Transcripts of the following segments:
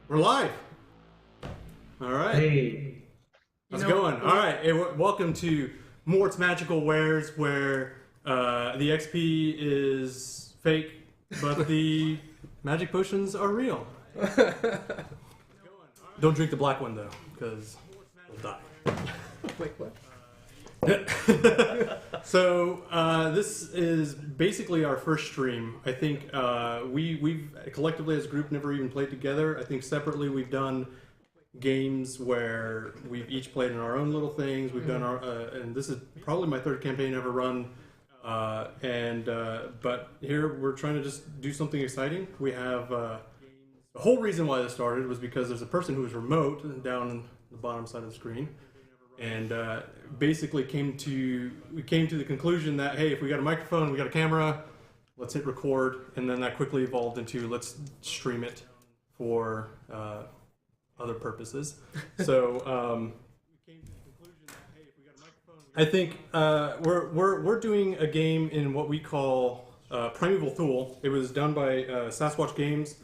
We're live. All right. Hey. How's it going? All right. Hey, welcome to Mort's Magical Wares, where the XP is fake, but the magic potions are real. Don't drink the black one, though, because you'll die. Wait, what? So this is basically our first stream. I think we've collectively as a group never even played together. I think separately we've done games where we've each played in our own little things. We've done our and this is probably my third campaign ever run. But here we're trying to just do something exciting. We have the whole reason why this started was because there's a person who was remote down the bottom side of the screen. And basically came to the conclusion that, hey, if we got a microphone, we got a camera, let's hit record. And then that quickly evolved into let's stream it for other purposes. So I think we're doing a game in what we call Primeval Thule. It was done by Sasquatch Games,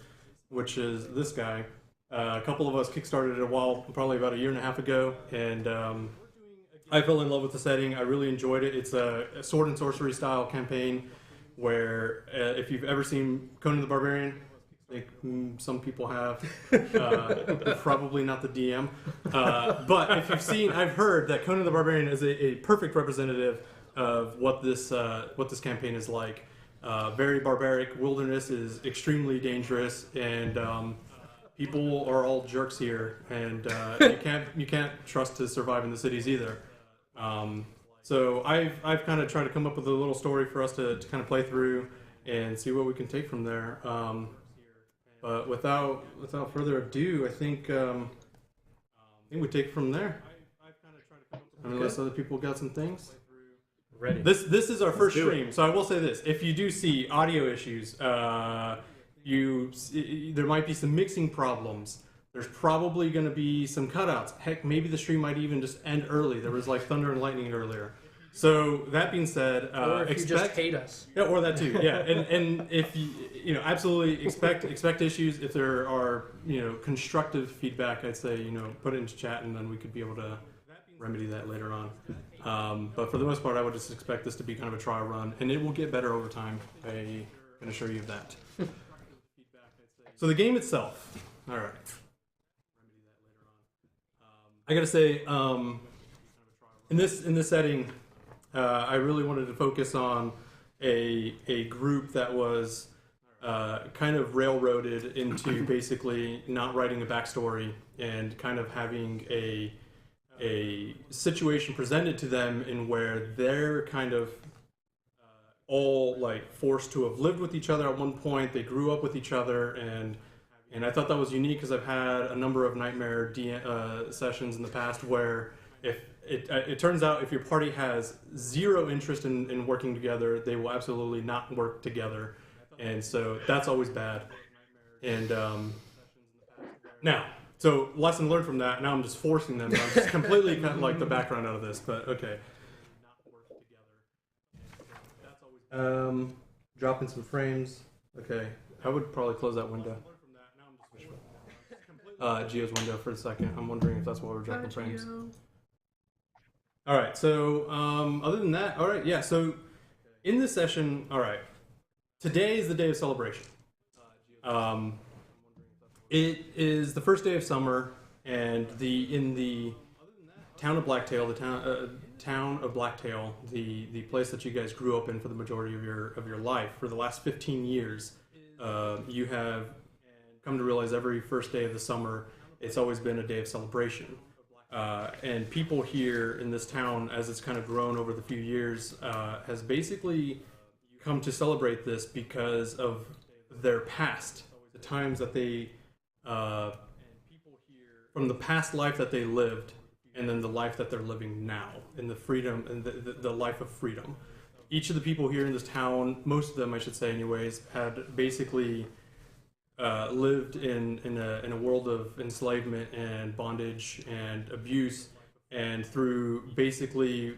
which is this guy. A couple of us kickstarted it probably about a year and a half ago, and I fell in love with the setting. I really enjoyed it. It's a sword and sorcery style campaign where if you've ever seen Conan the Barbarian, like some people have, probably not the DM, but if you've seen, I've heard that Conan the Barbarian is a perfect representative of what this campaign is like. Very barbaric. Wilderness is extremely dangerous, and people are all jerks here, and you can't trust to survive in the cities either. So I've kind of tried to come up with a little story for us to kind of play through and see what we can take from there. But without further ado, I think we take it from there. Unless other people got some things. Ready. This is our first stream, so I will say this: if you do see audio issues, there might be some mixing problems. There's probably going to be some cutouts. Heck, maybe the stream might even just end early. There was like thunder and lightning earlier. So that being said, or if you just hate us. Yeah, or that too. Yeah, and if you absolutely expect issues. If there are constructive feedback, I'd say put it into chat, and then we could be able to remedy that later on. But for the most part, I would just expect this to be kind of a trial run, and it will get better over time. I can assure you of that. So the game itself. All right. I gotta say, in this setting, I really wanted to focus on a group that was kind of railroaded into basically not writing a backstory and kind of having a situation presented to them in where they're kind of all like forced to have lived with each other at one point. They grew up with each other, and I thought that was unique because I've had a number of Nightmare sessions in the past where if it turns out if your party has zero interest in working together, they will absolutely not work together, and so that's always bad. And now, so lesson learned from that. Now I'm just forcing them. I'm just completely cutting like the background out of this, but okay. Dropping some frames. Okay, I would probably close that window. Geo's window for a second. I'm wondering if that's why we're dropping frames. All right. So other than that, all right. Yeah. So in this session, all right. Today is the day of celebration. It is the first day of summer, and in the town of Blacktail, town of Blacktail, the place that you guys grew up in for the majority of your life for the last 15 years, you have come to realize every first day of the summer, it's always been a day of celebration. And people here in this town, as it's kind of grown over the few years, has basically come to celebrate this because of their past, the times that they, from the past life that they lived, and then the life that they're living now, and the freedom, and the life of freedom. Each of the people here in this town, most of them I should say anyways, had basically lived in a world of enslavement and bondage and abuse, and through basically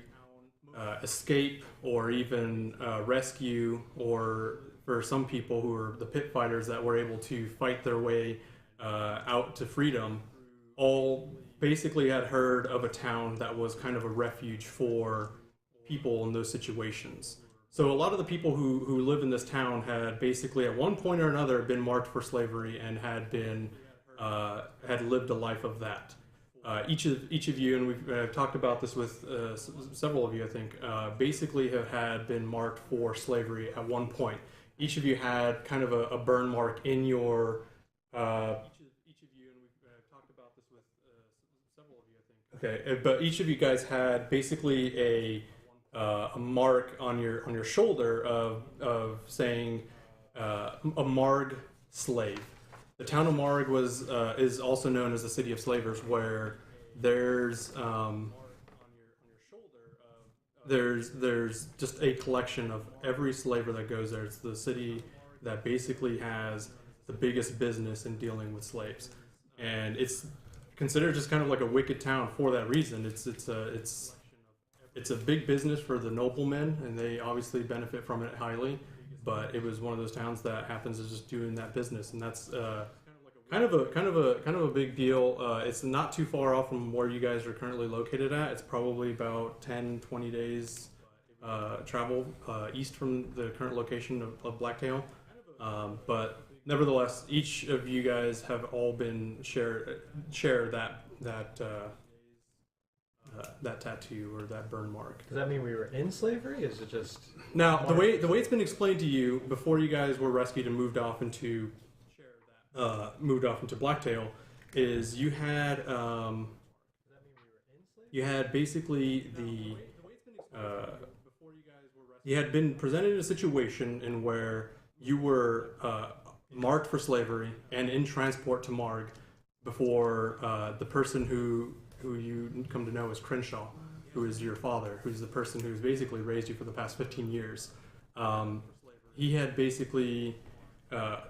escape or even rescue, or for some people who are the pit fighters that were able to fight their way out to freedom all basically had heard of a town that was kind of a refuge for people in those situations. So a lot of the people who live in this town had basically at one point or another been marked for slavery and had lived a life of that. Each of you, and we've talked about this with several of you, I think, basically have been marked for slavery at one point. Each of you had kind of a burn mark in your. Each of you, and we've talked about this with several of you, I think. Okay, but each of you guys had basically a mark on your shoulder of saying a Marg slave. The town of Marik is also known as the city of slavers, where there's just a collection of every slaver that goes there. It's the city that basically has the biggest business in dealing with slaves, and it's considered just kind of like a wicked town for that reason. It's a big business for the noblemen, and they obviously benefit from it highly. But it was one of those towns that happens to just doing that business, and that's kind of a big deal. It's not too far off from where you guys are currently located at. It's probably about 10-20 days travel east from the current location of Blacktail. But nevertheless, each of you guys have all been share that tattoo or that burn mark. Does that mean we were in slavery? Is it just now the way it's been explained to you before you guys were rescued and moved off into Blacktail is you had basically you had been presented in a situation in where you were marked for slavery and in transport to Marg before the person who you come to know as Crenshaw, who is your father, who's the person who's basically raised you for the past 15 years. He had basically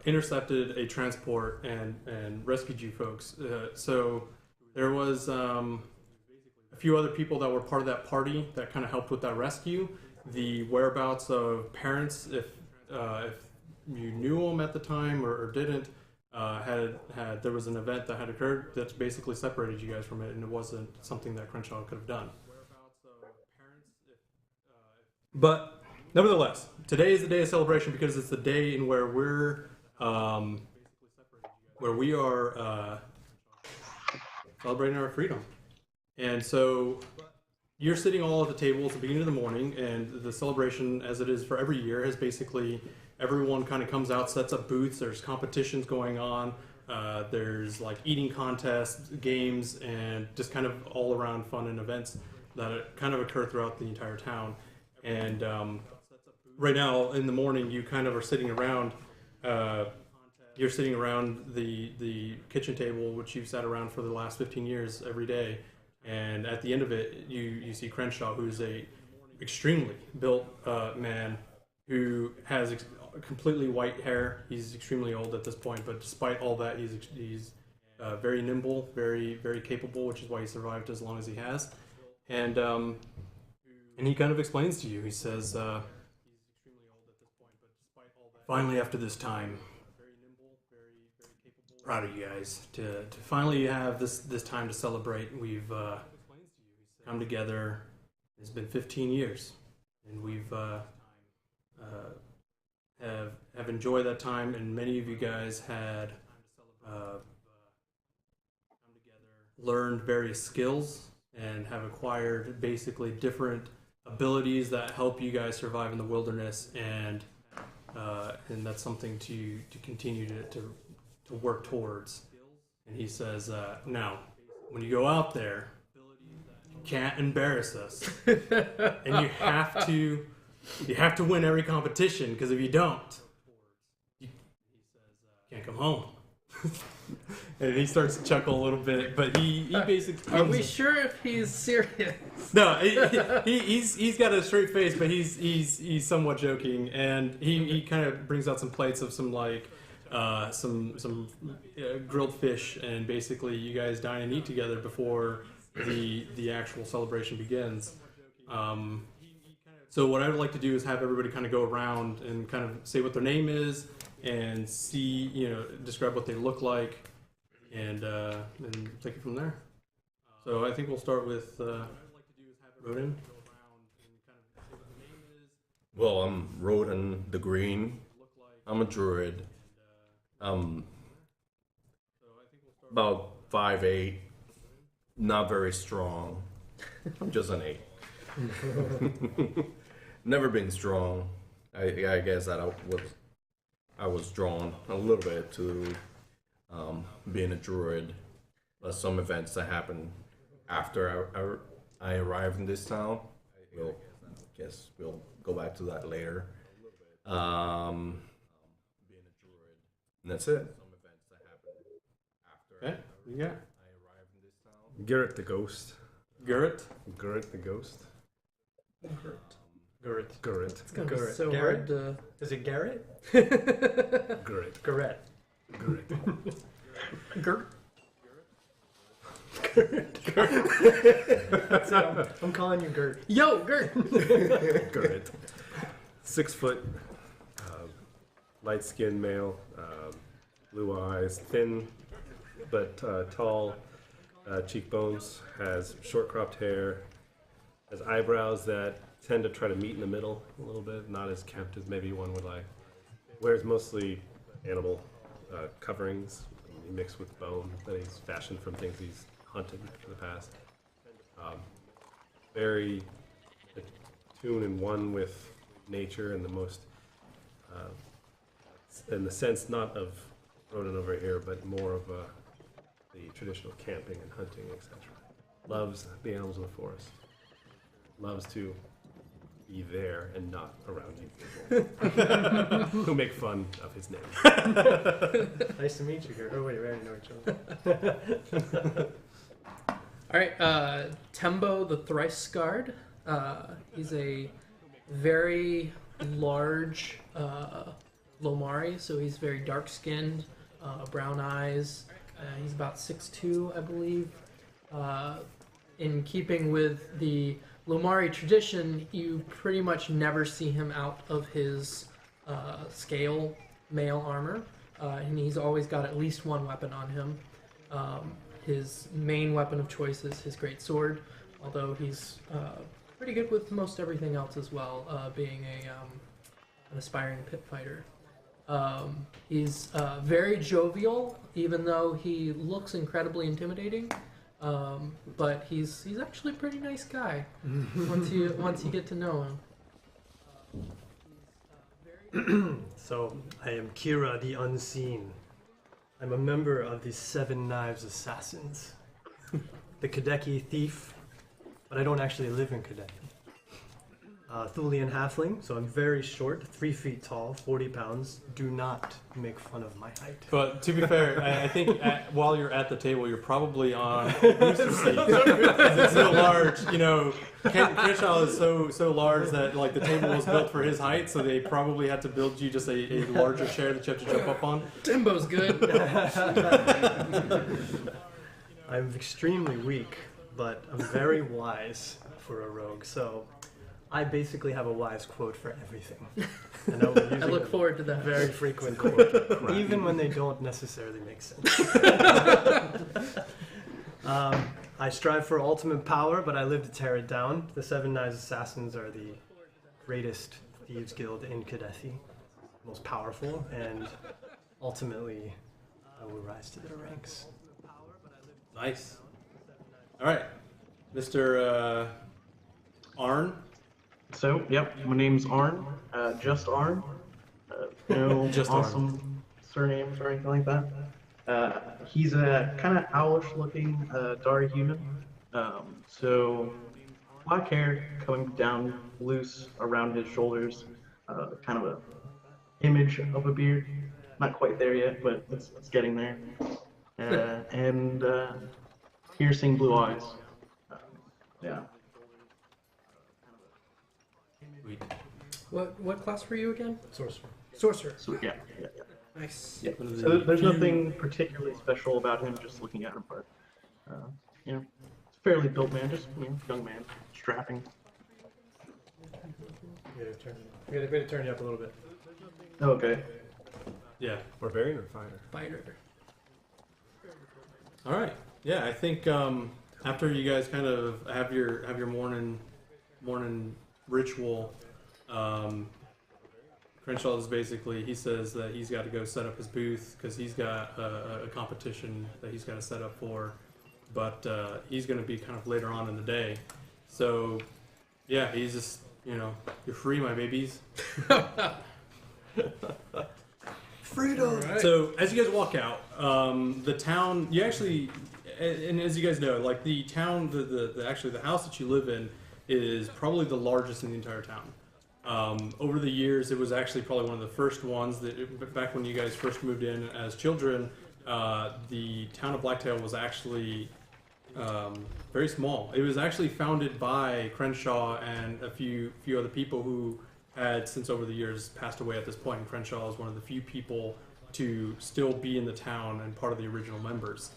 intercepted a transport and rescued you folks. So there was a few other people that were part of that party that kind of helped with that rescue. The whereabouts of parents, if you knew them at the time or didn't, there was an event that had occurred that basically separated you guys from it, and it wasn't something that Crenshaw could have done. But nevertheless, today is the day of celebration because it's the day in where we are celebrating our freedom. And so you're sitting all at the table at the beginning of the morning, and the celebration, as it is for every year, is basically everyone kind of comes out, sets up booths. There's competitions going on. There's like eating contests, games, and just kind of all around fun and events that kind of occur throughout the entire town. And right now in the morning, you kind of are sitting around. You're sitting around the kitchen table, which you've sat around for the last 15 years every day. And at the end of it, you see Crenshaw, who's a extremely built man who has completely white hair. He's extremely old at this point, but despite all that, he's very nimble, very very capable, which is why he survived as long as he has. And he kind of explains to you. He says, "Finally, after this time, proud of you guys to finally have this time to celebrate. We've come together. It's been 15 years, and we've have enjoyed that time. And many of you guys had learned various skills and have acquired basically different abilities that help you guys survive in the wilderness, and that's something to continue to work towards." And he says, "Now, when you go out there, you can't embarrass us, and you have to win every competition, because if you don't, you can't come home." And he starts to chuckle a little bit, but he basically... Are we sure if he's serious? No, he's got a straight face, but he's somewhat joking, and he kind of brings out some plates of some grilled fish, and basically you guys dine and eat together before the actual celebration begins. So what I would like to do is have everybody kind of go around and kind of say what their name is and describe what they look like, and take it from there. So I think we'll start with Rodan. Well, I'm Rodan the Green. I'm a druid. I'm about 5'8", not very strong. I'm just an 8. Never been strong. I guess that I was drawn a little bit to being a druid. But some events that happened after I arrived in this town, we'll go back to that later. And that's it. Okay, you got Gerrett the Ghost. Gerrett. Gerrett the Ghost. Garrett. Gerrett. It's gonna be Garrett. so Garrett? hard to. Is it Garrett? Gerrett. Garrett. Gerrett. Gert. So I'm calling you Gert. Yo, Gert. Gerrett. 6 foot, light-skinned male, blue eyes, thin but tall cheekbones, has short cropped hair, has eyebrows that tend to try to meet in the middle a little bit, not as kempt as maybe one would like. Wears mostly animal coverings mixed with bone that he's fashioned from things he's hunted in the past. Very attuned and one with nature in the most, in the sense not of Rodan over here, but more of the traditional camping and hunting, etc. Loves the animals of the forest. Loves to be there and not around you people who make fun of his name. Nice to meet you, Gert. Oh wait, we already know each other. All right, Tembo the Thrice-Scared. He's a very large Lomari, so he's very dark-skinned, brown eyes. He's about 6'2", I believe. In keeping with the Lomari tradition, you pretty much never see him out of his scale mail armor, and he's always got at least one weapon on him. His main weapon of choice is his great sword, although he's pretty good with most everything else as well, being an aspiring pit fighter. He's very jovial, even though he looks incredibly intimidating. But he's actually a pretty nice guy once you get to know him. So I am Kira the Unseen. I'm a member of the Seven Knives Assassins, the Kadeki thief, but I don't actually live in Kadeki. Thulian halfling, so I'm very short, 3 feet tall, 40 pounds. Do not make fun of my height. But to be fair, I think while you're at the table, you're probably on a booster seat. 'Cause it's so large, you know. Kershaw is so large that like the table was built for his height, so they probably had to build you just a larger chair that you have to jump up on. Timbo's good. I'm extremely weak, but I'm very wise for a rogue, so I basically have a wise quote for everything. And I'll be using I look them forward to that. very frequently, even when they don't necessarily make sense. I strive for ultimate power, but I live to tear it down. The Seven Knives Assassins are the greatest thieves guild in Kadethi, most powerful, and ultimately I will rise to their ranks. Nice. All right, Mr. Arn. So, yep, my name's Arn, just Arn. No Just Arn. awesome surnames or anything like that. He's a kind of owlish looking Dari human. So, black hair coming down loose around his shoulders, kind of a image of a beard. Not quite there yet, but it's getting there. And piercing blue eyes. Yeah. Sweet. What class were you again? Sorcerer. Sorcerer. So yeah. Nice. Yeah. What are So the there's few- nothing particularly special about him, just looking at him, but you know, it's a fairly built man, just young man, strapping. We gotta turn you up a little bit. Okay. Yeah. Barbarian or fighter? Fighter. All right. Yeah, I think after you guys kind of have your morning ritual, Crenshaw is basically, he says that he's got to go set up his booth because he's got a competition that he's got to set up for, but he's going to be kind of later on in the day. So yeah, he's just, you're free, my babies. Freedom. Right. So as you guys walk out, the town, you actually, and as you guys know, like the town, actually the house that you live in is probably the largest in the entire town. Over the years, it was actually probably one of the first ones that, back when you guys first moved in as children, the town of Blacktail was actually very small. It was actually founded by Crenshaw and a few other people who had since over the years passed away at this point. And Crenshaw is one of the few people to still be in the town and part of the original members.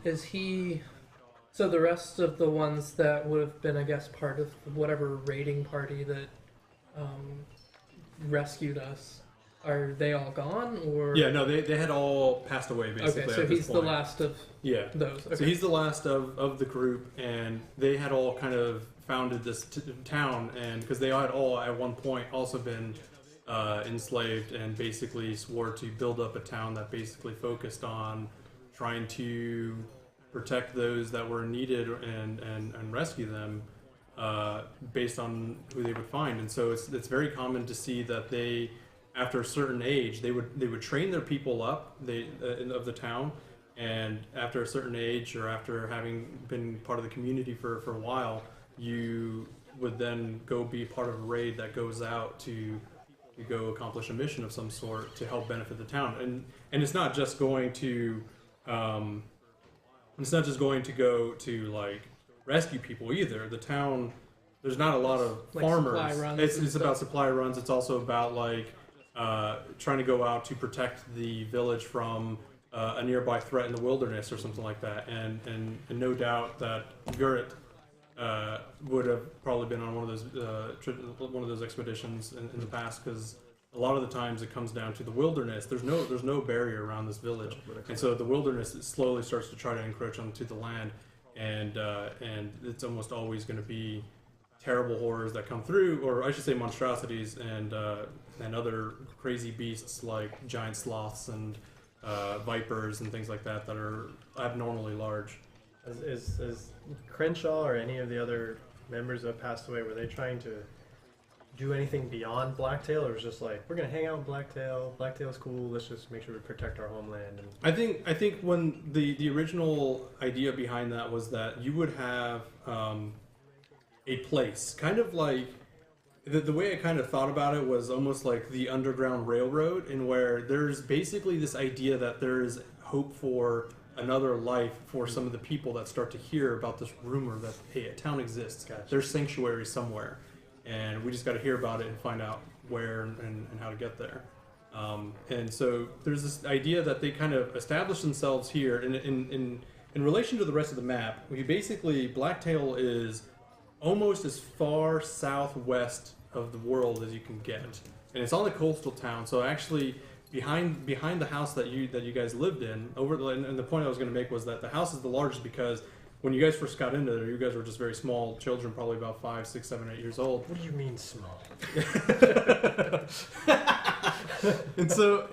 Is he? So the rest of the ones that would have been, I guess, part of whatever raiding party that rescued us, are they all gone, or? Yeah, no, they had all passed away basically. Okay, so at this he's the point. last of Yeah. those. Okay. So he's the last of the group, and they had all kind of founded this town, and because they had all at one point also been enslaved, and basically swore to build up a town that basically focused on trying to protect those that were needed and rescue them based on who they would find. And so it's very common to see that they, after a certain age, they would train their people up of the town, and after a certain age, or after having been part of the community for a while, you would then go be part of a raid that goes out to go accomplish a mission of some sort to help benefit the town. And it's not just going to go to like rescue people either. The town, there's not a lot of Like farmers. supply runs It's and about stuff. supply runs. It's also about like trying to go out to protect the village from a nearby threat in the wilderness or something like that. And no doubt that Gerrett would have probably been on one of those expeditions in the past, because a lot of the times it comes down to the wilderness. There's no barrier around this village, and so the wilderness slowly starts to try to encroach onto the land, and it's almost always going to be terrible horrors that come through, or I should say monstrosities and other crazy beasts like giant sloths and vipers and things like that are abnormally large. Is Crenshaw or any of the other members that passed away, were they trying to do anything beyond Blacktail, or was it just like, we're gonna hang out in Blacktail, Blacktail's cool, let's just make sure we protect our homeland? And I think when the original idea behind that was that you would have a place, kind of like the way I kind of thought about it was almost like the Underground Railroad, in where there's basically this idea that there is hope for another life for some of the people that start to hear about this rumor that, hey, a town exists, there's sanctuary somewhere, and we just got to hear about it and find out where and how to get there. And so there's this idea that they kind of establish themselves here in relation to the rest of the map. Blacktail is almost as far southwest of the world as you can get, and it's on the coastal town. So actually, behind the house that you guys lived in, and the point I was going to make was that the house is the largest because when you guys first got into there, you guys were just very small children, probably about 5, 6, 7, 8 years old. what do you mean small? and so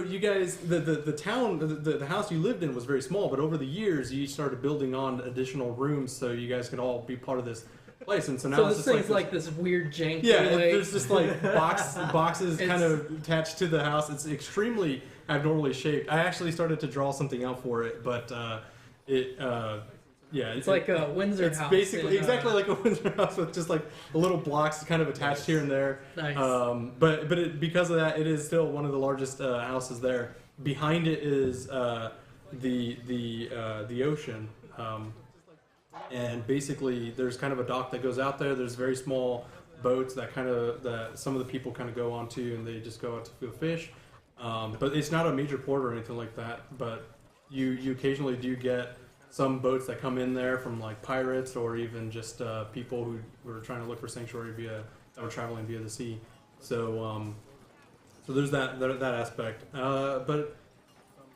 you guys, the town, the house you lived in was very small, but over the years you started building on additional rooms so you guys could all be part of this place. And so now So it's this just thing's like this weird janky. yeah, like, there's just like boxes It's- kind of attached to the house. It's extremely abnormally shaped. I actually started to draw something out for it, but it's like a Windsor it's house. basically in, exactly like a Windsor house with just like little blocks kind of attached here and there. Nice. But because of that, it is still one of the largest houses there. Behind it is the ocean, and basically there's kind of a dock that goes out there. There's very small boats that some of the people kind of go onto, and they just go out to fish. But it's not a major port or anything like that. But you occasionally do get some boats that come in there from like pirates, or even just people who were trying to look for sanctuary that were traveling via the sea. So there's that aspect. But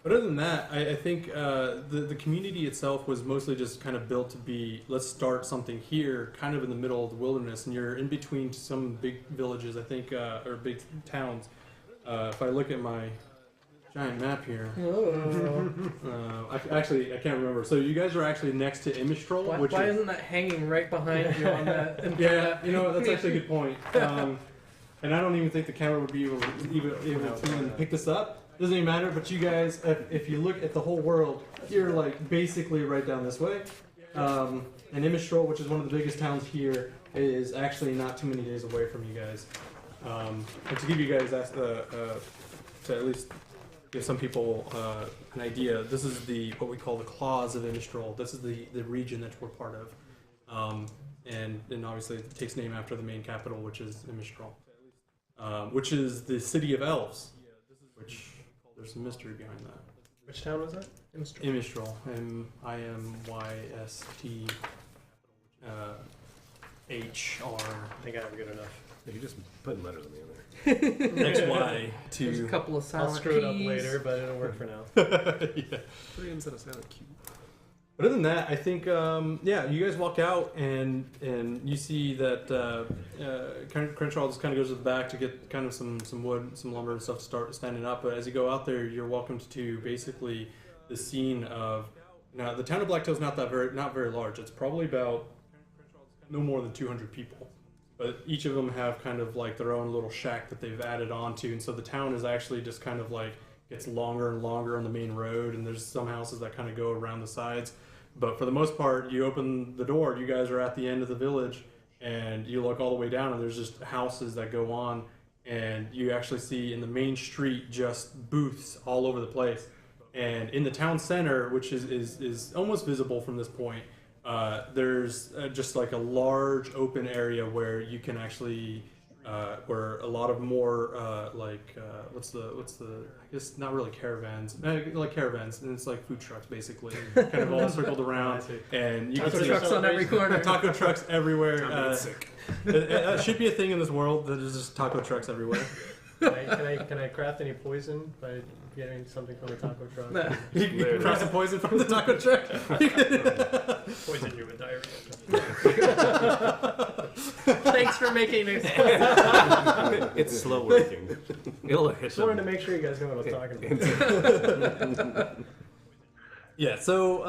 But other than that, I think the community itself was mostly just kind of built to be, let's start something here, kind of in the middle of the wilderness, and you're in between some big villages, I think, or big towns. If I look at my giant map here, I can't remember. So you guys are actually next to Imistrol, Why isn't that hanging right behind you on that? Yeah, that's actually a good point. And I don't even think the camera would be able to even pick this up. Doesn't even matter, but you guys, if you look at the whole world, you're like basically right down this way. And Imistrol, which is one of the biggest towns here, is actually not too many days away from you guys. And to give you guys to at least give some people an idea, this is what we call the claws of Imistrol. This is the region that we're part of. And obviously it takes name after the main capital, which is Imistrol, which is the city of elves, which there's some mystery behind that. Which town was that? Imistrol. Imyst HR. I think I have good enough. You're just putting letters on the other. XY There's a to. couple of silent I'll screw it up Ps. later, but it'll work for now. Yeah. Put it instead of silent Q. But other than that, I think you guys walk out and you see that Crenshaw just kind of goes to the back to get kind of some wood, some lumber and stuff to start standing up. But as you go out there, you're welcomed to basically the scene of now the town of Blacktail is not very large. It's probably about no more than 200 people. But each of them have kind of like their own little shack that they've added onto, and so the town is actually just kind of like gets longer and longer on the main road, and there's some houses that kind of go around the sides. But for the most part, you open the door, you guys are at the end of the village, and you look all the way down, and there's just houses that go on, and you actually see in the main street just booths all over the place. And in the town center, which is almost visible from this point, there's just like a large open area where you can actually where a lot of more what's the I guess not really caravans, like caravans, and it's like food trucks basically, kind of all circled around, and you can Taco see trucks on every corner. taco trucks everywhere. Sick. It should be a thing in this world that there's just taco trucks everywhere. Can I craft any poison by getting something from the taco truck? Nah. You can craft some poison from the taco truck. Poison you with diarrhea. Thanks for making it. It's slow working. It'll hit Just wanted to them. make sure you guys know what I'm talking about. Yeah, so,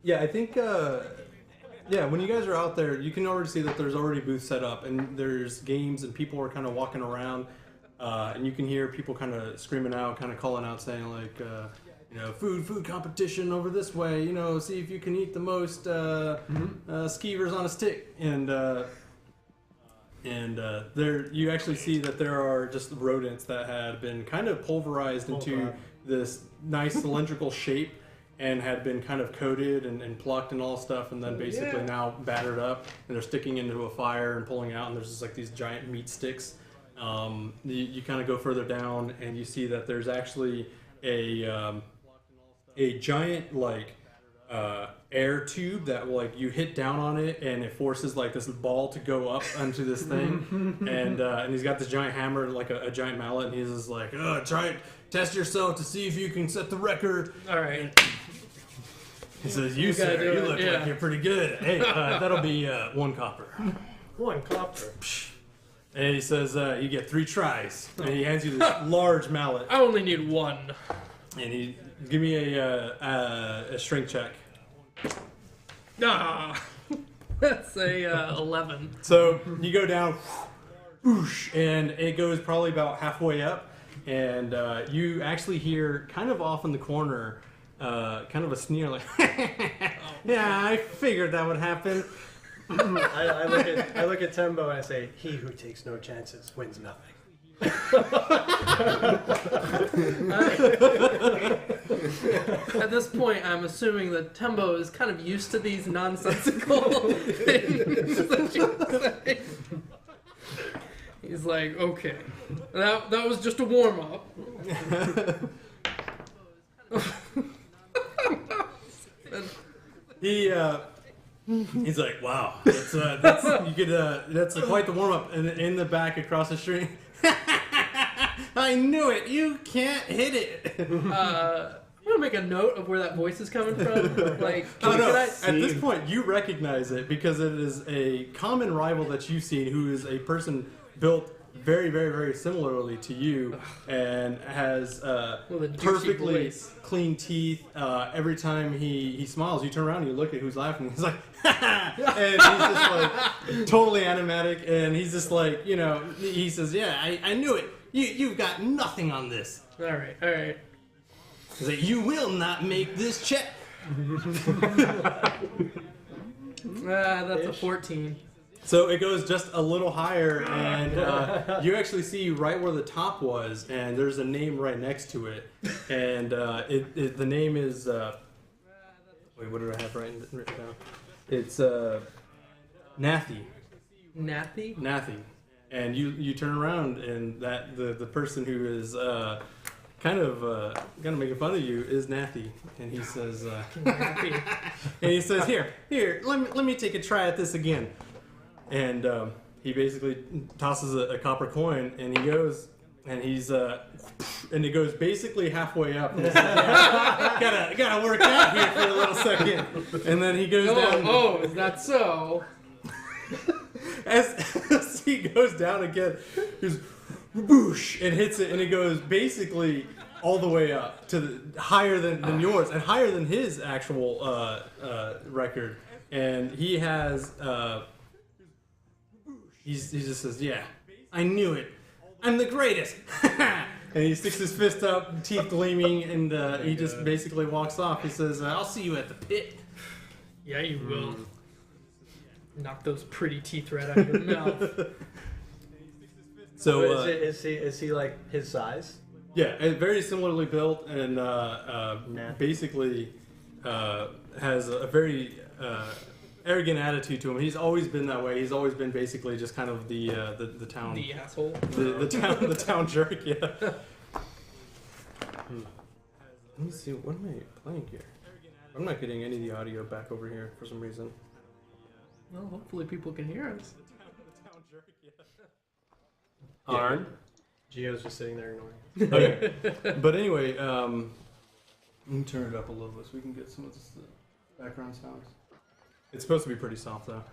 I think, when you guys are out there, you can already see that there's already booths set up, and there's games, and people are kind of walking around, and you can hear people kind of screaming out, kind of calling out, saying, like, food competition over this way, see if you can eat the most skeevers on a stick, and there you actually see that there are just rodents that had been kind of pulverized into this nice cylindrical shape and had been kind of coated and plucked and all stuff, and then basically now battered up, and they're sticking into a fire and pulling out, and there's just like these giant meat sticks. You kind of go further down and you see that there's actually a giant like air tube that like you hit down on it and it forces like this ball to go up onto this thing, and he's got this giant hammer, like a giant mallet, and he's just like, try it, test yourself to see if you can set the record. All right. He says, you sir, do you it, look yeah. like you're pretty good. Hey, that'll be 1 copper. 1 copper. And he says, you get 3 tries. And he hands you this large mallet. I only need 1. And he, give me a strength check. Ah, that's a 11. So you go down, whoosh, and it goes probably about halfway up. And you actually hear kind of off in the corner, kind of a sneer like, yeah, I figured that would happen. I look at Tembo and I say, he who takes no chances wins nothing. At this point, I'm assuming that Tembo is kind of used to these nonsensical things that you say. He's like, okay, that was just a warm up. He's like, wow, that's quite the warm up. And in the back across the street, I knew it. You can't hit it. I'm gonna make a note of where that voice is coming from. Like, Oh no! can I- At this point, you recognize it because it is a common rival that you've seen, who is a person built very, very, very similarly to you, and has With a douchey perfectly voice. clean teeth. Every time he smiles, you turn around and you look at who's laughing. He's like, and he's just like totally animatic, and he's just like, you know, he says, "Yeah, I knew it. You've got nothing on this." all right. He's like, "You will not make this check." That's a 14. So it goes just a little higher, and you actually see right where the top was, and there's a name right next to it, and the name is wait, what did I have written down? It's Nathy. Nathy? And you turn around, and that the person who is kind of making fun of you is Nathy, and he says Nathy. and he says, here, let me take a try at this again. And he basically tosses a copper coin, and he goes, and he's and it goes basically halfway up. And he's like, yeah, gotta work out here for a little second. And then he goes down. Oh, is that so? As he goes down again, he's boosh and hits it, and it goes basically all the way up to higher than yours and higher than his actual record. And he has. He just says, "Yeah, I knew it. I'm the greatest." And he sticks his fist up, teeth gleaming, and he just basically walks off. He says, "I'll see you at the pit." Yeah, you will. Knock those pretty teeth right out of your mouth. So is he like his size? yeah, and very similarly built, and basically has a very arrogant attitude to him. He's always been that way. He's always been basically just kind of the town, The asshole. the town jerk. Yeah. Let me see. What am I playing here? I'm not getting any of the audio back over here for some reason. Well, hopefully people can hear us. Arn. Gio's just sitting there ignoring. Okay. But anyway, let me turn it up a little bit so we can get some of this background sounds. It's supposed to be pretty soft though.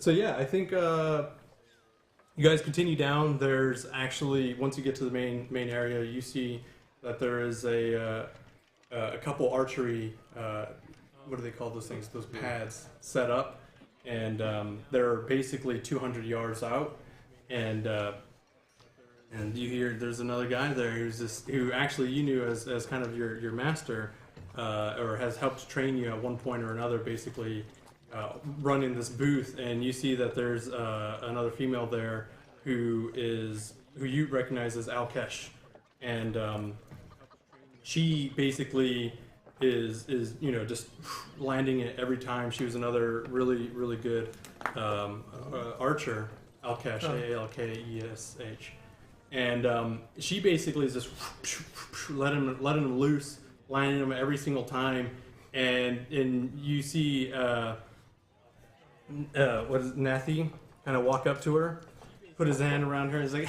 So yeah, I think you guys continue down. There's actually, once you get to the main area, you see that there is a couple archery. What do they call those things? Those pads set up, and they're basically 200 yards out, and you hear there's another guy there who actually you knew as kind of your master. Or has helped train you at one point or another, basically running this booth, and you see that there's another female there who you recognize as Alkesh, and she basically is just landing it every time. She was another really good archer, Alkesh, Alkesh, and she basically is just letting him loose, landing him every single time, and you see what is it, Nathy kind of walk up to her, put his hand around her, and is like,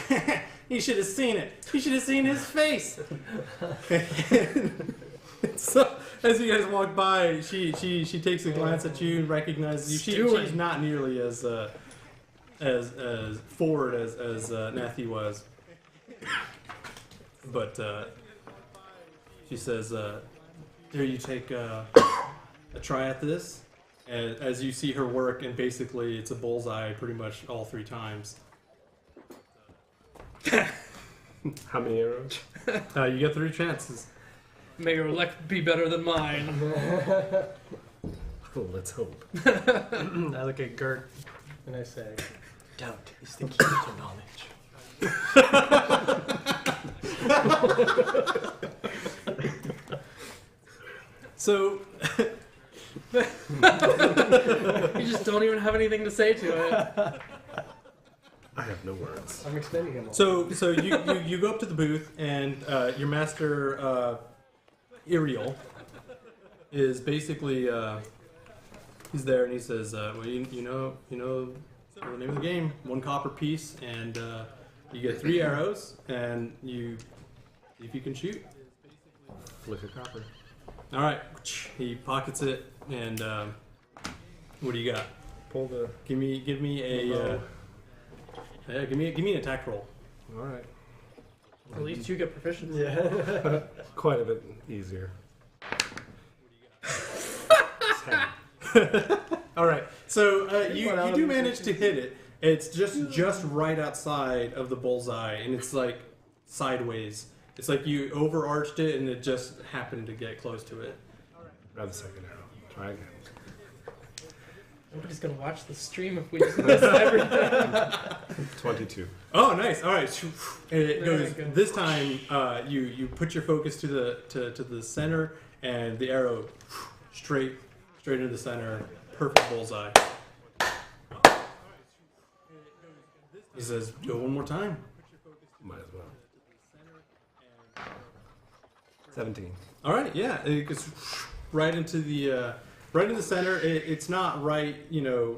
"You should have seen it. You should have seen his face." So as you guys walk by, she takes a glance at you and recognizes you. She's not nearly as forward as Nathy was, but. She says, "Here, you take a try at this." And as you see her work, and basically it's a bullseye pretty much all 3 times. How many arrows? You get 3 chances. May your luck be better than mine. Oh, let's hope. I look at Gert and I say, "Doubt is the key to knowledge." So You just don't even have anything to say to it. I have no words. I'm extending him. So you go up to the booth, and your master Iriel is basically he's there, and he says, "Well, you know the name of the game, 1 copper piece, and You get 3 arrows, and you see if you can shoot. Flick a copper. All right, he pockets it, and what do you got? Pull the. Give me a give me an attack roll. All right. At least you get proficiency. Yeah. Quite a bit easier. All right, so you do manage to hit it. It's just right outside of the bullseye, and it's like sideways. It's like you overarched it, and it just happened to get close to it. Grab the second arrow. Try again. Nobody's gonna watch the stream if we just miss everything. 22. Oh, nice! All right, and it There goes. we go. This time, you put your focus to the center, and the arrow straight into the center. Perfect bullseye. He says, "Do it one more time." Might as well. 17. All right, yeah, it goes right into the center. It's not right,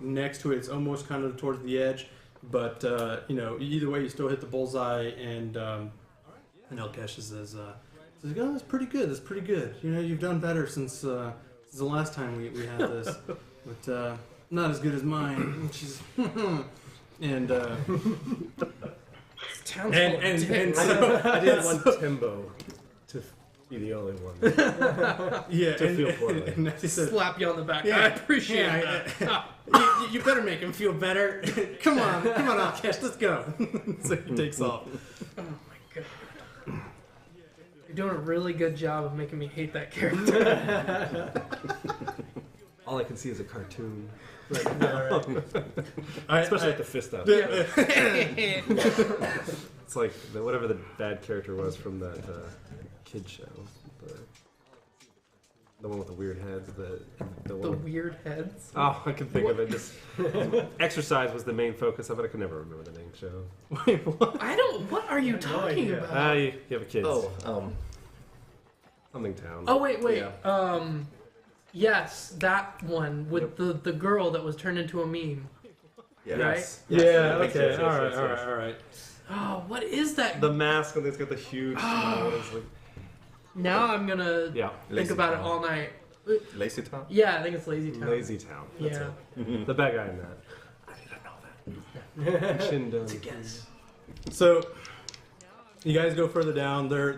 next to it. It's almost kind of towards the edge, but either way, you still hit the bullseye. And Elkesh says, "Oh, that's pretty good. That's pretty good. You've done better since the last time we had this, but not as good as mine." And she's and Town's and full of dicks. I didn't want Tembo to be the only one. yeah, To feel poorly. and she says, Slap you on the back. Yeah, I appreciate yeah, that. you better make him feel better. Come on, Alkesh, let's go. So he takes off. Oh my god. You're doing a really good job of making me hate that character. All I can see is a cartoon. Especially At the fist up. Yeah. It's like whatever the bad character was from that kid show. The one with the weird heads. The The one. weird heads. Oh, I can think of it. Just exercise was the main focus of it. I can never remember the name show. Wait, what? I don't. What are you talking idea. about? You have a kids. Oh, Something town. Oh wait. Yeah. Yes, that one with the girl that was turned into a meme. yeah. Yes. Yeah, Yes, okay, yes, all right, yes, all yes. right, all right. Oh, what is that? The mask and it's got the huge nose. Like, Now I'm gonna yeah. think Lazy about it Town. all night. Lazy Town? Yeah, I think it's Lazy Town. Lazy Town. That's Yeah. it. The bad guy in that. I didn't know that. Shindon. Guess. So you guys go further down. There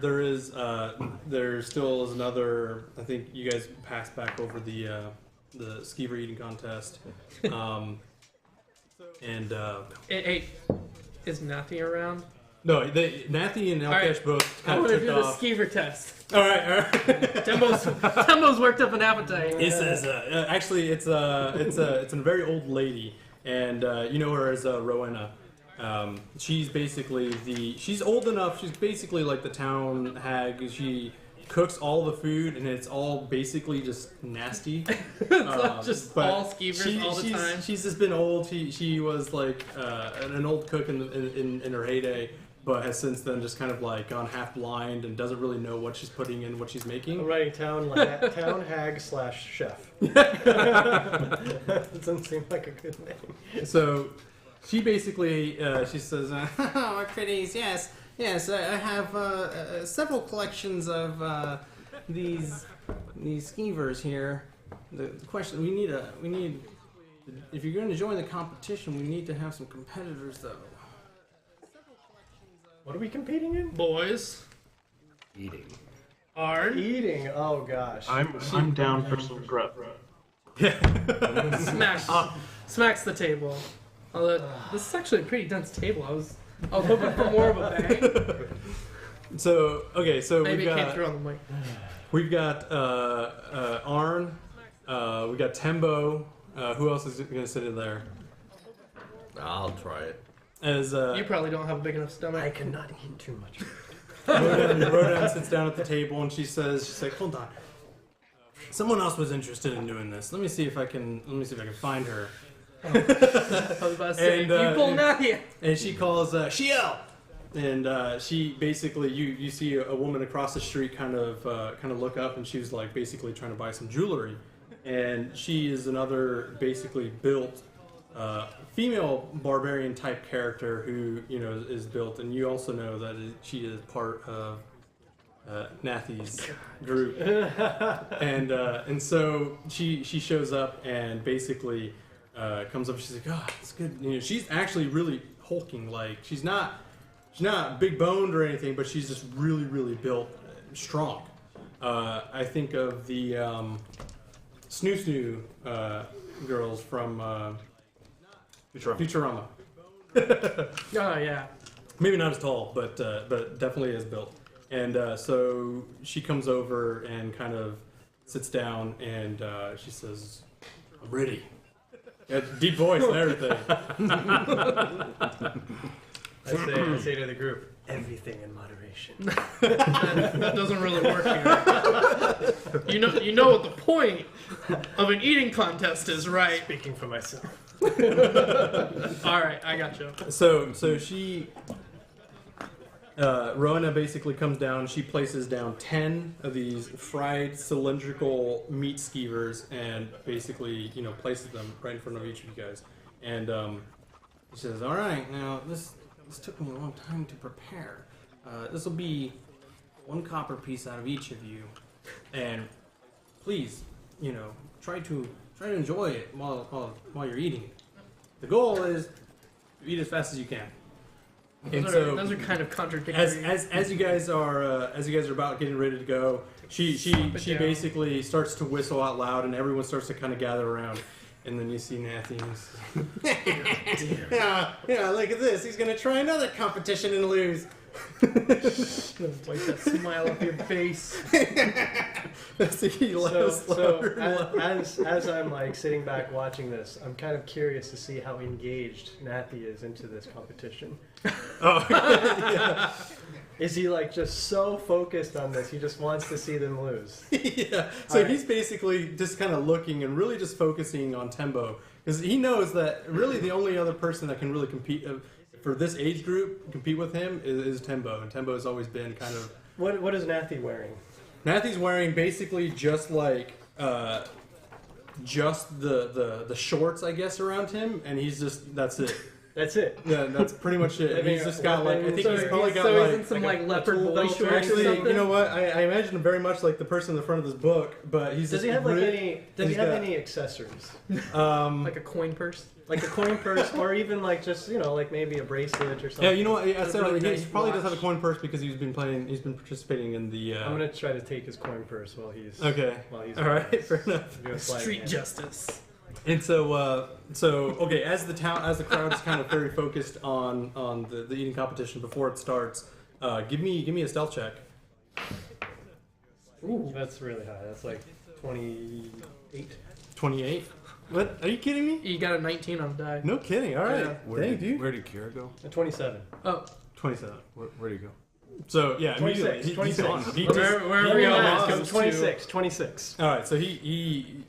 still is another. I think you guys passed back over the skeever eating contest. And Hey, is Nathi around? no, Nathy and Alkesh right. both I kind of want to took do the off. skeever test. All right. Tembo's worked up an appetite. He says, actually, it's a very old lady, and you know her as Rowena. She's basically she's old enough. She's basically like the town hag. She cooks all the food, and it's all basically just nasty. Just but all skeevers all the she's, time. She's just been old. She was like an old cook in her heyday, but has since then just kind of like gone half blind and doesn't really know what she's putting in what she's making. I'm writing town hag / chef. Doesn't seem like a good name. So she basically she says, "Oh, my pretties, yes, I have several collections of these skeevers here. The question we need if you're going to join the competition, we need to have some competitors though." What are we competing in? Boys. Eating. Arn. Eating. Oh gosh. I'm down for some grub. Smacks the table. Although this is actually a pretty dense table. I was hoping for more of a bang. So Maybe it came through on the mic. we've got Arn, we got Tembo. Who else is going to sit in there? I'll try it. You probably don't have a big enough I stomach. cannot eat too much. Rodan sits down at the table and she's like, "Hold on. Someone else was interested in doing this. Let me see if I can find her." I was about to say, And, people and- now here. And she calls Shiel, and she basically you see a woman across the street kind of look up, and she was like basically trying to buy some jewelry, and she is another basically built female barbarian type character who is built, and you also know that she is part of Nathy's group, and so she shows up and basically comes up. She's like, "Oh, it's good." She's actually really hulking. Like she's not big boned or anything, but she's just really built, strong. I think of the Snoo girls from Futurama. Oh yeah. Maybe not as tall, but definitely as built. And so she comes over and kind of sits down, and she says, "I'm ready." Deep voice and everything. I say to the group, everything in moderation. that doesn't really work here. You know what the point of an eating contest is, right? Speaking for myself. All right, I got you. So she, Rona basically comes down. She places down 10 of these fried cylindrical meat skewers, and basically places them right in front of each of you guys. And she says, "All right, now this took me a long time to prepare. This will be 1 copper piece out of each of you, and please, try to enjoy it while you're eating. The goal is to eat as fast as you can." And so, those are kind of contradictory. as you guys are about getting ready to go, she basically starts to whistle out loud, and everyone starts to kind of gather around. And then you see Nathy. Yeah, look at this. He's gonna try another competition and lose. Wipe that smile off your face. As I'm like sitting back watching this, I'm kind of curious to see how engaged Nathy is into this competition. Oh, yeah. Is he like just so focused on this? He just wants to see them lose. Yeah. So he's basically just kind of looking and really just focusing on Tembo, because he knows that really the only other person that can really compete for this age group, compete with him, is Tembo, and Tembo has always been kind of. What is Nathy wearing? Nathy's wearing basically just like just the shorts, I guess, around him, and that's it. That's it. Yeah, that's pretty much it. I mean, he's just got like, I think he's probably got so like. he's in some like leopard boy shorts or Actually, something? you know what? I imagine him very much like the person in the front of this book, but he's. Does he have like any? Does he have any accessories? Like a coin purse? Like a coin purse, or even like just like maybe a bracelet or something. Yeah, you know what? I said really he nice probably does watch. have a coin purse because he's been participating in the. I'm gonna try to take his coin purse while he's. Okay. While he's all right. Fair enough. doing sliding Street hand. justice. And so okay, as the crowd is kind of very focused on the eating competition before it starts, give me a stealth check. Ooh, that's really high. That's like 28. 28. What? Are you kidding me? You got a 19 on the die. No kidding. All right. Dang, dude. Where did Kira go? 27. Oh, 27. Where'd he go? So yeah, 26, immediately he's 26. gone. He Where- just- where he are we got on lost. this? 26. All right, so he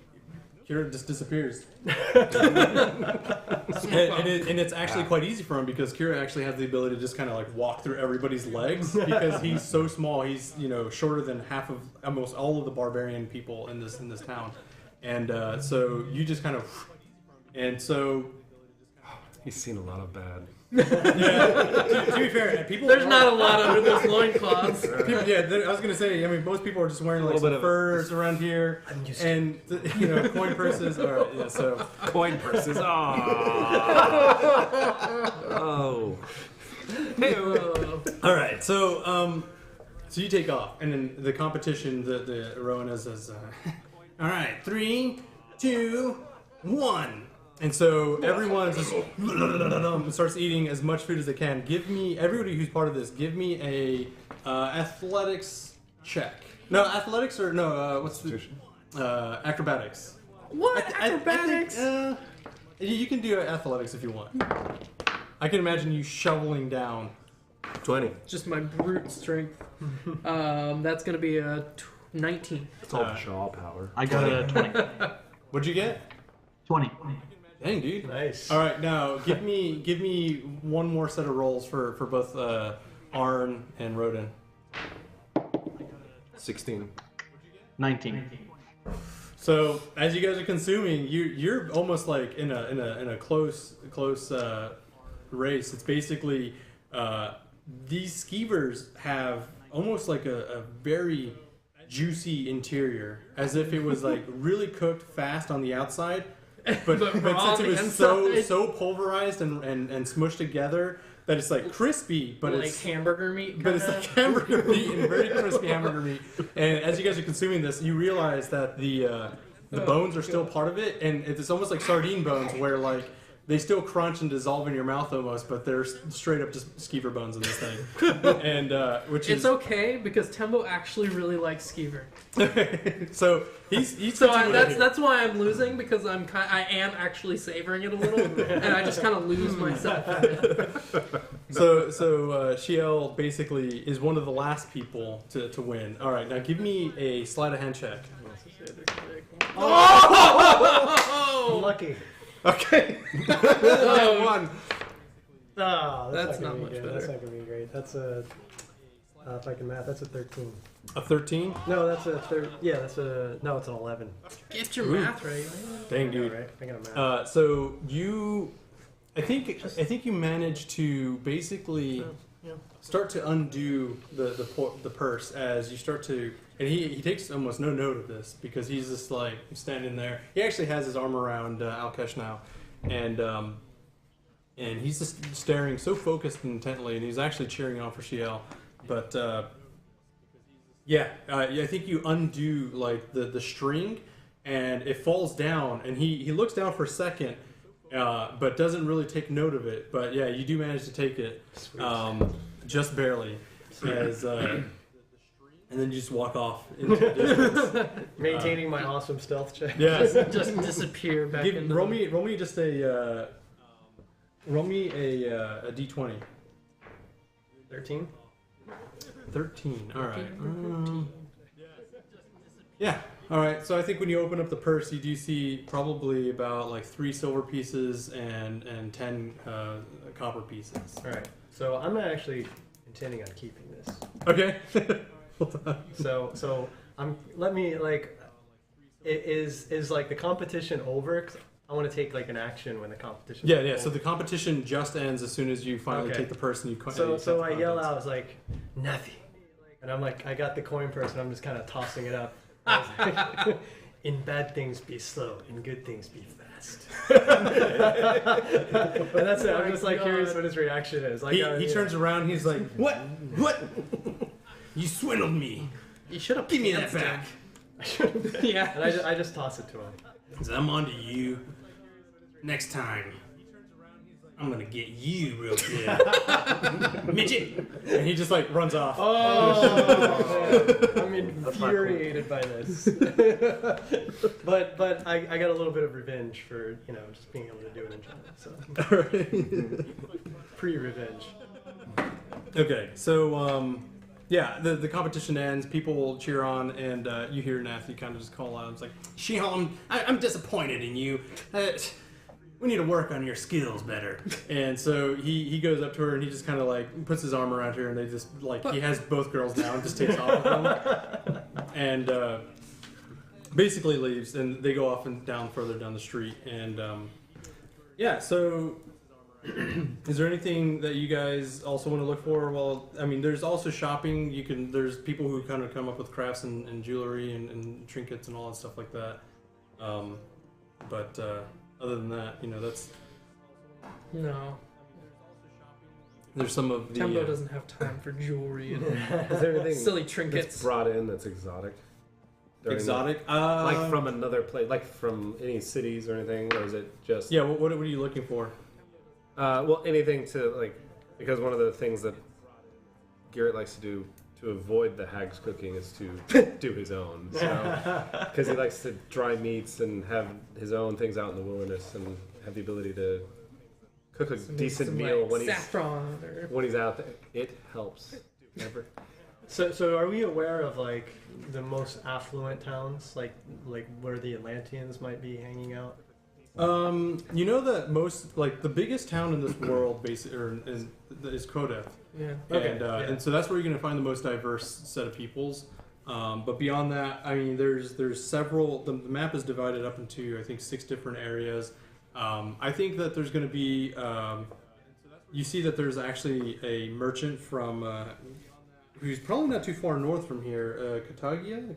Kira just disappears. and it's actually quite easy for him because Kira actually has the ability to just kind of like walk through everybody's legs because he's so small. He's shorter than half of almost all of the barbarian people in this town, and so you just kind of, and so He's seen a lot of bad. yeah. To be fair, people there's not a lot under those loincloths. People, I was gonna say. I mean, most people are just wearing like little bit some of furs around here, I'm used to and coin purses. All right, yeah. So Coin purses. Oh. all right, so you take off, and then the competition, the Rowan says, all right, 3, 2, 1. And so everyone just starts eating as much food as they can. Give me, everybody who's part of this, give me a athletics check. No, athletics or no, what's the acrobatics. What? I Acrobatics? think, you can do athletics if you want. I can imagine you shoveling down. 20. Just my brute strength. That's gonna be a 19. It's all jaw power. I got a 20. What'd you get? 20. Dang, dude. Nice. All right, now give me one more set of rolls for both Arn and Rodan. 16. 19. So as you guys are consuming, you're almost like in a close race. It's basically these skeevers have almost like a very juicy interior, as if it was like really cooked fast on the outside, but since it was so pulverized and smushed together that it's like crispy, but like it's hamburger meat. But it's like hamburger meat and very crispy hamburger meat. And as you guys are consuming this, you realize that the bones are still part of it, and it's almost like sardine bones, where like they still crunch and dissolve in your mouth almost, but they're straight up just skeever bones in this thing. And which is It's okay because Tembo actually really likes skeever. so he's So that's why I'm losing, because I am actually savoring it a little, and I just kind of lose myself in it. So Shiel basically is one of the last people to win. All right, now give me a sleight of hand check. Lucky. Okay. One. Oh, That's not not much good. better. That's not gonna be great. That's a if I can math, that's a 13. A 13? No, that's a yeah, that's a no, it's an 11. Get your math right, man. Dang, I know, dude. right? I got a math. So I think you managed to basically start to undo the purse as you start to, and he takes almost no note of this because he's just like standing there. He actually has his arm around Alkesh now, and he's just staring so focused and intently, and he's actually cheering on for Shiel. But I think you undo like the string, and it falls down, and he looks down for a second. But doesn't really take note of it. But yeah, you do manage to take it, just barely, as and then you just walk off into the distance. Maintaining my awesome stealth check. Yes. Just disappear back into Roll me just a d20. 13. 13. All right. Yeah. All right. So I think when you open up the purse, you do see probably about like 3 silver pieces and 10 copper pieces. All right. So I'm not actually intending on keeping this. Okay. So let me like, is like the competition over? 'Cause I want to take like an action when the competition. Yeah. So the competition just ends as soon as you finally Okay. take the purse and you. So I yell out, I was like, nothing, and I'm like, I got the coin purse and I'm just kind of tossing it up. I was like, in bad things be slow, in good things be fast. And that's it. I'm just like curious what his reaction is. Like He turns around. He's like, "What? What? You swindled me. You should have Give me that back." Yeah. And I just toss it to him. So I'm on to you. Next time, I'm gonna get you real good, midget. And he just like runs off. Oh, I'm infuriated by this. but I got a little bit of revenge for just being able to do it in China. So pre-revenge. Okay, so yeah, the competition ends. People will cheer on, and you hear Nathy kind of just call out. It's like, Shiel, I'm disappointed in you. We need to work on your skills better. And so he goes up to her and he just kind of like puts his arm around her, and they just like, he has both girls down and just takes off of them and basically leaves, and they go off and down further down the street. And yeah, so is there anything that you guys also want to look for? Well, I mean, there's also shopping. There's people who kind of come up with crafts and jewelry and trinkets and all that stuff like that. But other than that, that's... No. There's some of the... Tembo doesn't have time for jewelry and Is there anything silly that's trinkets. brought in that's exotic? During Exotic? like from another place, like from any cities or anything, or is it just... Yeah, what are you looking for? Well, anything to, like, because one of the things that Gerrett likes to do to avoid the hag's cooking is to do his own. So, because he likes to dry meats and have his own things out in the wilderness and have the ability to cook a decent Some, meal like, when saffron or... when he's out there. It helps. Never. So are we aware of like the most affluent towns, like where the Atlanteans might be hanging out? You know that most, like, the biggest town in this world is Kodeth. Yeah. Okay, And, yeah. and so that's where you're going to find the most diverse set of peoples. But beyond that, I mean, there's several. The map is divided up into I think 6 different areas. I think that there's going to be. You see that there's actually a merchant from who's probably not too far north from here, Katagia.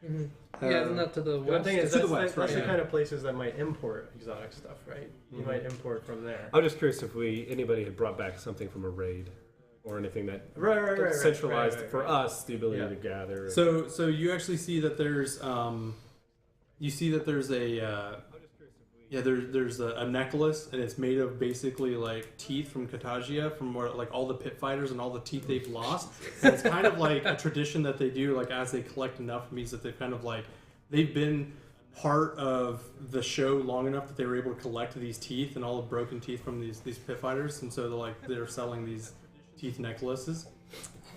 Mm-hmm. Yeah, isn't that to the The west? thing is, to the that's, west, that's right, the yeah. kind of places that might import exotic stuff, right? You might import from there. I'm just curious if anybody had brought back something from a raid or anything that Right. centralized right. for us the ability Yeah. to gather. So you actually see that there's there's a necklace, and it's made of basically like teeth from Katagia, from where like all the pit fighters and all the teeth they've lost. And it's kind of like a tradition that they do, like as they collect enough, means that they've kind of like they've been part of the show long enough that they were able to collect these teeth and all the broken teeth from these pit fighters, and so they're selling these teeth necklaces.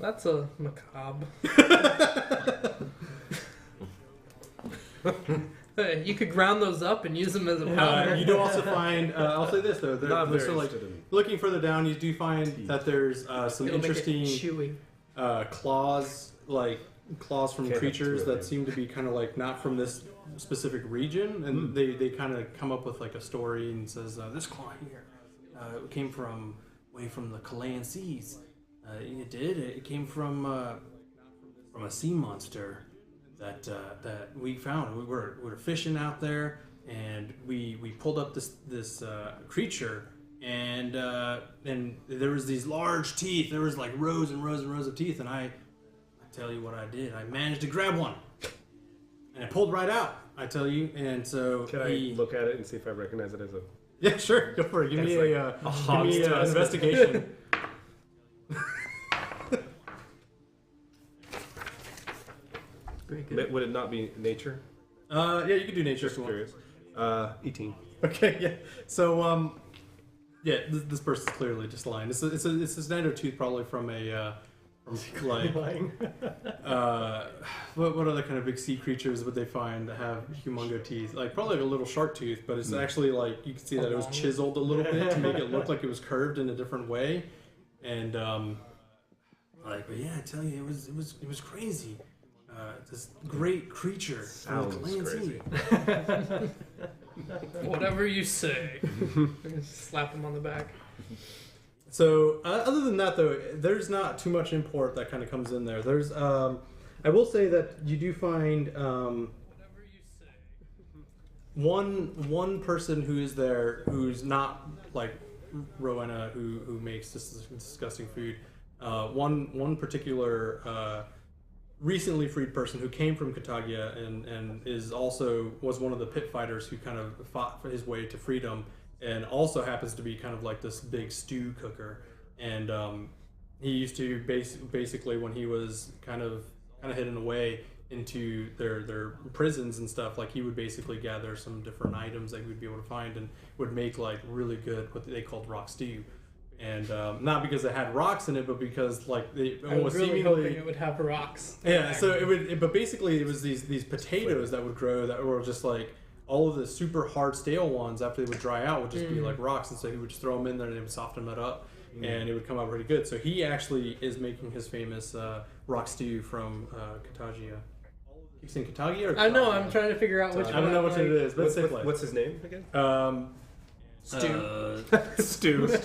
That's a macabre. You could ground those up and use them as a powder. You do also find. I'll say this though. Not very So like interested in looking further down, you do find that there's some It'll interesting make it chewy. claws from Can't have creatures two of that seem to be kind of like not from this specific region, and they kind of come up with like a story and says this claw here came from way from the Chilean seas. It came from a sea monster that we found. We were fishing out there, and we pulled up this creature, and there was these large teeth. There was like rows and rows and rows of teeth, and I tell you what I did. I managed to grab one, and I pulled right out. I tell you, and so Can I look at it and see if I recognize it as a? Yeah, sure, go for it. Give It's me like a hog's give me an tusk. investigation. Very good. Would it not be nature? Yeah, you can do nature if Just you want. curious. 18. Okay, yeah. So, yeah, this person's clearly just lying. It's a standard tooth, probably from a from like what other kind of big sea creatures would they find that have humongo teeth? Like probably like a little shark tooth, but it's actually like you can see that it was chiseled a little bit to make it look like it was curved in a different way, and but yeah, I tell you, it was crazy. This great creature from the Sounds Chilean crazy. Sea. Whatever you say. Slap him on the back. So other than that, though, there's not too much import that kind of comes in there. There's, I will say that you do find one person who is there who's not like Rowena, who makes this disgusting food. One particular recently freed person who came from Katagia and was one of the pit fighters who kind of fought for his way to freedom, and also happens to be kind of like this big stew cooker. And he used to basically when he was kind of hidden away into their prisons and stuff, like he would basically gather some different items that he would be able to find and would make like really good what they called rock stew. And not because it had rocks in it, but because like they I was almost really seemingly hoping it would have rocks. yeah. So it would, but basically it was these potatoes that would grow that were just like all of the super hard stale ones after they would dry out would just be like rocks, and so he would just throw them in there and it would soften it up, and it would come out pretty good. So he actually is making his famous rock stew from Katagia. Keep saying Katagia or I know. Katagia? I'm trying to figure out which I one. don't know which it is, but it's safe play. What's his name again? Stew. Stu. What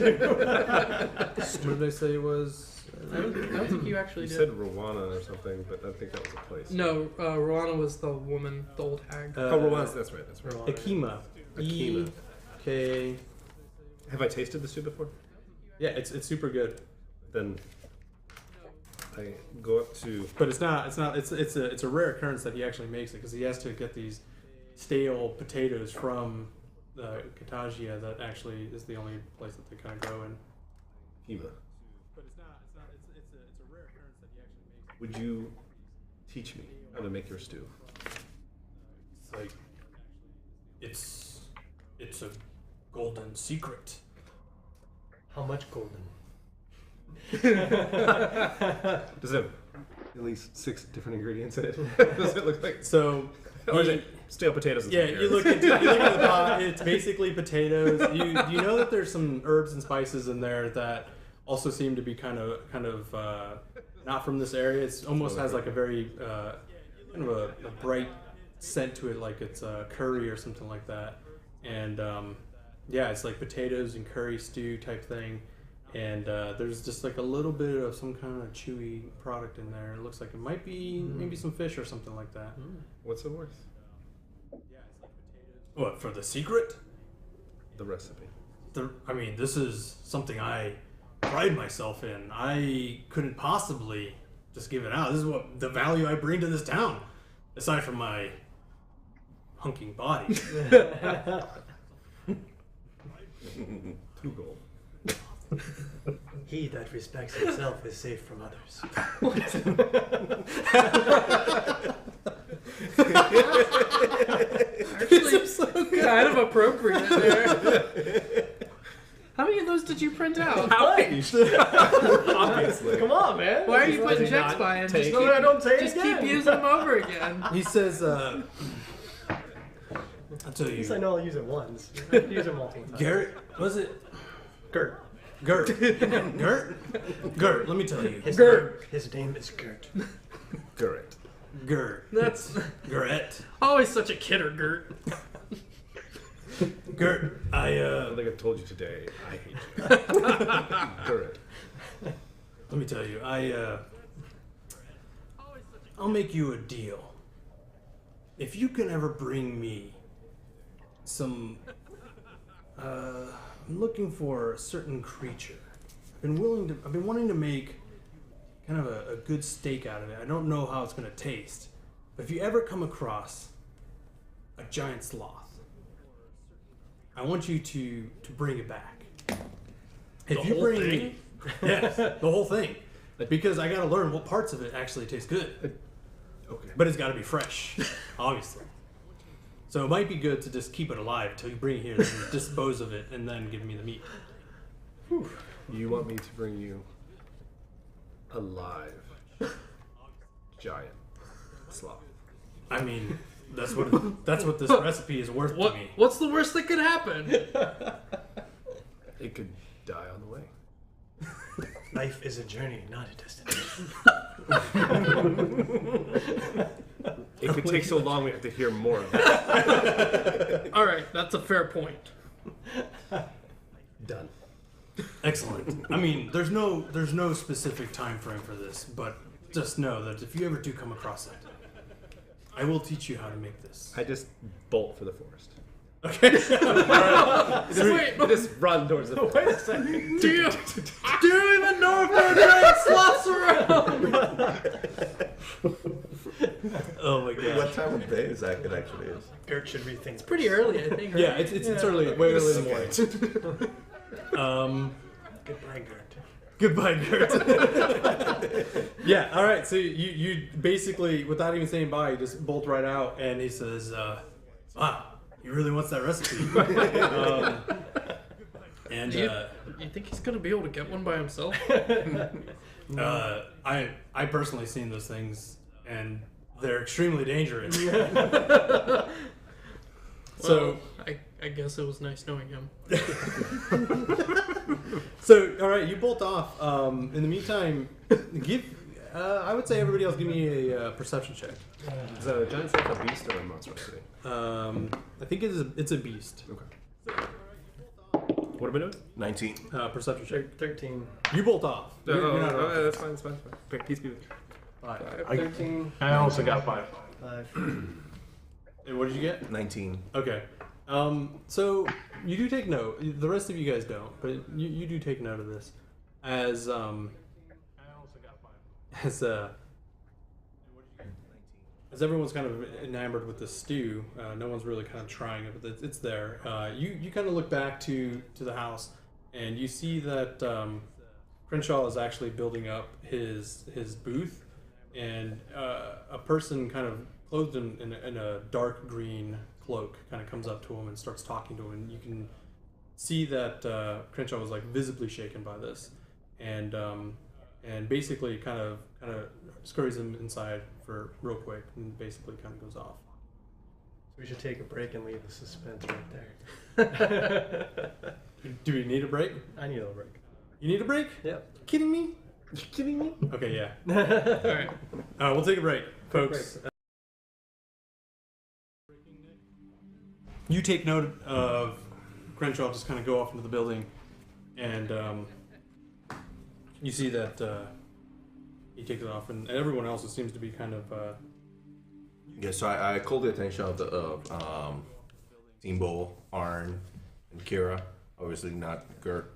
did they say it was? I don't think you actually You did. said Rwana or something, but I think that was a place. No, Rowana was the woman, the old hag. Oh, Rwana. That's right. That's right. Akima. Akima. K. Have I tasted the stew before? Yeah, it's super good. Then I go up to. But it's a rare occurrence that he actually makes it, because he has to get these stale potatoes from Katagia. That actually is the only place that they kind of grow in. Akima. But it's a rare occurrence that he actually makes it. Would you teach me how to make your stew? It's like it's a golden secret. How much golden? Does it have at least 6 different ingredients in it? Does it look like? So Or is it stale potatoes? And yeah, some you look carrots? at the pot. It's basically potatoes. You know that there's some herbs and spices in there that also seem to be kind of not from this area. It's almost has like a very kind of a bright scent to it, like it's curry or something like that. And yeah, it's like potatoes and curry stew type thing. And there's just like a little bit of some kind of chewy product in there. It looks like it might be maybe some fish or something like that. What's it worth? What, for the secret? The recipe. I mean, this is something I pride myself in. I couldn't possibly just give it out. This is what the value I bring to this town, aside from my hunking body. 2 gold. He that respects himself is safe from others. Actually, kind of appropriate there. How many of those did you print out? Obviously. Come on, man. Why are you putting Did checks not by him? take Just, it. keep, No, I don't take just it keep again. using them over again. He says, I'll tell At least I you, know I'll use it once. I can use it multiple times. Garrett, was it? Gert. Gert. Gert, let me tell you. His name is Gert. Correct. Gert. That's Gerrett. always such a kidder, Gert. Gert, I don't think I've told you today. I hate you. Correct. let me tell you, I'll make you a deal. If you can ever bring me some, I'm looking for a certain creature. I've been wanting to make kind of a good steak out of it. I don't know how it's going to taste. But if you ever come across a giant sloth, I want you to bring it back. If you bring me, yes, the whole thing. Because I got to learn what parts of it actually taste good. Okay. But it's got to be fresh, obviously. So it might be good to just keep it alive till you bring it here and dispose of it and then give me the meat. You want me to bring you a live giant sloth? I mean, that's what this recipe is worth to me. What's the worst that could happen? It could die on the way. Life is a journey, not a destination. It could take so long we have to hear more of that. All right, that's a fair point. Done. Excellent. I mean, there's no specific time frame for this, but just know that if you ever do come across it, I will teach you how to make this. I just bolt for the forest. Okay. Wait, Just run towards the forest. Wait a second. do you even know if there are giant sloths around? Oh my god. What time of day is that? It actually is. Gert should rethink. It's pretty early, I think. Right? Yeah, it's early, way early in the morning. Goodbye, Gert. Goodbye, Gert. Yeah. All right. So you basically, without even saying bye, you just bolt right out, and he says, "Wow, he really wants that recipe." And Do you think he's gonna be able to get one by himself? I personally seen those things, and they're extremely dangerous. So. I guess it was nice knowing him. So, all right, you bolt off. In the meantime, I would say everybody else give me a perception check. Is a giant sloth a beast or a monstrosity? I think it's a beast. Okay. What am I doing? 19. Perception check. 13. You bolt off. You're not off. That's fine. That's fine. Peace be with you. 13. I also got 5. 5. And what did you get? 19. Okay. So you do take note. The rest of you guys don't, but you do take note of this, as everyone's kind of enamored with the stew. No one's really kind of trying it, but it's there. You kind of look back to the house, and you see that Crenshaw is actually building up his booth, and a person kind of clothed in a dark green cloak kind of comes up to him and starts talking to him, and you can see that Crenshaw was like visibly shaken by this, and basically kind of scurries him inside for real quick, and basically kind of goes off. So we should take a break and leave the suspense right there. Do we need a break? I need a break. You need a break? Yep. Kidding me? You kidding me? Okay, yeah. All right. We'll take a break, folks. You take note of Crenshaw just kind of go off into the building, and you see that he takes it off, and everyone else seems to be kind of. Yeah, so I called the attention of Timbo, Arn, and Kira. Obviously not Gert.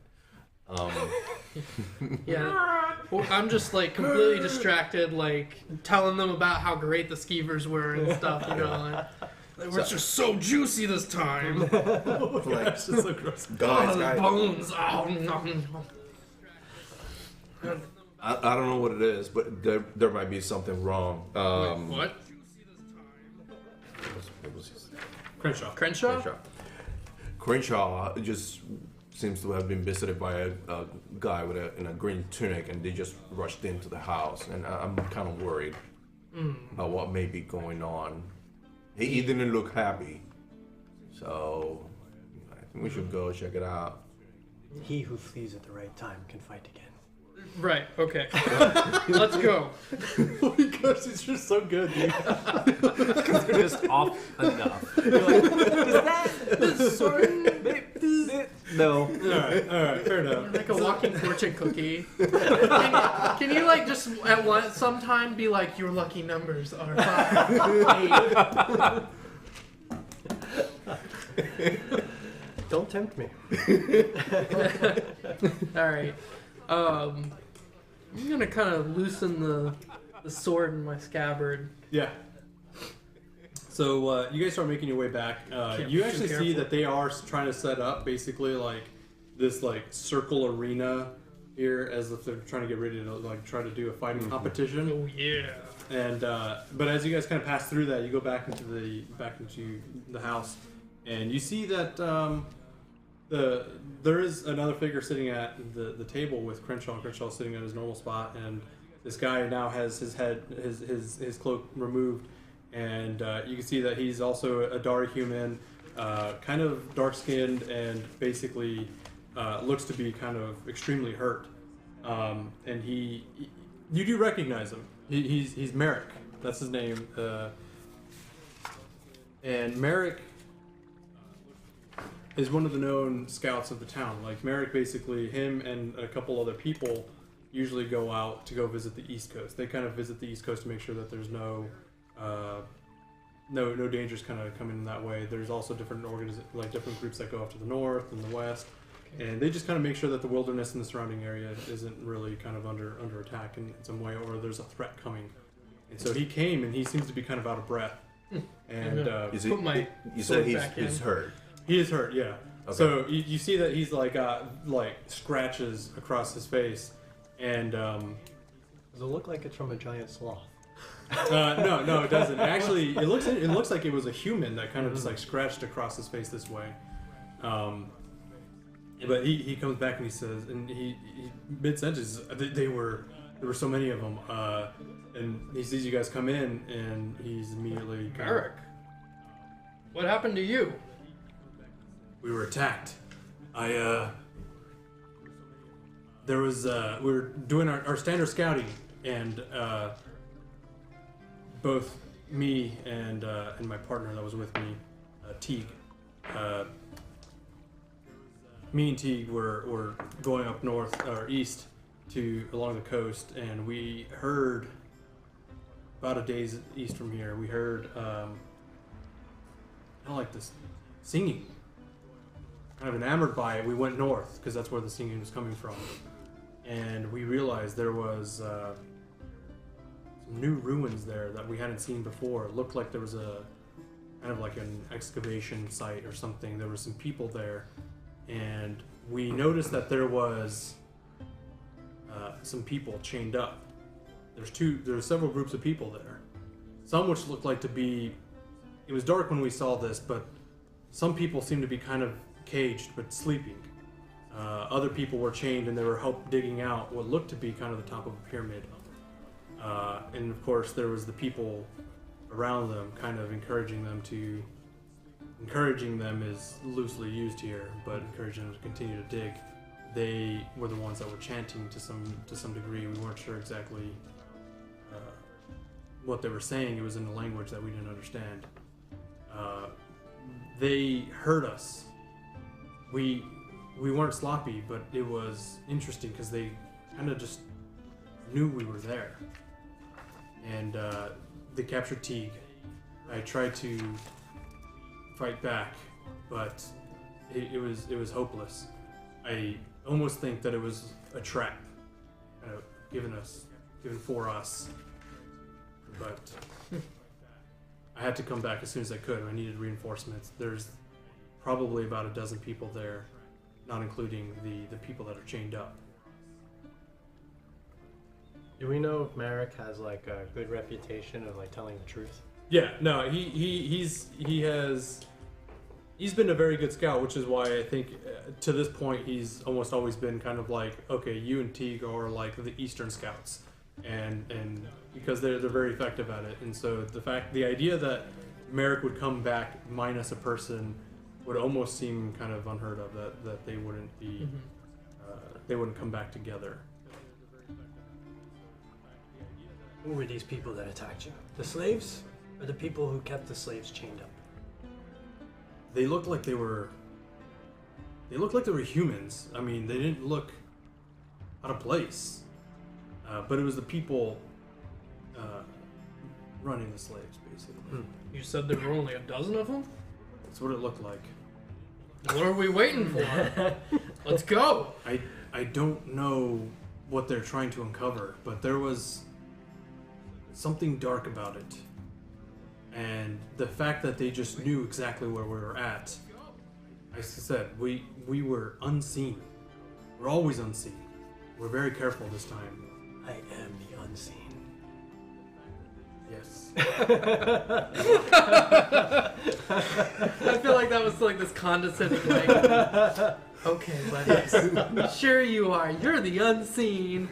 Yeah. Well, I'm just like completely distracted, like telling them about how great the skeevers were and stuff. You know, like we're just so juicy this time. Like, It's just so gross. guys, Oh, the guys, bones. Oh, no. I don't know what it is, but there might be something wrong. What? What was his Crenshaw. Crenshaw? Crenshaw just seems to have been visited by a guy in a green tunic, and they just rushed into the house, and I'm kind of worried about what may be going on. He didn't look happy, so I think we should go check it out. He who flees at the right time can fight again. Right. Okay. Let's go. Oh my gosh, it's just so good, dude. They're just off enough. You're like, no. All right, fair enough. Like a walking fortune cookie. Can you like just at one sometime be like your lucky numbers are 5, 8. Don't tempt me. All right. I'm gonna kind of loosen the sword in my scabbard. Yeah. So you guys start making your way back. You be actually too see careful. that they are trying to set up basically like this like circle arena here, as if they're trying to get ready to like try to do a fighting competition. Oh yeah. And but as you guys kind of pass through that, you go back into the house, and you see that there is another figure sitting at the table with Crenshaw. Crenshaw sitting at his normal spot, and this guy now has his head, his cloak removed, and you can see that he's also a Dari human, kind of dark skinned, and basically looks to be kind of extremely hurt. And you do recognize him. He's Marik. That's his name. And Marik is one of the known scouts of the town. Like Marik, basically, him and a couple other people usually go out to go visit the East Coast. They kind of visit the East Coast to make sure that there's no dangers kind of coming in that way. There's also different different groups that go off to the north and the west, and they just kind of make sure that the wilderness and the surrounding area isn't really kind of under attack in some way, or there's a threat coming. And so he came, and he seems to be kind of out of breath. And Put my You sword said back he's in. hurt. he is hurt, yeah. Okay. So you see that he's like scratches across his face, and Does it look like it's from a giant sloth? no, it doesn't. Actually, it looks like it was a human that kind of just like scratched across his face this way. But he comes back and he says, and he mid sentence, there were so many of them, and he sees you guys come in, and he's immediately kind of, Marik, what happened to you? we were attacked. There was we were doing our standard scouting, and both me and my partner that was with me, Teague. Me and Teague were going up north or east along the coast, and we heard about a day's east from here. We heard kind of like this singing. Kind of enamored by it, we went north because that's where the singing was coming from, and we realized there was some new ruins there that we hadn't seen before. It looked like there was a kind of like an excavation site or something. There were some people there, and we noticed that there was some people chained up. There were several groups of people there. Some which looked like to be. It was dark when we saw this, but some people seemed to be kind of caged but sleeping. Other people were chained, and they were help digging out what looked to be kind of the top of a pyramid. And of course, there was the people around them, kind of encouraging them is loosely used here, but encouraging them to continue to dig. they were the ones that were chanting to some degree. We weren't sure exactly what they were saying. It was in a language that we didn't understand. They heard us. We weren't sloppy, but it was interesting because they kind of just knew we were there. And they captured Teague. I tried to fight back, but it was hopeless. I almost think that it was a trap, given for us. But I had to come back as soon as I could. I needed reinforcements. There's probably about a dozen people there, not including the people that are chained up. Do we know if Marik has like a good reputation of like telling the truth? Yeah, no, he's been a very good scout, which is why I think to this point he's almost always been kind of like, okay, you and Teague are like the Eastern Scouts, and because they're very effective at it, and so the idea that Marik would come back minus a person would almost seem kind of unheard of, that they wouldn't be they wouldn't come back together. Who were these people that attacked you? The slaves, or the people who kept the slaves chained up? They looked like they were humans. I mean, they didn't look out of place. But it was the people running the slaves, basically. You said there were only a dozen of them? That's what it looked like. What are we waiting for? Let's go! I don't know what they're trying to uncover, but there was something dark about it. And the fact that they just knew exactly where we were at. I said, we were unseen. We're always unseen. We're very careful this time. I am the unseen. Yes. I feel like that was like this condescending like, okay, buddy. Sure you are. You're the unseen.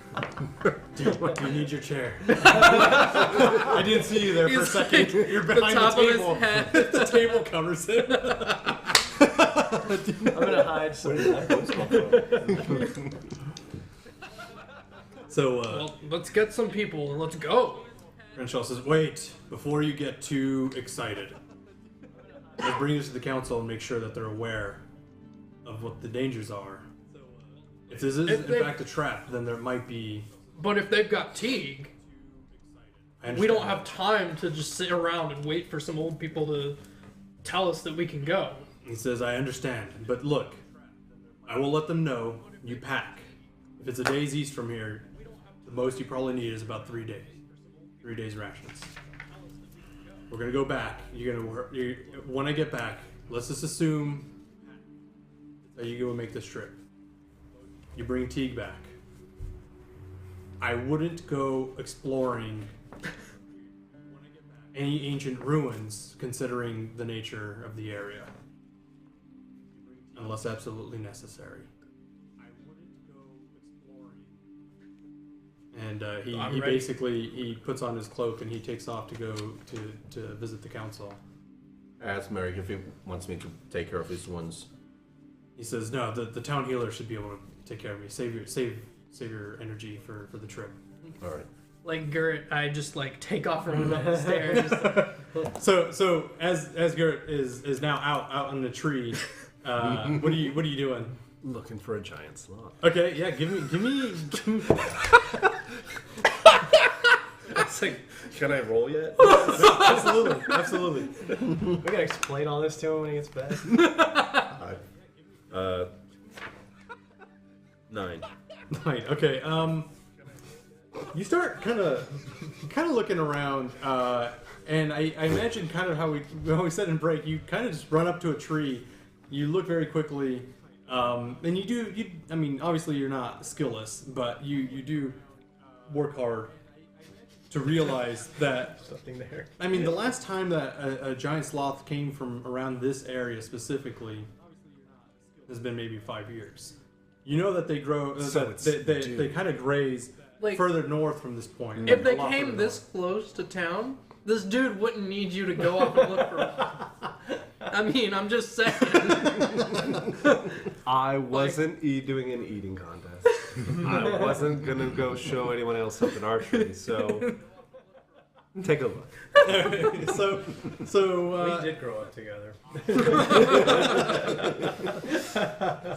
Do you need your chair? I didn't see you there for a He's second. like, You're behind the top the of his table. head. The table covers it. I'm gonna hide some. So, Well, let's get some people and let's go. Renshaw says, wait, before you get too excited. Let's bring this to the council and make sure that they're aware of what the dangers are. If this is in fact a trap, then there might be... But if they've got Teague, we don't have time to just sit around and wait for some old people to tell us that we can go. He says, I understand, but look, I will let them know you pack. If it's a day's east from here, the most you probably need is about 3 days. 3 days rations. We're gonna go back. When I get back, let's just assume that you go and make this trip. You bring Teague back. I wouldn't go exploring any ancient ruins, considering the nature of the area, unless absolutely necessary. And he basically he puts on his cloak and he takes off to go to visit the council. I asked Marik if he wants me to take care of his wounds. He says, "No, the town healer should be able to take care of me. Save your energy for the trip." All right. Like Gerrett, I just like take off running up the stairs. So as Gerrett is now out on the tree, what are you doing? Looking for a giant sloth. Okay, yeah, give me. It's like, can I roll yet? Absolutely. We gotta explain all this to him when he gets back. 9. Right. Okay. You start kind of looking around, and I imagine kind of how we said in break. You kind of just run up to a tree. You look very quickly, and you do. I mean, obviously you're not skillless, but you do work hard to realize that Something there. I mean, the last time that a giant sloth came from around this area specifically has been maybe 5 years. You know that they grow. They kind of graze Like, further north from this point. if they a lot came further this close to town, this dude wouldn't need you to go off and look for them. I mean, I'm just saying. I wasn't doing an eating contest. I wasn't gonna go show anyone else something archery, so take a look. So we did grow up together.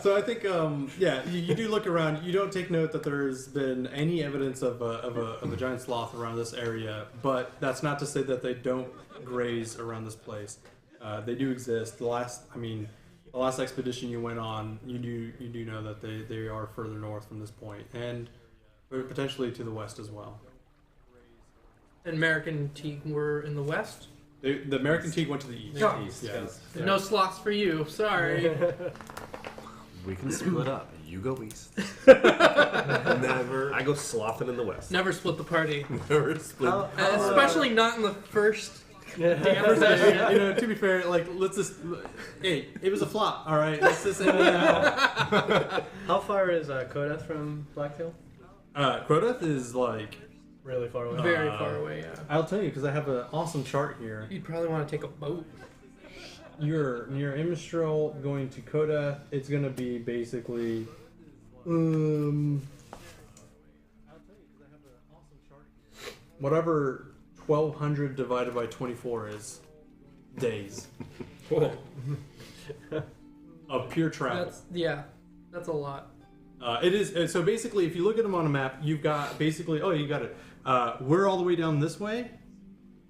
so I think you do look around. You don't take note that there's been any evidence of a giant sloth around this area, but that's not to say that they don't graze around this place. They do exist. The last expedition you went on, you do know that they are further north from this point, and potentially to the west as well. And Marik and Teague were in the west. The American Teague went to the east. Oh. East, Yeah. yeah. No sloths for you. Sorry. We can split up. You go east. Never. I go slothing in the west. Never split the party. Never split. Especially not in the first damn You session. know, to be fair, like let's just hey, it was a flop. All right, let's just end it now. How far is Kodath from Blacktail? Crodath is like Really far away. Very far away, yeah. I'll tell you because I have an awesome chart here. You'd probably want to take a boat. You're near Imistral going to Kodath. It's gonna be basically whatever 1200 divided by 24 is days of pure travel. That's a lot. It is so basically if you look at them on a map, you've got basically you got it. We're all the way down this way.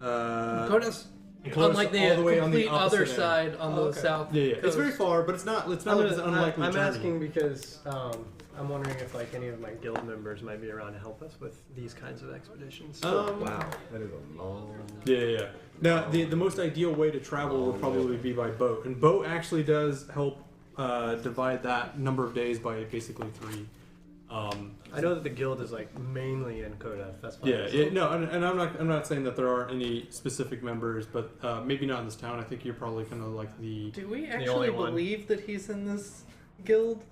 Kodath's Close unlike the, all the way on the complete other opposite end. side on the south. Yeah, coast. it's very far, but it's not like it's an unlikely I'm journey. asking because I'm wondering if like any of my guild members might be around to help us with these kinds of expeditions. Wow, that is a long. Yeah. Now, the most ideal way to travel would probably be by boat, and boat actually does help divide that number of days by basically 3. I know that the guild is like mainly in Kodath. That's fine. No, and I'm not saying that there aren't any specific members, but maybe not in this town. I think you're probably kind of like the. Do we only actually one. believe that he's in this guild?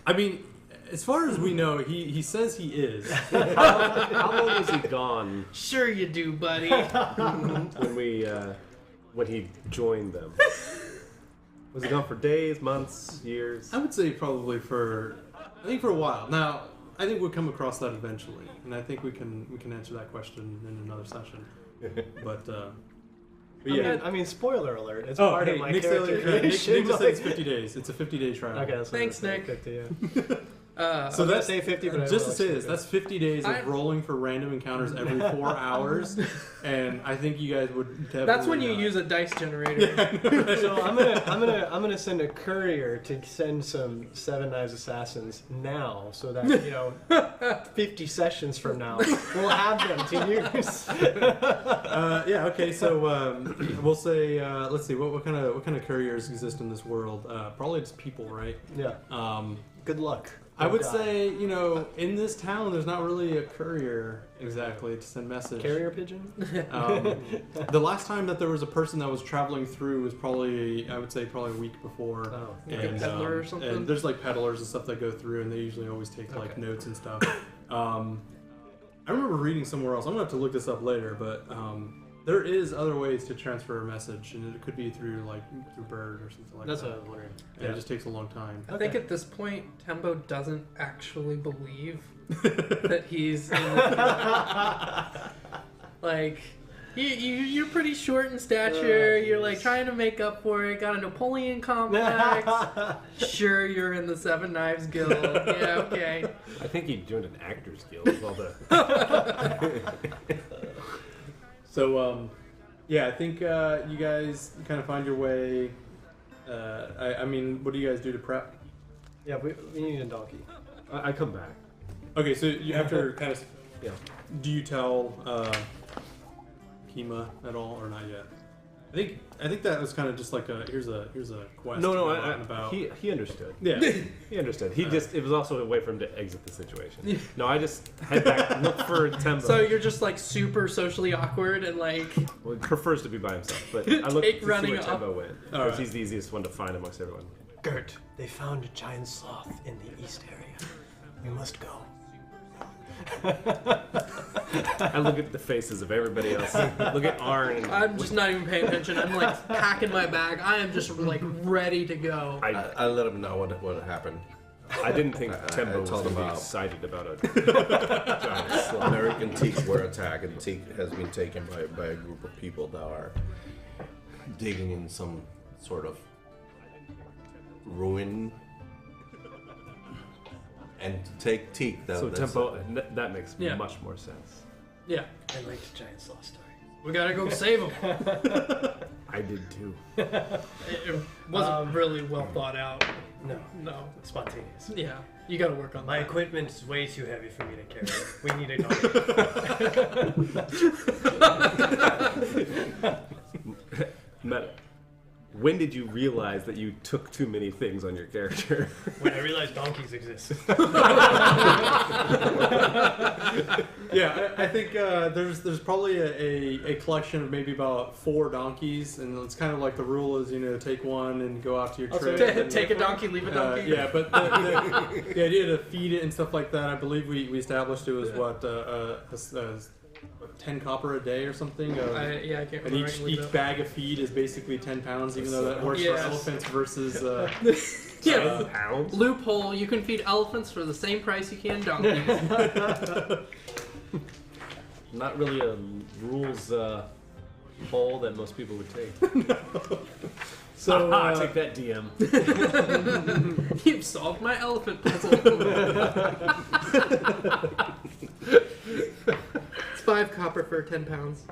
I mean, as far as we know, he says he is. How long was he gone Sure you do, buddy. when he joined them? Was he gone for days, months, years? I would say probably for a while. Now, I think we'll come across that eventually, and I think we can answer that question in another session. But yeah. I mean, spoiler alert. It's Oh, part hey, of my Nick character Nick creation. just said it's 50 days. It's a 50-day trial. Okay, that's what Thanks, I was Nick. 50, yeah. So I'm gonna that's say 50, but I just to will say actually this. go. That's 50 days of I- rolling for random encounters every 4 hours, and I think you guys would. Definitely That's when you not. use a dice generator. So I'm gonna send a courier to send some Seven Knives Assassins now, so that 50 sessions from now we'll have them to use. Yeah. Okay. So we'll say let's see what kind of couriers exist in this world. Probably just people, right? Yeah. Good luck. I would God. say in this town there's not really a courier exactly to send message. Carrier pigeon. The last time that there was a person that was traveling through was probably a week before. Oh. Like a peddler or something? And there's like peddlers and stuff that go through, and they usually always take like notes and stuff. I remember reading somewhere else. I'm gonna have to look this up later, but there is other ways to transfer a message, and it could be through bird or something like That's that. what I was wondering. And it just takes a long time. I think at this point, Tembo doesn't actually believe that he's in the like. You're pretty short in stature. You're like trying to make up for it. Got a Napoleon complex. Sure, you're in the Seven Knives Guild. Yeah, okay. I think he joined an actors guild with all the. So, yeah, I think you guys kind of find your way. I mean, what do you guys do to prep? Yeah, we need a donkey. I come back. Okay, so you after kind of. Yeah. Do you tell Kima at all, or not yet? I think that was kind of just like here's a quest. No, to go out I and about. he understood. Yeah. He understood. It was also a way for him to exit the situation. No, I just head back, look for Tembo. So you're just like super socially awkward and like. Well, he prefers to be by himself, but I look Take to see running where up. Tembo went. All Because right. he's the easiest one to find amongst everyone. Gert, they found a giant sloth in the east area. We must go. I look at the faces of everybody else. Look at Arn. And I'm just not even paying attention. I'm like packing my bag. I am just like ready to go. I let him know what happened. I didn't think Tembo was told going to him be out. excited about it. So American teak were attacked, and teak has been taken by a group of people that are digging in some sort of ruin. And to take teak, So that's Tempo, that makes Yeah. much more sense. Yeah, I like the giant sloth story. we gotta go save him. I did too. It wasn't really well thought out. No, No. spontaneous. Yeah, you gotta work on My that. equipment is way too heavy for me to carry. We need a donkey. Meta, when did you realize that you took too many things on your character? When I realized donkeys exist. Yeah, I think there's probably a collection of maybe about 4 donkeys, and it's kind of like the rule is take one and go out to your trip. and- Take a donkey, leave a donkey. Yeah, but the idea to feed it and stuff like that, I believe we established it was what 10 copper a day or something. I can't And remember. I can look it each up. bag of feed is basically 10 pounds, even though that works for Yes. elephants versus. Yeah, Pounds? loophole. You can feed elephants for the same price you can donkeys. Not really a rules poll that most people would take. So Take that, DM. You've solved my elephant puzzle. It's 5 copper for 10 pounds.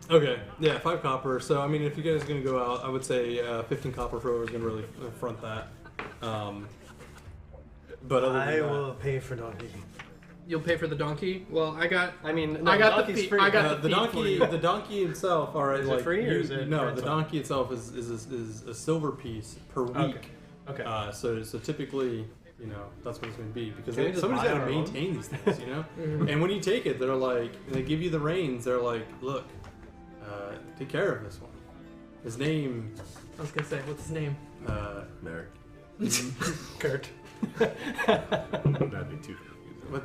okay, yeah, 5 copper. So I mean, if you guys are gonna go out, I would say 15 copper for whoever's gonna really front that. But other than I that, will pay for donkey. You'll pay for the donkey. Well, I got. I mean, no, I got the donkey's fee- free. I got the feed for donkey, you. the donkey itself. All right, Is it like free or is it no? rental? The donkey itself is a silver piece per week. Okay. So typically, that's what it's going to be because Can we just somebody's buy got to our own? maintain these things, And when you take it, they're like, they give you the reins. They're like, look, take care of this one. His name, I was gonna say, what's his name? Marik. Kurt. That'd be too confusing.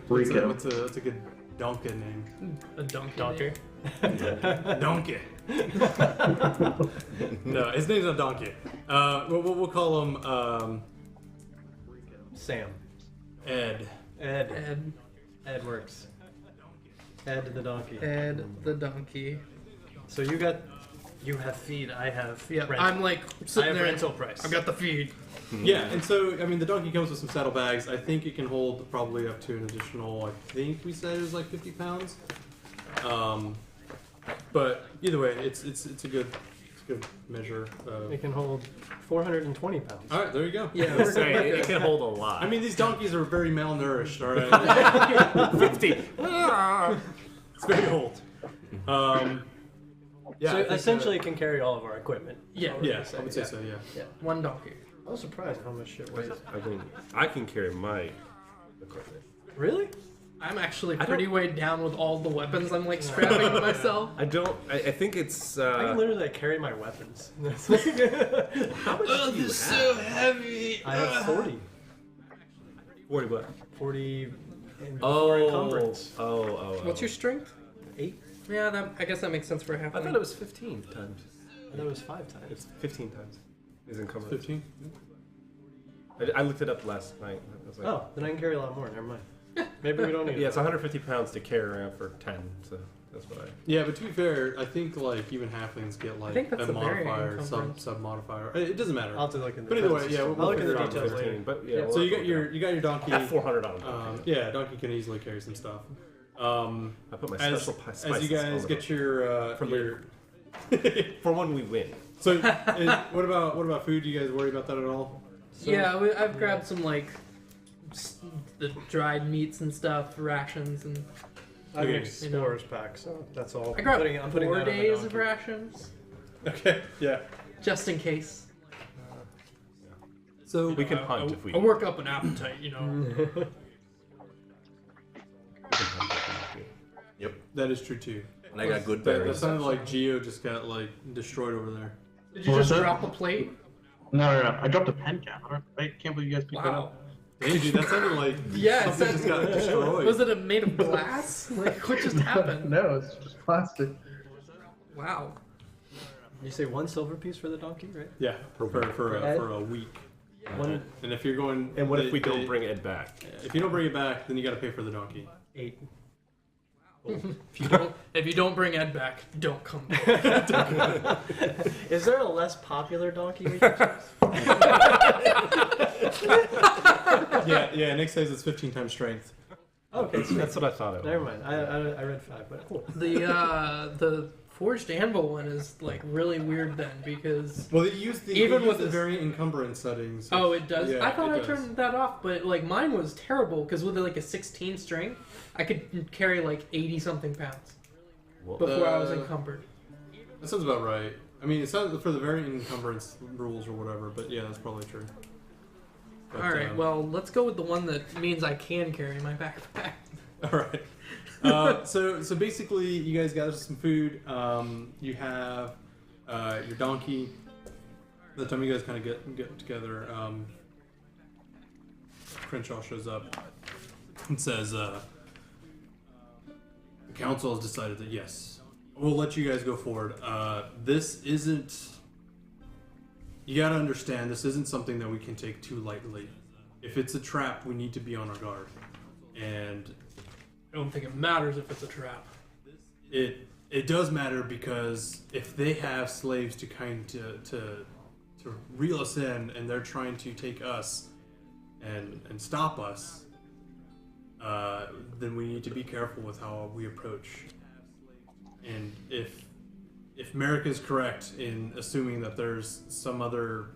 Rico. what's a good donkey name? A donkey. Donkey. Donkey. No, his name's not Donkey. We'll call him Sam. Ed. Ed. Ed works. Ed the donkey. Ed the donkey. So you have feed. I have Yeah, rental. I'm like I sitting have there. rental price. I've got the feed. Yeah, and so I mean the donkey comes with some saddlebags. I think it can hold probably up to an additional. I think we said it was like 50 pounds. But either way, it's a good measure. It can hold 420 pounds. All right, there you go. Yeah, we're Say, good. it can hold a lot. I mean these donkeys are very malnourished. All right, 50. it's very old. Yeah, So I think, essentially, it can carry all of our equipment. Yeah. yeah, I would say so. Yeah. Yeah, one donkey. I was surprised how much shit weighs. I can carry my equipment. Really? I'm actually I pretty don't- weighed down with all the weapons I'm like strapping to myself. I think it's. I can literally carry my weapons. How much Oh, do you this is have? so heavy. I have 40. 40 what? 40 in Oh, encumbrance. oh. What's your strength? 8? Yeah, I guess that makes sense for a half. I thought it was 15 times. I thought it was 5 times. It's 15 times. Is encumbrance. 15. I looked it up last night. I was like, Oh, then I can carry a lot more. Never mind. Maybe we don't need yeah, it. it's 150 pounds to carry around for 10. So that's what I. Yeah, but to be fair, I think like even halflings get like think that's a the variant modifier, encumbrance. sub modifier. It doesn't matter. I'll have to look in the But either way, yeah, I'll we'll look in figure the it out details later. later. But yeah. Yeah. we'll So you work got it your out. donkey. I have 400 on it. Yeah, donkey can easily carry some stuff. I put my As, special spices as you guys on get your For your. for when we win. So what about food? Do you guys worry about that at all? Yeah, I've grabbed some like the dried meats and stuff, rations, and I have Okay. an explorer's pack, so that's all. I grabbed I'm putting 4 that on the days of donkey. rations Okay. Yeah. just in case. So We can hunt if we. I work up an appetite, you know. we can hunt if we need to. Yep. that is true too. And I got good That berries. sounded like Geo just got like destroyed over there. Did you What just was that? drop a plate? No. I dropped a pen cap. I can't believe you guys picked that Wow. up. Hey, dude, that sounded like Yeah, it something just got destroyed. Was it made of glass? Like, what just happened? No, it's just plastic. Wow. You say 1 silver piece for the donkey, right? Yeah, for Ed? a week. One, And if you're going, And what if we don't bring Ed back? If you don't bring it back, then you got to pay for the donkey. 8. If you don't bring Ed back, don't come back. Is there a less popular donkey we can choose? Yeah. Nick says it's 15 times strength. Okay, so That's what I thought it was. never mind. I read 5, but cool. The forged anvil one is like really weird then because Well, they use the Even they use with the this- very encumbrance settings. oh it does. Yeah, I thought it I does. turned that off, but like mine was terrible because with like a 16 strength, I could carry like 80 something pounds before I was encumbered. That sounds about right. I mean, it's not for the very encumbrance rules or whatever, but yeah, that's probably true. But, All right, well let's go with the one that means I can carry my backpack. all right. So basically, you guys gather some food. You have your donkey. By the time you guys kind of get together, Crenshaw shows up and says, "The council has decided that yes, we'll let you guys go forward. This isn't. You got to understand, this isn't something that we can take too lightly. If it's a trap, we need to be on our guard, and." I don't think it matters if it's a trap. It does matter because if they have slaves to to reel us in and they're trying to take us and stop us, then we need to be careful with how we approach. And if Marik is correct in assuming that there's some other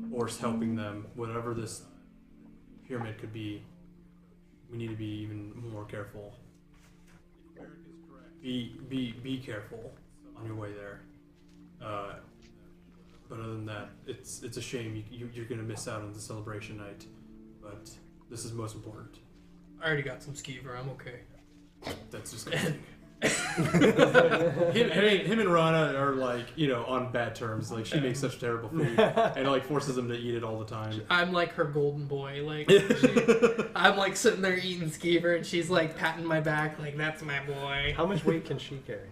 force helping them, whatever this pyramid could be, we need to be even more careful. Be careful on your way there. But other than that, it's a shame you're gonna miss out on the celebration night. But this is most important. I already got some skeever. I'm okay. That's disgusting. him and Rana are like, on bad terms. Like, she makes such terrible food and like forces him to eat it all the time. I'm like her golden boy. Like I'm like sitting there eating skeever, and she's like patting my back, like that's my boy. How much weight can she carry?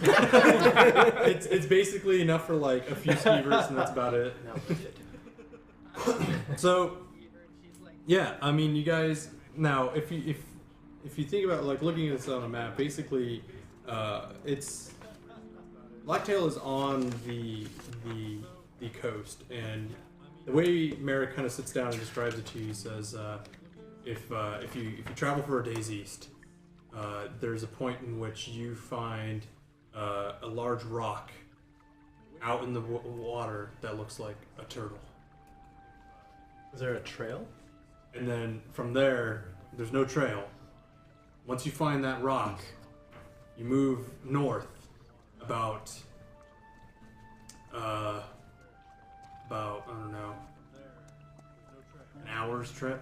It's basically enough for like a few skeevers, and that's about it. So, yeah, I mean, you guys now, if you think about like looking at this on a map, basically, it's Blacktail is on the coast, and the way Marik kind of sits down and describes it to you, he says, if you travel for a day's east, there's a point in which you find a large rock out in the water that looks like a turtle, Is there a trail? and then from there's no trail. Once you find that rock, you move north about I don't know, an hour's trip.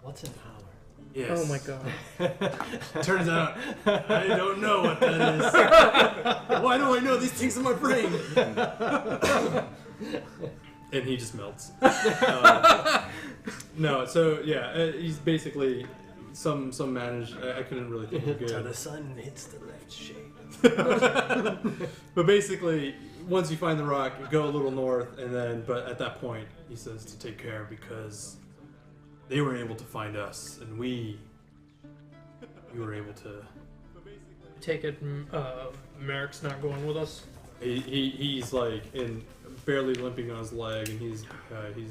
What's an hour? Yes. Oh my god. Turns out I don't know what that is. Why do I know these things in my brain? And he just melts. No, so yeah, he's basically some managed. I couldn't really think of Till good. the sun hits the left shade. But basically, once you find the rock, you go a little north, and then, but at that point, he says to take care because they were able to find us, and we were able to. Take it, Marik's not going with us. He's like barely limping on his leg, and he's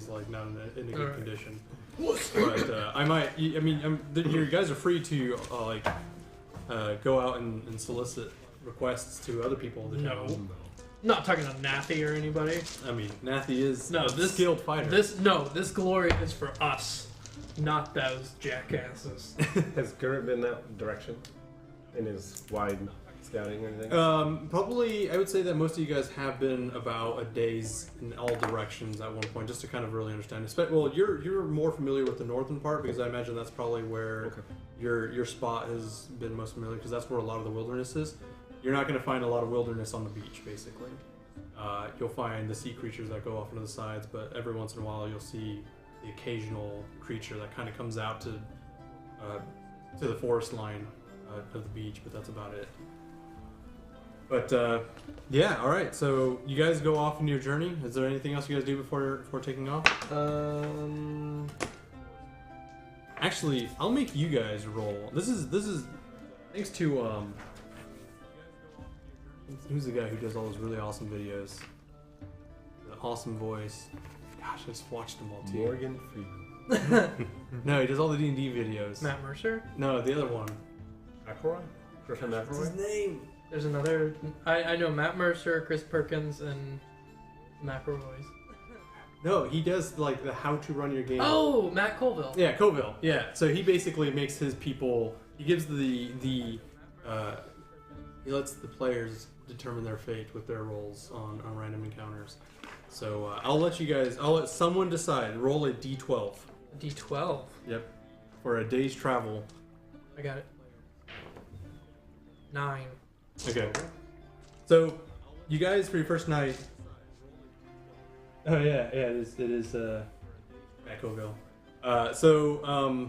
like not in a good Alright. condition. But I might. I mean, you guys are free to go out and solicit requests to other people. That No. Not talking to Nathy or anybody. I mean, Nathy is No, a this skilled fighter. This glory is for us, not those jackasses. Has Gerrett been that direction in his wide scouting or anything? Probably, I would say that most of you guys have been about a day's in all directions at one point, just to kind of really understand. Well, you're more familiar with the northern part because I imagine that's probably where your spot has been most familiar because that's where a lot of the wilderness is. You're not going to find a lot of wilderness on the beach, basically. You'll find the sea creatures that go off into the sides, but every once in a while you'll see the occasional creature that kind of comes out to the forest line of the beach, but that's about it. But yeah, all right. So you guys go off on your journey. Is there anything else you guys do before taking off? Actually, I'll make you guys roll. This is thanks to who's the guy who does all those really awesome videos? The awesome voice. Gosh, I just watched them all too. Morgan Freeman. No, he does all the D&D videos. Matt Mercer? No, the other one. McElroy? Griffin McElroy? name? There's another. I know Matt Mercer, Chris Perkins, and McElroy's. No, he does like the how to run your game. Oh, Matt Colville. Yeah, Coville. Yeah, so he basically makes his people. He gives he lets the players determine their fate with their rolls on random encounters. So I'll let someone decide. Roll a d12. D12. Yep. For a day's travel. I got it. 9. Okay. So you guys for your first night. Oh yeah, it is Eccoville. So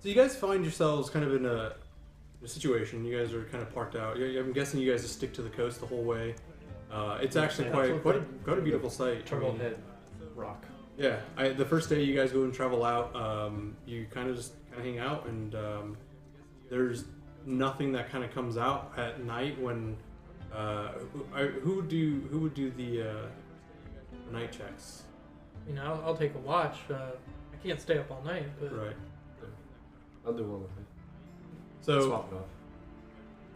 you guys find yourselves kind of in a situation. You guys are kind of parked out. I'm guessing you guys just stick to the coast the whole way. It's actually quite a beautiful sight. Turtle Head Rock. Yeah, the first day you guys go and travel out, you kind of hang out, and there's nothing that kind of comes out at night when. Who would do the night checks? You know, I'll take a watch. I can't stay up all night, but Right. I'll do one with him. So Swap it off.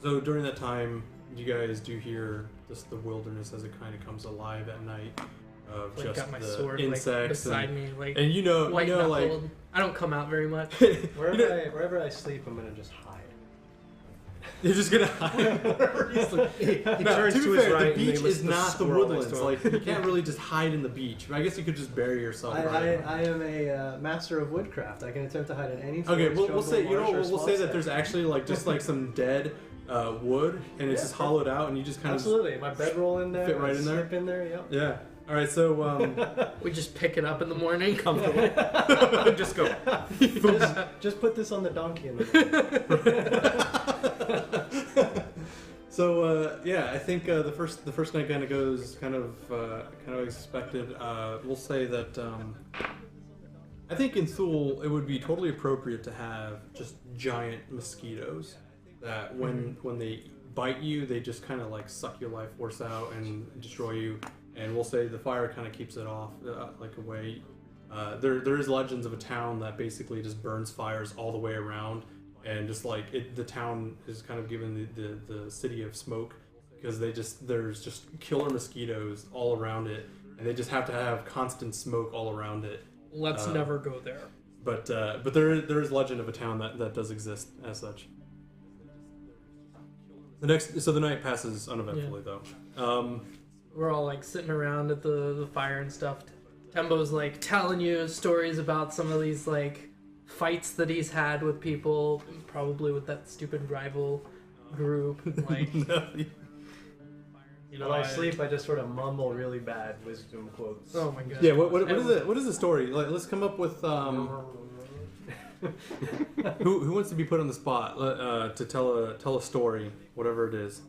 So during that time, you guys do hear just the wilderness as it kind of comes alive at night. Of like just got my the sword insects like beside me, like and white like knuckled. I don't come out very much. Wherever I sleep, I'm gonna just hide. you're just gonna hide. He No, turns to to be his fair, right the and he beach lists is the not the squirrel woodlands. next to Like him. you can't really just hide in the beach. I guess you could just bury yourself. I am a master of woodcraft. I can attempt to hide in any. Okay, forest, we'll say jungle, marsh, or we'll small say that set. there's actually like just like some dead wood and it's Yeah, just hollowed out and you just kind Absolutely, my bedroll in there. fit right I in there? slip in there. Yep. of yeah. All right, so We just pick it up in the morning. just go. Just put this on the donkey in the So yeah, I think the first night kind of goes kind of expected. We'll say that I think in Thule it would be totally appropriate to have just giant mosquitoes that when they bite you, they just kind of like suck your life force out and destroy you. And we'll say the fire kind of keeps it off like away. There is legends of a town that basically just burns fires all the way around. And just like the town is kind of given the city of smoke because there's just killer mosquitoes all around it, and they just have to have constant smoke all around it. Let's never go there. But there is legend of a town that does exist as such. The night passes uneventfully though. We're all like sitting around at the fire and stuff. Tembo's like telling you stories about some of these like fights that he's had with people, probably with that stupid rival group. Like, you know, While I sleep, I just sort of mumble really bad wisdom quotes. Oh my god. Yeah. What is the story? Like, let's come up with who wants to be put on the spot to tell a story, whatever it is.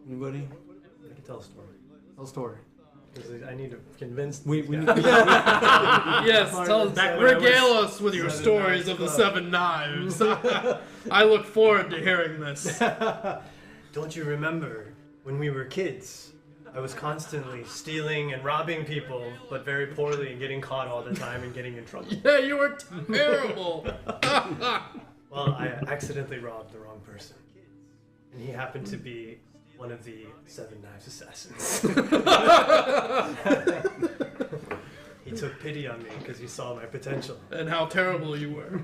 Anybody? I can tell a story. Tell a story. Because I need to convince. We these need. guys. Yes, tell us, Back when I regale was us with your Seven stories Knives of the Club. Seven Knives. I look forward to hearing this. Don't you remember when we were kids? I was constantly stealing and robbing people, but very poorly and getting caught all the time and getting in trouble. Yeah, you were terrible. Well, I accidentally robbed the wrong person. And he happened to be one of the Seven Knives assassins. He took pity on me because he saw my potential. And how terrible you were.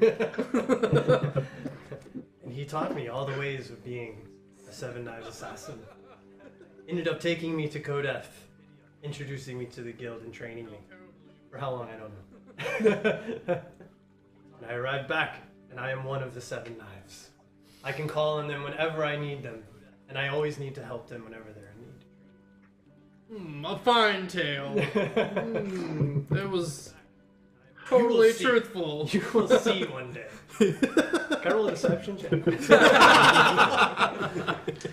And he taught me all the ways of being a Seven Knives assassin. Ended up taking me to Codef, introducing me to the guild and training me. For how long, I don't know. And I arrived back, and I am one of the Seven Knives. I can call on them whenever I need them, and I always need to help them whenever they're in need. A fine tale. It was totally see. truthful. You will see one day. Can I roll a deception check?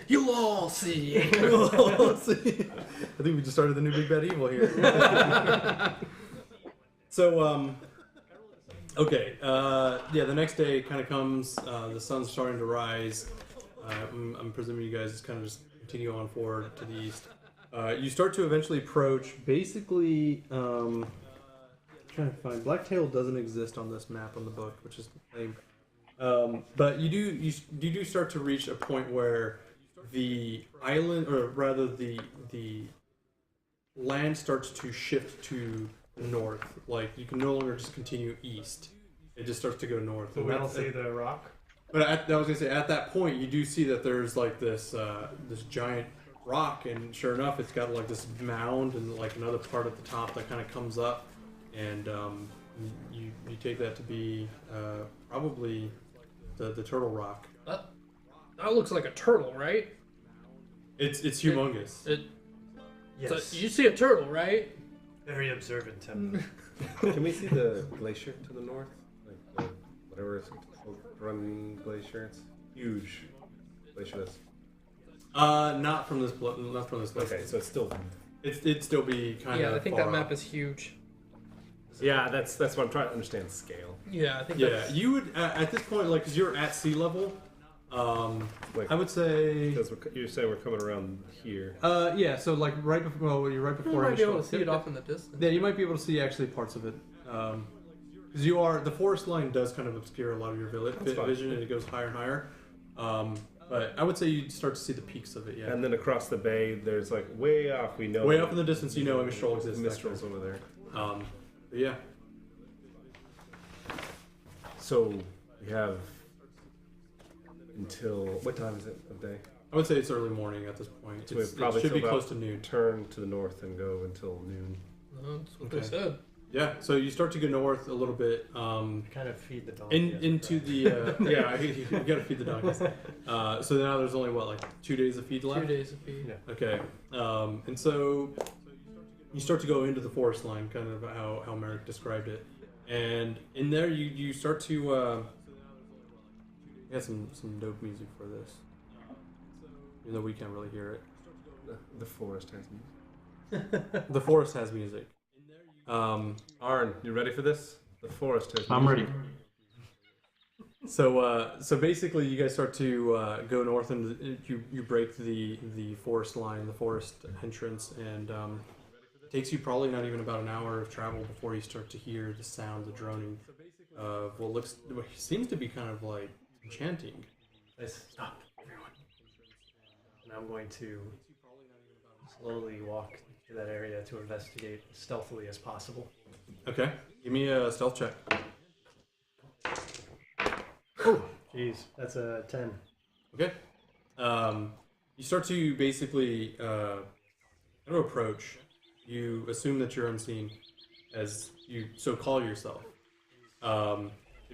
You'll all see. Let's see. I think we just started the new Big Bad Evil here. So, okay. Yeah, the next day kind of comes. The sun's starting to rise. I'm presuming you guys just kind of just continue on forward to the east. You start to eventually approach. Basically, trying to find Blacktail doesn't exist on this map on the book, which is lame. But you do start to reach a point where the island, or rather the land starts to shift to the north. Like you can no longer just continue east; it just starts to go north. So we don't see the rock. But I was gonna say at that point you do see that there's like this this giant rock, and sure enough, it's got like this mound and like another part at the top that kind of comes up, and you take that to be probably the turtle rock. That looks like a turtle, right? It's humongous. Yes. So you see a turtle, right? Very observant, Tembo. Can we see the glacier to the north? Like the, whatever it's called, Run Glacier. It's huge glacier. That's Not from this not from this place. okay. So it's still. It'd still be kind of Yeah, I think far that map up. is huge. Yeah, that's what I'm trying to understand scale. Yeah, I think Yeah, that's... you would at this point, like, because you're at sea level. Like, I would say. because you're saying we're coming around here. Yeah. So like right before, well, you're right You before. might be able to initial- see it off in the distance. Yeah, you might be able to see actually parts of it. Because the forest line does kind of obscure a lot of your That's fine. vision, and it goes higher and higher. But I would say you start to see the peaks of it. Yeah. And then across the bay, there's like way off. We know Way up in the distance, you know a Mistral exists. Mistral's over there. But yeah. So we have until what time is it of day? I would say it's early morning at this point. So we It probably should be till close about to noon. Turn to the north and go until noon. That's what Okay. they said. Yeah, so you start to go north a little bit. Kind of feed the donkey. Into the yeah, you gotta feed the donkeys. So now there's only what, like 2 days of feed left. 2 days of feed. Yeah. Okay, and so you start to go into the forest line, kind of how Marik described it, and in there you start to you got some dope music for this, even though we can't really hear it. The forest has music. The forest has music. Arn, you ready for this? The forest has music. I'm ready. So basically, you guys start to go north, and you break the forest line, the forest entrance, and it takes you probably not even about an hour of travel before you start to hear the sound, the droning of what seems to be kind of like enchanting. Stop, everyone. And I'm going to slowly walk to that area to investigate as stealthily as possible. Okay, give me a stealth check. Jeez, that's a 10. Okay, you start to basically approach. You assume that you're unseen, as you so call yourself.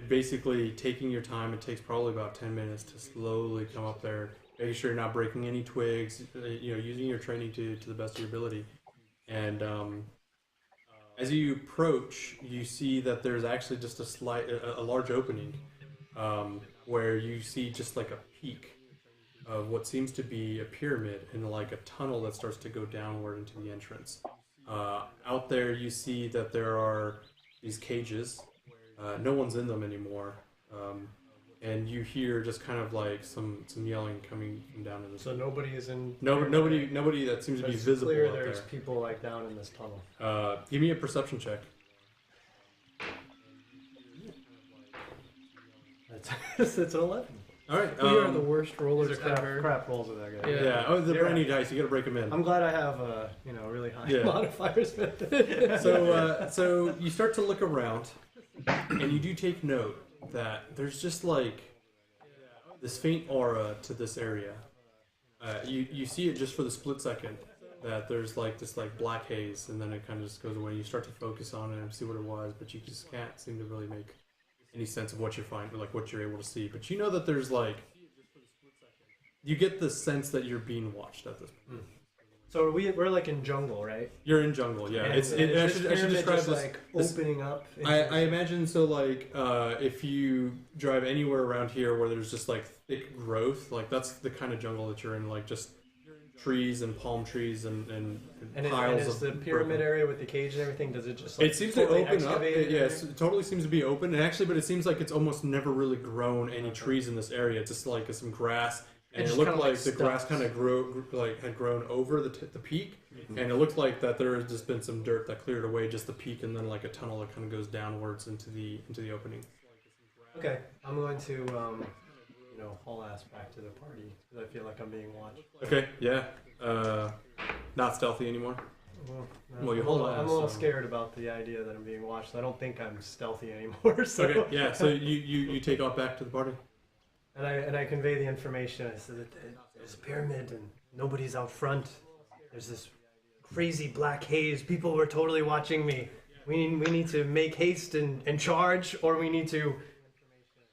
Basically, taking your time. It takes probably about 10 minutes to slowly come up there, making sure you're not breaking any twigs. Using your training to the best of your ability. And as you approach, you see that there's actually just a large opening, where you see just like a peak of what seems to be a pyramid and like a tunnel that starts to go downward into the entrance. Out there, you see that there are these cages. No one's in them anymore, and you hear just kind of like some yelling coming from down in the. So nobody is in. Nobody that seems to be It's visible clear out there's there. people like down in this tunnel. Give me a perception check. It's an 11. All right. We are the worst rollers These are ever. crap rolls with that guy. Yeah. Yeah. Oh, the You're brand new right. dice. You got to break them in. I'm glad I have really high Yeah. modifiers. So you start to look around, and you do take note that there's just like this faint aura to this area. You see it just for the split second that there's like this like black haze, and then it kind of just goes away. You start to focus on it and see what it was, but you just can't seem to really make any sense of what you're finding, like what you're able to see. But you know that there's like, you get the sense that you're being watched at this point. So we're like in jungle, right? You're in jungle, yeah. And I should pyramid describe just this. like this- opening up. I imagine so. Like, if you drive anywhere around here where there's just like thick growth, like that's the kind of jungle that you're in. Like just trees and palm trees and piles is of the pyramid broken- area with the cage and everything? Does it just like It seems to totally open up. excavate and Yes, everything? it totally seems to be open. And actually, but it seems like it's almost never really grown any Okay. trees in this area. It's just like some grass, and it just looked kinda like like the grass steps. kind of had grown over the peak, and it looked like that there has just been some dirt that cleared away just the peak, and then like a tunnel that kind of goes downwards into the opening. Okay, I'm going to haul ass back to the party because I feel like I'm being watched. Okay, yeah, not stealthy anymore. Well, you hold on, I'm a little so- scared about the idea that I'm being watched. I don't think I'm stealthy anymore. So. Okay, yeah. So you take off back to the party. And I convey the information. I said that there's a pyramid and nobody's out front. There's this crazy black haze. People were totally watching me. We need to make haste and charge, or we need to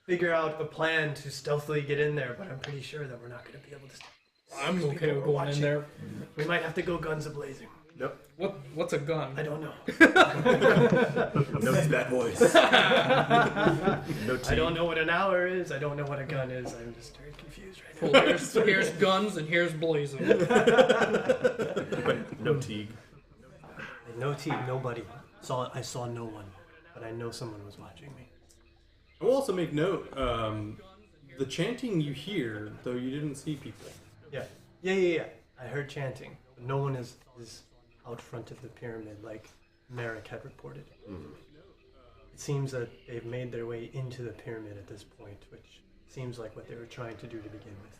figure out a plan to stealthily get in there. But I'm pretty sure that we're not going to be able to. I'm okay with going in there. We might have to go guns a blazing. What's a gun? I don't know. No bad boys. No I don't know what an hour is. I don't know what a gun is. I'm just very confused right now. Well, here's guns and here's blazing. No teague. No team, nobody. I saw no one, but I know someone was watching me. I will also make note. The chanting you hear, though you didn't see people. Yeah. I heard chanting, but no one is out front of the pyramid like Marik had reported. It seems that they've made their way into the pyramid at this point, which seems like what they were trying to do to begin with.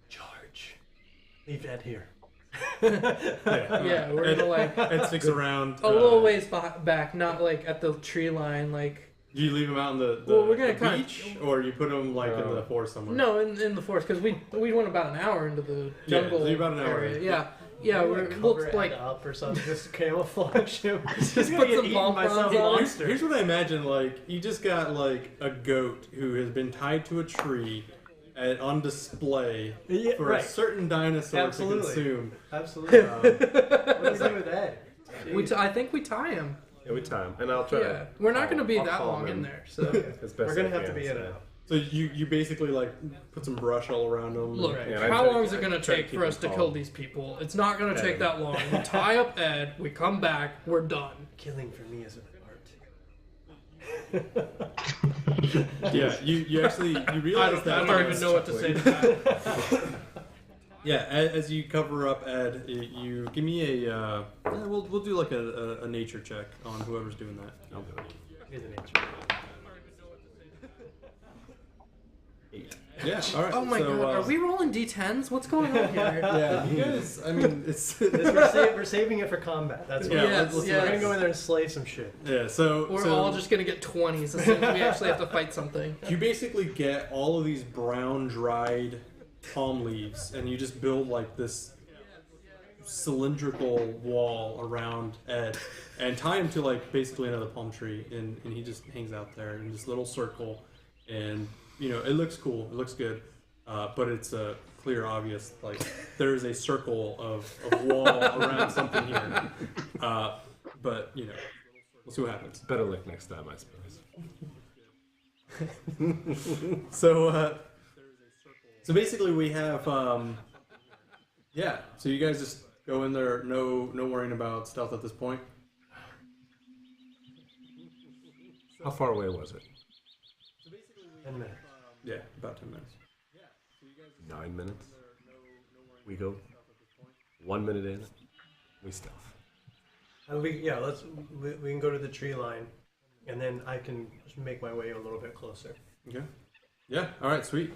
Charge. Leave that here. Yeah, we're gonna like Ed sticks around. a little ways back, not like at the tree line. Like Do you leave him out in the Well, we're gonna the kinda- beach, or you put him like in the forest somewhere? no, in the forest because we went about an hour into the Yeah, jungle so you're about an hour area. in. Yeah, we're we'll like up or something, just camouflage him. just put some palm fronds on him. Here's what I imagine: like you just got like a goat who has been tied to a tree on display Yeah, for right. a certain dinosaur Absolutely. to consume. Absolutely. What do we do with that? I think we tie him. Yeah, we time, and I'll try. Yeah, we're not going to be I'll that call long him in there. So as best We're gonna I have to can, be in so. it. So you basically like put some brush all around him. look, Yeah, and I how try- long is it I going to try to take keep for us him to calm. kill these people? It's not going to take Ed. that long. We tie up Ed, we come back, we're done. Killing for me is an art. Yeah, you actually you realize that. I don't even know what to say to that. Yeah, as you cover up Ed, you give me a. We'll do like a nature check on whoever's doing that. I'll do it. Here's an answer. 8. Yeah. All right. Oh my so, god, are we rolling d10s? What's going on here? Yeah, you guys. I mean, it's. We're saving it for combat. That's what Yeah, Yes, let's- yes. we're gonna go in there and slay some shit. Yeah. So We're so all just going to get 20s as soon as we actually have to fight something. you basically get all of these brown dried palm leaves, and you just build like this cylindrical wall around Ed, and tie him to like basically another palm tree, and he just hangs out there in this little circle, and you know it looks cool, it looks good, but it's a clear, obvious like there is a circle of wall around something here, but you know we'll see what happens. Better luck next time, I suppose. So basically we have so you guys just go in there, no worrying about stealth at this point. How far away was it? 10 minutes. Yeah, about 10 minutes. 9 minutes. We go 1 minute in. We stealth. And we can go to the tree line, and then I can just make my way a little bit closer. Okay. Yeah. All right. Sweet.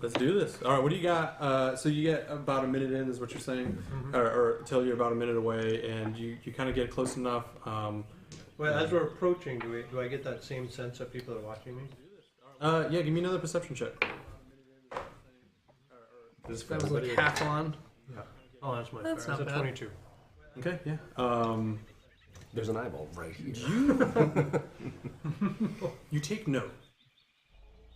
Let's do this. All right. What do you got? So you get about a minute in, is what you're saying, or till you're about a minute away, and you kind of get close enough. Well, as we're approaching, do I get that same sense that people are watching me? Yeah. Give me another perception check. This is for That was like everybody. half on. Oh, that's my That's fair. not That's a bad. 22. Okay. Yeah. There's an eyeball right here. You take note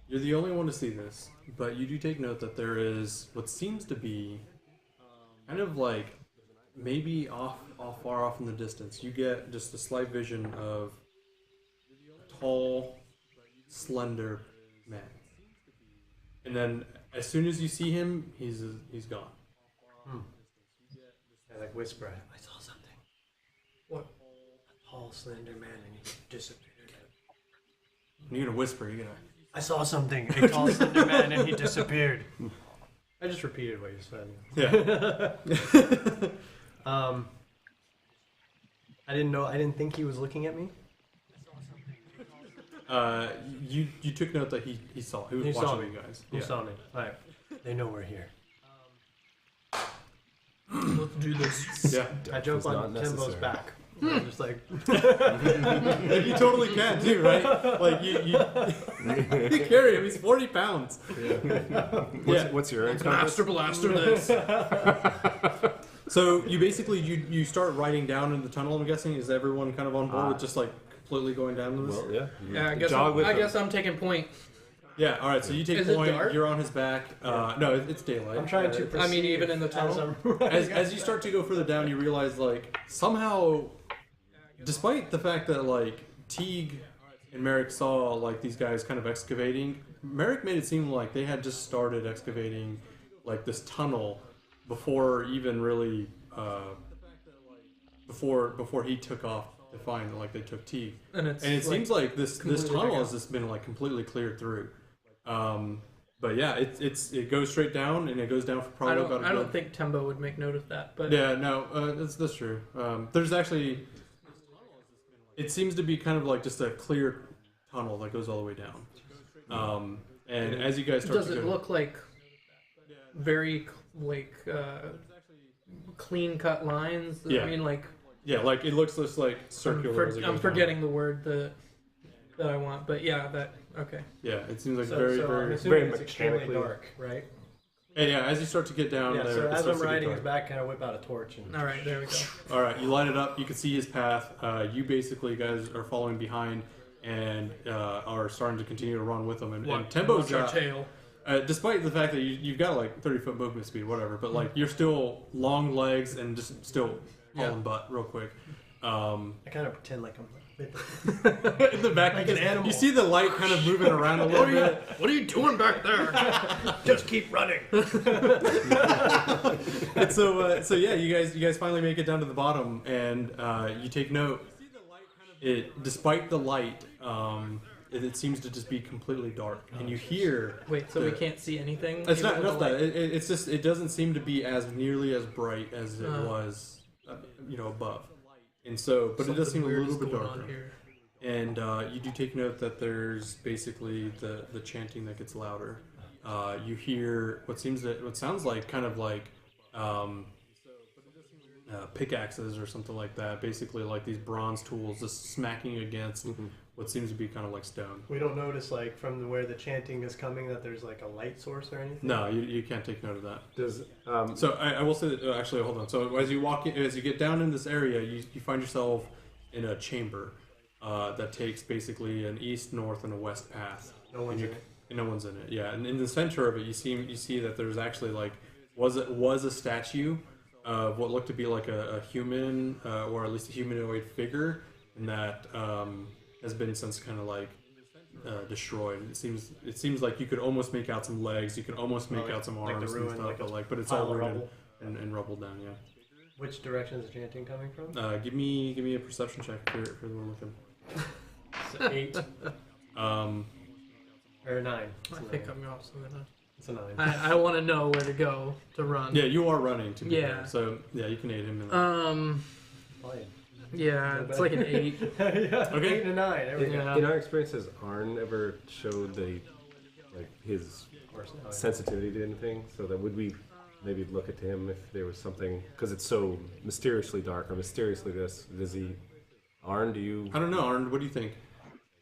You're the only one to see this, but you do take note that there is what seems to be kind of like maybe far off in the distance. You get just a slight vision of a tall, slender man, and then as soon as you see him, he's gone. I like whisper. I saw something. What? A tall, slender man, and he disappeared. You're gonna whisper. You're gonna. I saw something. A tall, slender man, and he disappeared. I just repeated what you said. Yeah. I didn't know. I didn't think he was looking at me. You took note that he saw. He was He saw watching me. you guys. He Yeah. saw me. All right. They know we're here. Let's do this. Yeah. I jump It's on not Timbo's necessary. back. I'm just like, Like, you totally can too, right? Like you carry him. He's 40 pounds. Yeah. What's your Let's Master Blaster this. So you basically you start riding down in the tunnel. I'm guessing is everyone kind of on board with just like completely going down this? Well, yeah. Yeah, I guess Jog with I them. guess I'm taking point. Yeah. All right. So you take Is it point. dark? You're on his back. No, it's daylight. I'm trying to. I mean, perceive even in the as tunnel? I'm As you start to go further down, you realize like somehow, despite the fact that like Teague and Marik saw like these guys kind of excavating, Marik made it seem like they had just started excavating like this tunnel before even really before he took off to find like they took Teague. And And it like, seems like this completely tunnel big has out. just been like completely cleared through. But yeah, it goes straight down and it goes down for probably about a I good. don't think Tembo would make note of that, but Yeah, no, that's true. There's actually, it seems to be kind of like just a clear tunnel that goes all the way down. And as you guys start does to it go, look like very like clean cut lines? Yeah. I mean, like yeah, like it looks just like circular. as it I'm goes forgetting the word that I want, but yeah, that okay. down. Yeah, it seems like so, very, so I'm very. assuming very it's extremely mechanically- dark, right? And yeah, as you start to get down Yeah. there, So it as starts I'm to get riding dark. his back, kind of whip out a torch and. All right, there we go. All right, you light it up. You can see his path. You basically guys are following behind and are starting to continue to run with him. And Tembo's What's our got, tail? despite the fact that you've got like 30-foot movement speed, whatever, but like you're still long legs and just still hauling butt real quick. I kind of pretend like I'm. In the back, Like an animal. you see the light kind of moving around a little bit. What are you doing back there? Just keep running. And so yeah, you guys finally make it down to the bottom, and you take note. Despite the light, it seems to just be completely dark, and you hear. Wait, so we can't see anything? It's even not with the enough that light? it's just it doesn't seem to be as nearly as bright as it was, above, and so but it does seem a Something weird little is bit going on darker. here. And you do take note that there's basically the chanting that gets louder. You hear what sounds like kind of like pickaxes or something like that. Basically, like these bronze tools just smacking against what seems to be kind of like stone. We don't notice like from where the chanting is coming that there's like a light source or anything. No, you can't take note of that. Does So I will say that actually, hold on. So as you get down in this area, you find yourself in a chamber that takes basically an east, north, and a west path. No one's in it. And no one's in it. Yeah, and in the center of it, you see that there's actually like was a statue of what looked to be like a human or at least a humanoid figure, and that has been since kind of like destroyed. It seems like you could almost make out some legs, you could almost make out some like the arms ruin, and stuff, like but it's pile all of ruined rubble. and rubble down. Yeah. Which direction is the chanting coming from? Give me a perception check for the one looking. It's 8 or 9. I think I'm also gonna. It's a 9. I want to know where to go to run. Yeah, you are running to be Yeah. there. So yeah, you can aid him. In that. Fine. Yeah, it's like an 8. Yeah, Okay. 8 and a 9. Everything. Yeah. in our experience, has Arn ever showed his Of course not. sensitivity to anything? So that would we maybe look at him if there was something, because it's so mysteriously dark or mysteriously this. Does he? Arn, do you? I don't know, Arn. What do you think?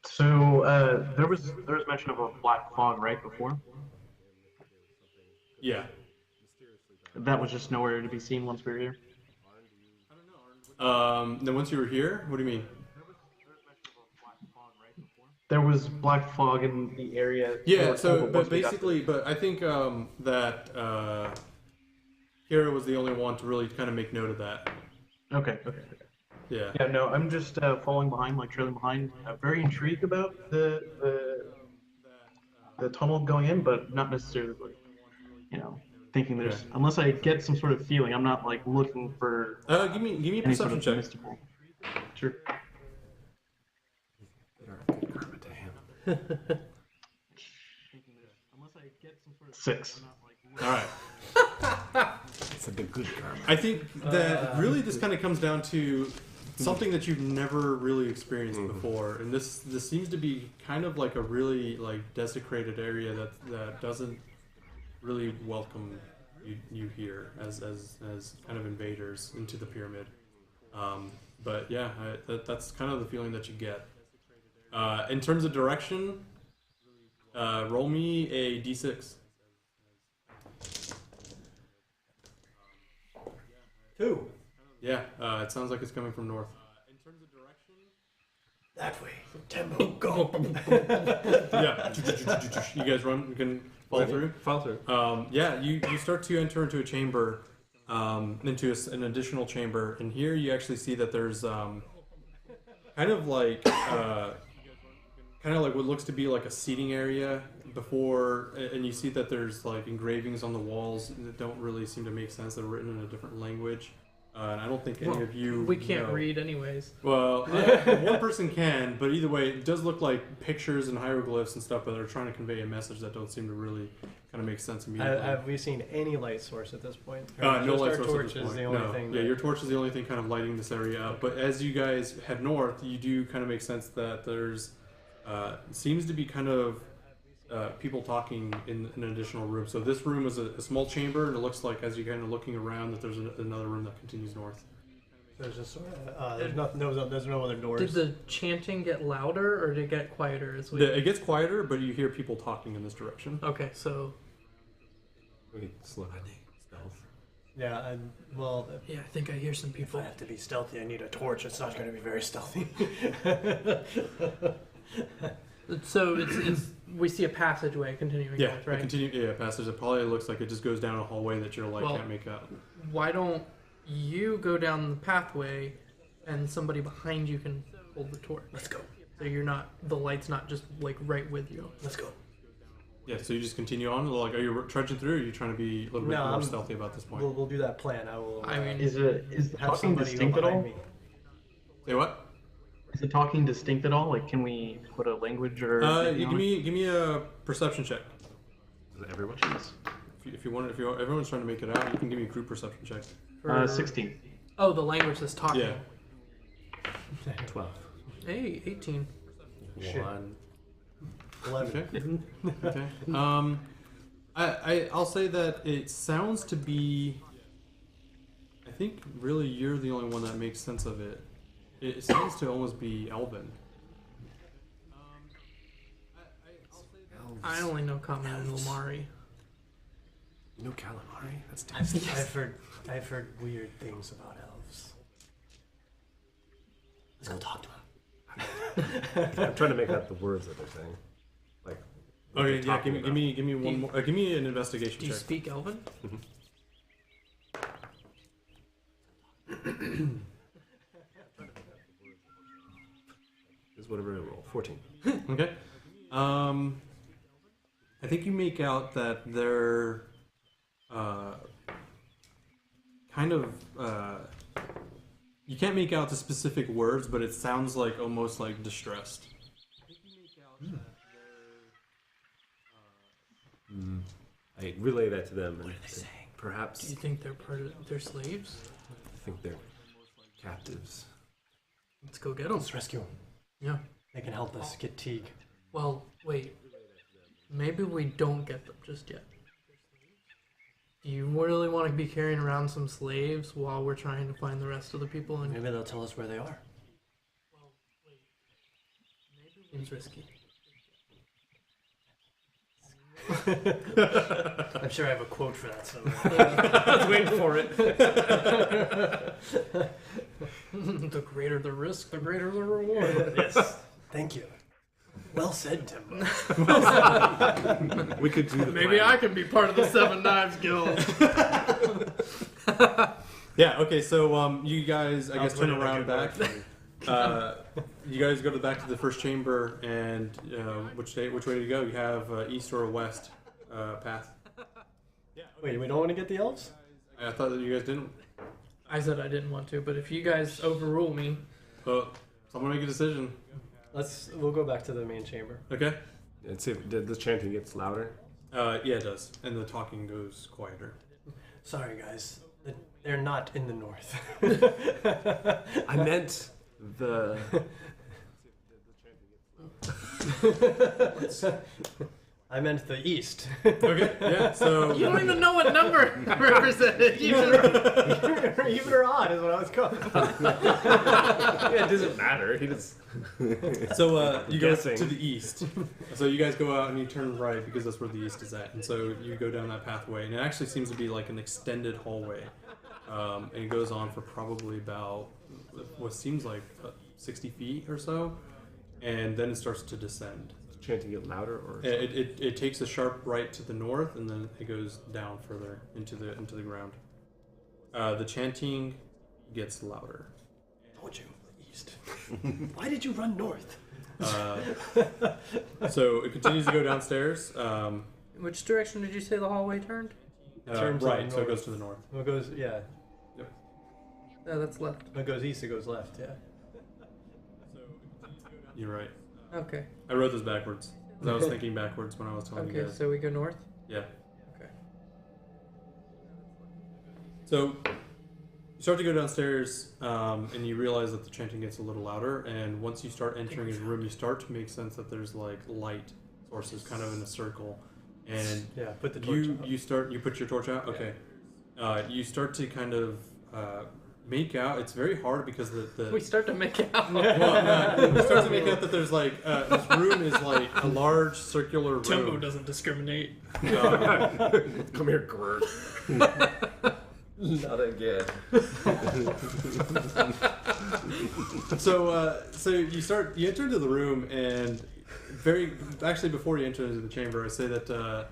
So there was mention of a black fog right before. Yeah. That was just nowhere to be seen once we were here. Then once you were here, what do you mean? there was black fog in the area. Yeah. or So, told but once we got basically, but I think that Kira was the only one to really kind of make note of that. Okay. Yeah. Yeah, no, I'm just falling behind, like trailing behind. Very intrigued about the tunnel going in, but not necessarily, like, thinking there's. Okay. Unless I get some sort of feeling, I'm not like looking for Give me a any sort perception of check. mystical. Sure. Karma to him. Unless I get some sort of 6. All right. It's like a good karma. I think that really this kind of comes down to something that you've never really experienced before, and this seems to be kind of like a really like desecrated area that doesn't really welcome you here as kind of invaders into the pyramid. But yeah, that's kind of the feeling that you get. In terms of direction, roll me a d6. 2. Yeah, it sounds like it's coming from north. That way. Tembo, go. Yeah, you guys run. You can fall through. Fall through. Yeah, you start to enter into a chamber, into an additional chamber, and here you actually see that there's kind of like what looks to be like a seating area before, and you see that there's like engravings on the walls that don't really seem to make sense. They're written in a different language. And I don't think any of you. We can't know. read anyways. Well, one person can, but either way, it does look like pictures and hieroglyphs and stuff, but they're trying to convey a message that don't seem to really kind of make sense immediately. Have we seen any light source at this point? No Just light our source torch at this is point. the only No. thing. Yeah, that- your torch is the only thing kind of lighting this area up. But as you guys head north, you do kind of make sense that there's seems to be kind of people talking in an additional room. So this room is a small chamber, and it looks like as you're kind of looking around that there's another room that continues north. There's just sort of, there's no other doors. Did the chanting get louder or did it get quieter as we? It gets quieter, but you hear people talking in this direction. Okay, so We slow stealth. Yeah, well, yeah, I think I hear some if people. I have to be stealthy, I need a torch. It's not going to be very stealthy. So it's we see a passageway continuing Yeah, north, right? passage. It probably looks like it just goes down a hallway that your light Well- can't make out. Why don't you go down the pathway, and somebody behind you can hold the torch? Let's go. So the light's not just like right with you. Let's go. Yeah, so you just continue on. Like, are you trudging through? Or are you trying to be a little bit No, more I'm- stealthy about this point? We'll do that plan. I will. I mean, Is the have talking somebody distinct go at all? behind me. Say what? Is the talking distinct at all? Like, can we put a language or? anything You on it? give me a perception check. Is it everyone? If everyone's trying to make it out, you can give me a group perception check. 16. oh, the language that's talking. Yeah. 12. Hey, 18. Shit. 1. 11. Okay. Okay. I'll say that it sounds to be. I think really you're the only one that makes sense of it. It sounds to almost be Elven. I only know common and Lomari. You know calamari? That's tasty. I've heard weird things about elves. Let's go talk to them. I'm trying to make out the words that they're saying. Like. what Okay, they're yeah. talking Give about. me one more. Give me an investigation Do you check. speak Elven? Is whatever I roll. 14. Okay. I think you make out that they're kind of. You can't make out the specific words, but it sounds like almost like distressed. I relay that to them. What are they saying? Perhaps Do you think they're slaves? I think they're captives. Let's go get them. Let's rescue them. Yeah. They can help us get Teague. Well, wait. Maybe we don't get them just yet. Do you really want to be carrying around some slaves while we're trying to find the rest of the people? And Maybe they'll tell us where they are. seems risky. I'm sure I have a quote for that somewhere. I was waiting for it. The greater the risk, the greater the reward. Yes. Thank you. Well said, Tembo. We could do the Maybe plan. I can be part of the Seven Knives Guild. Yeah. Okay. So you guys, I guess, put turn it around again. back. You guys go back to the first chamber, and which way do you go? You have east or a west path. Wait, we don't want to get the elves? I thought that you guys didn't. I said I didn't want to, but if you guys overrule me, Well, someone make a decision. We'll go back to the main chamber. Okay. And see if the chanting gets louder. Yeah, it does, and the talking goes quieter. Sorry, guys. They're not in the north. I meant the. I meant the east. Okay. Yeah. So you don't even know what number I represented. Even or odd is what I was going. Yeah, it doesn't matter. He just. So you go Guessing. to the east. So you guys go out and you turn right because that's where the east is at. And so you go down that pathway, and it actually seems to be like an extended hallway. And it goes on for probably about what seems like 60 feet or so, and then it starts to descend. Chanting get louder, or It takes a sharp right to the north, and then it goes down further into the ground. The chanting gets louder. Told you, the east. Why did you run north? So it continues to go downstairs. Which direction did you say the hallway turned? Turns to Right, the so it north. goes to the north. It goes, yeah. No, that's left. When it goes east, it goes left, yeah. You're right. Okay. I wrote this backwards. 'Cause I was thinking backwards when I was telling you Okay, guys. so we go north? Yeah. Okay. So you start to go downstairs, and you realize that the chanting gets a little louder. And once you start entering his room, you start to make sense that there's like light sources kind of in a circle. And Yeah, put the torch out. you put your torch out. Okay. You start to kind of make out. It's very hard because the We start to make out. you start to make out that there's like this room is like a large circular room. Tembo doesn't discriminate. come here, Gert. Not again. So you enter into the room, and actually before you enter into the chamber, I say that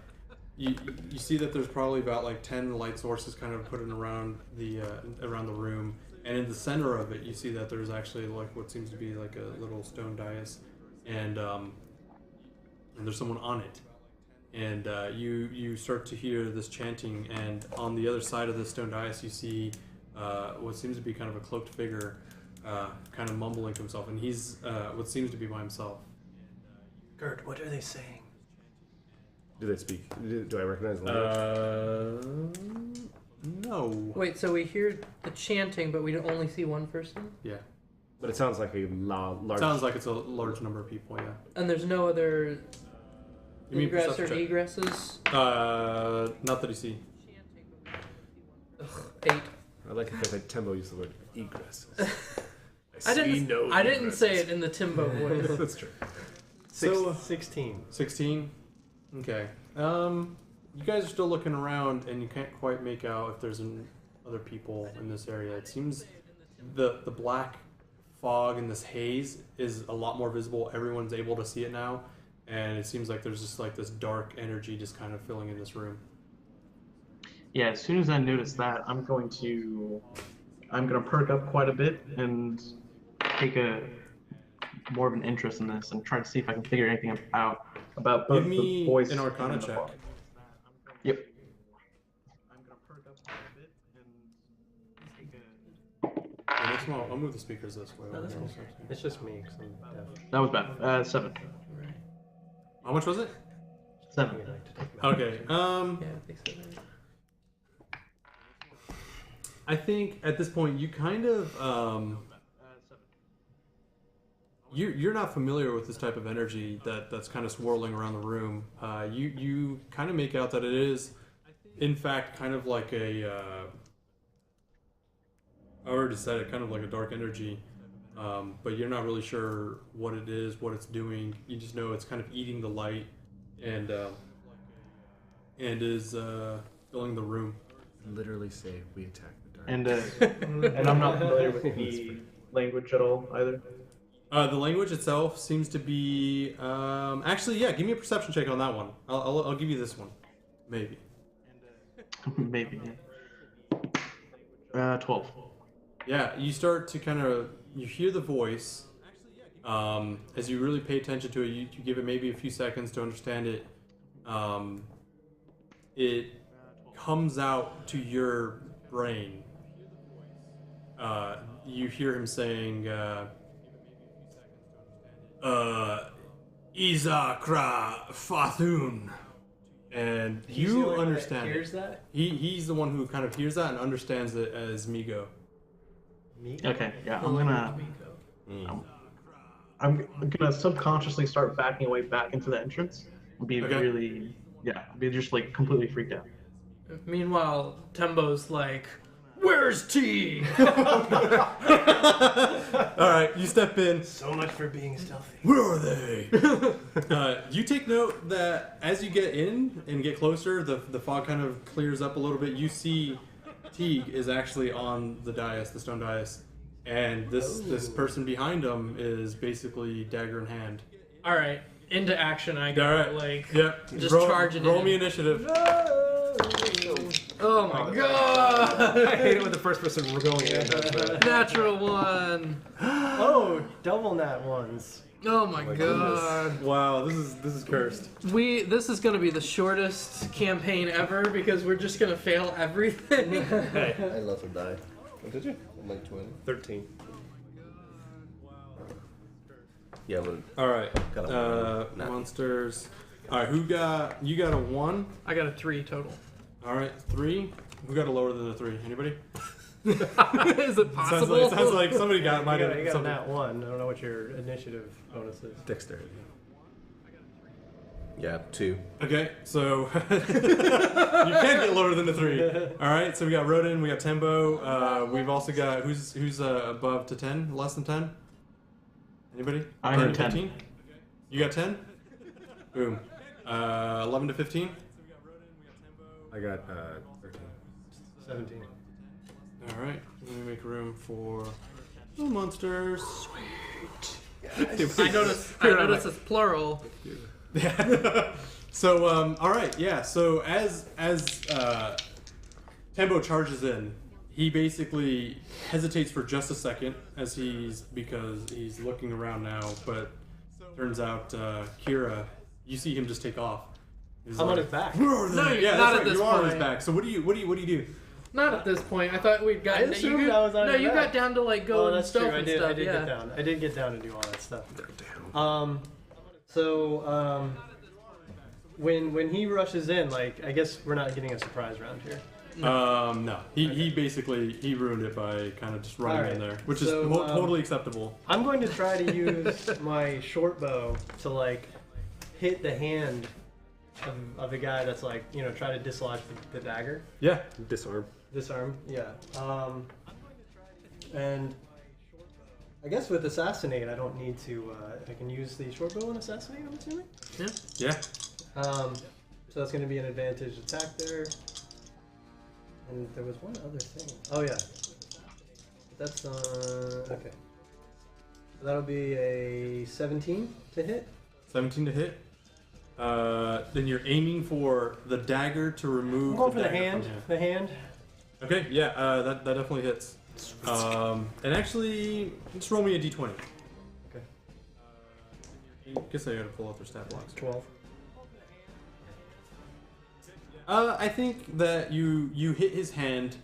you see that there's probably about like 10 light sources kind of put in around the room, and in the center of it you see that there's actually like what seems to be like a little stone dais, and there's someone on it, and you start to hear this chanting, and on the other side of the stone dais you see what seems to be kind of a cloaked figure kind of mumbling to himself, and he's what seems to be by himself. Gert, what are they saying? Do they speak? Do I recognize the language? No. Wait, so we hear the chanting, but we only see one person? Yeah. But it sounds like a large. Sounds like it's a large number of people, yeah. And there's no other You mean ingress or perception check? egresses? Not that you see. Ugh, 8. I like the fact that Tembo used the word egress. I didn't. no I didn't egresses. say it in the Timbo voice. That's true. So 16. 16. Okay. You guys are still looking around, and you can't quite make out if there's other people in this area. It seems the black fog and this haze is a lot more visible. Everyone's able to see it now, and it seems like there's just like this dark energy just kind of filling in this room. Yeah, as soon as I notice that, I'm gonna perk up quite a bit and take more of an interest in this and try to see if I can figure anything out about both Give me the voice an Arcana and the check. fog. Yep. I'm gonna perk up quite a bit and take Yeah, next one, I'll move the speakers this way. No, that's cool. It's just me, 'cause I'm deaf. That was bad. 7. How much was it? 7. I like to take my- Okay. Yeah, I think so. I think at this point you kind of you're not familiar with this type of energy that's kind of swirling around the room. You kind of make out that it is, in fact, kind of like a I already said it, kind of like a dark energy, but you're not really sure what it is, what it's doing. You just know it's kind of eating the light and is filling the room. Literally say we attack the dark. And I'm not familiar with the language at all either. The language itself seems to be actually, yeah. Give me a perception check on that one. I'll give you this one, maybe. Maybe. Yeah. 12. Yeah, you start to you hear the voice. As you really pay attention to it, you give it maybe a few seconds to understand it. It comes out to your brain. You hear him saying, Izakra Fathun. And you understand Hears it. that? He's the one who kind of hears that and understands it as Migo. Me? Okay, yeah, Miko. I'm gonna subconsciously start backing away back into the entrance. Be Okay. really, be just like completely freaked out. Meanwhile, Tembo's like, "Where's T?" Alright, you step in. So much for being stealthy. Where are they? You take note that as you get in and get closer, the fog kind of clears up a little bit. You see Teague is actually on the dais, the stone dais. And this person behind him is basically dagger in hand. All right, into action I go. Alright. Like, Yep. just charging Roll in. me initiative. Oh my god! I hate it when the first person we're going in does that. Natural one. Oh, double nat ones. Oh my god. Wow, this is cursed. This is gonna be the shortest campaign ever because we're just gonna fail everything. Hey, I let her die. What did you? I'm like 20. 13. Yeah, but Alright. Got a one. Nah. Monsters. Alright, you got a 1. I got a 3 total. Alright, 3. Who got a lower than a 3? Anybody? Is it possible? Sounds like somebody You might got, have you got a something. nat 1. I don't know what your initiative bonus is. Dexterity. yeah, 2. Okay, so you can get lower than a 3. Alright, so we got Rodan, we got Tembo, we've also got who's above to 10, less than 10? Anybody? I got 10. 15? You got 10? Boom. 11 to 15? I got 13. 17. Alright, let me make room for the monsters. Sweet. I notice it's plural. Yeah. So, alright, yeah, so as Tembo charges in, he basically hesitates for just a second because he's looking around now, but turns out Kira, you see him just take off. He's I'm on like, his back. "Where are they?" No, yeah, not that's at right, this you are on his point. back. So what do you do? Not at this point. I thought we'd gotten. I assumed I was on No, your you back. got down to like go Oh, and that's stealth true. I and did. stuff. I did yeah. get down. I did get down and do all that stuff. So when he rushes in, like, I guess we're not getting a surprise round here. No. He basically ruined it by kind of just running in Alright, there, which so, is totally acceptable. I'm going to try to use my short bow to like hit the hand of the guy that's like, try to dislodge the dagger. Yeah. Disarm. Disarm, yeah. And I guess with assassinate, I don't need to. I can use the short bow and assassinate. I'm assuming. Yeah. So that's going to be an advantage attack there. And there was one other thing. Oh yeah. That's okay. So that'll be a 17 to hit. 17 to hit. Then you're aiming for the dagger to remove I'm going for the dagger hand. from him. The hand. Okay, yeah, that definitely hits. And actually, just roll me a d20. Okay. I guess I gotta pull out their stat blocks. 12. I think that you hit his hand,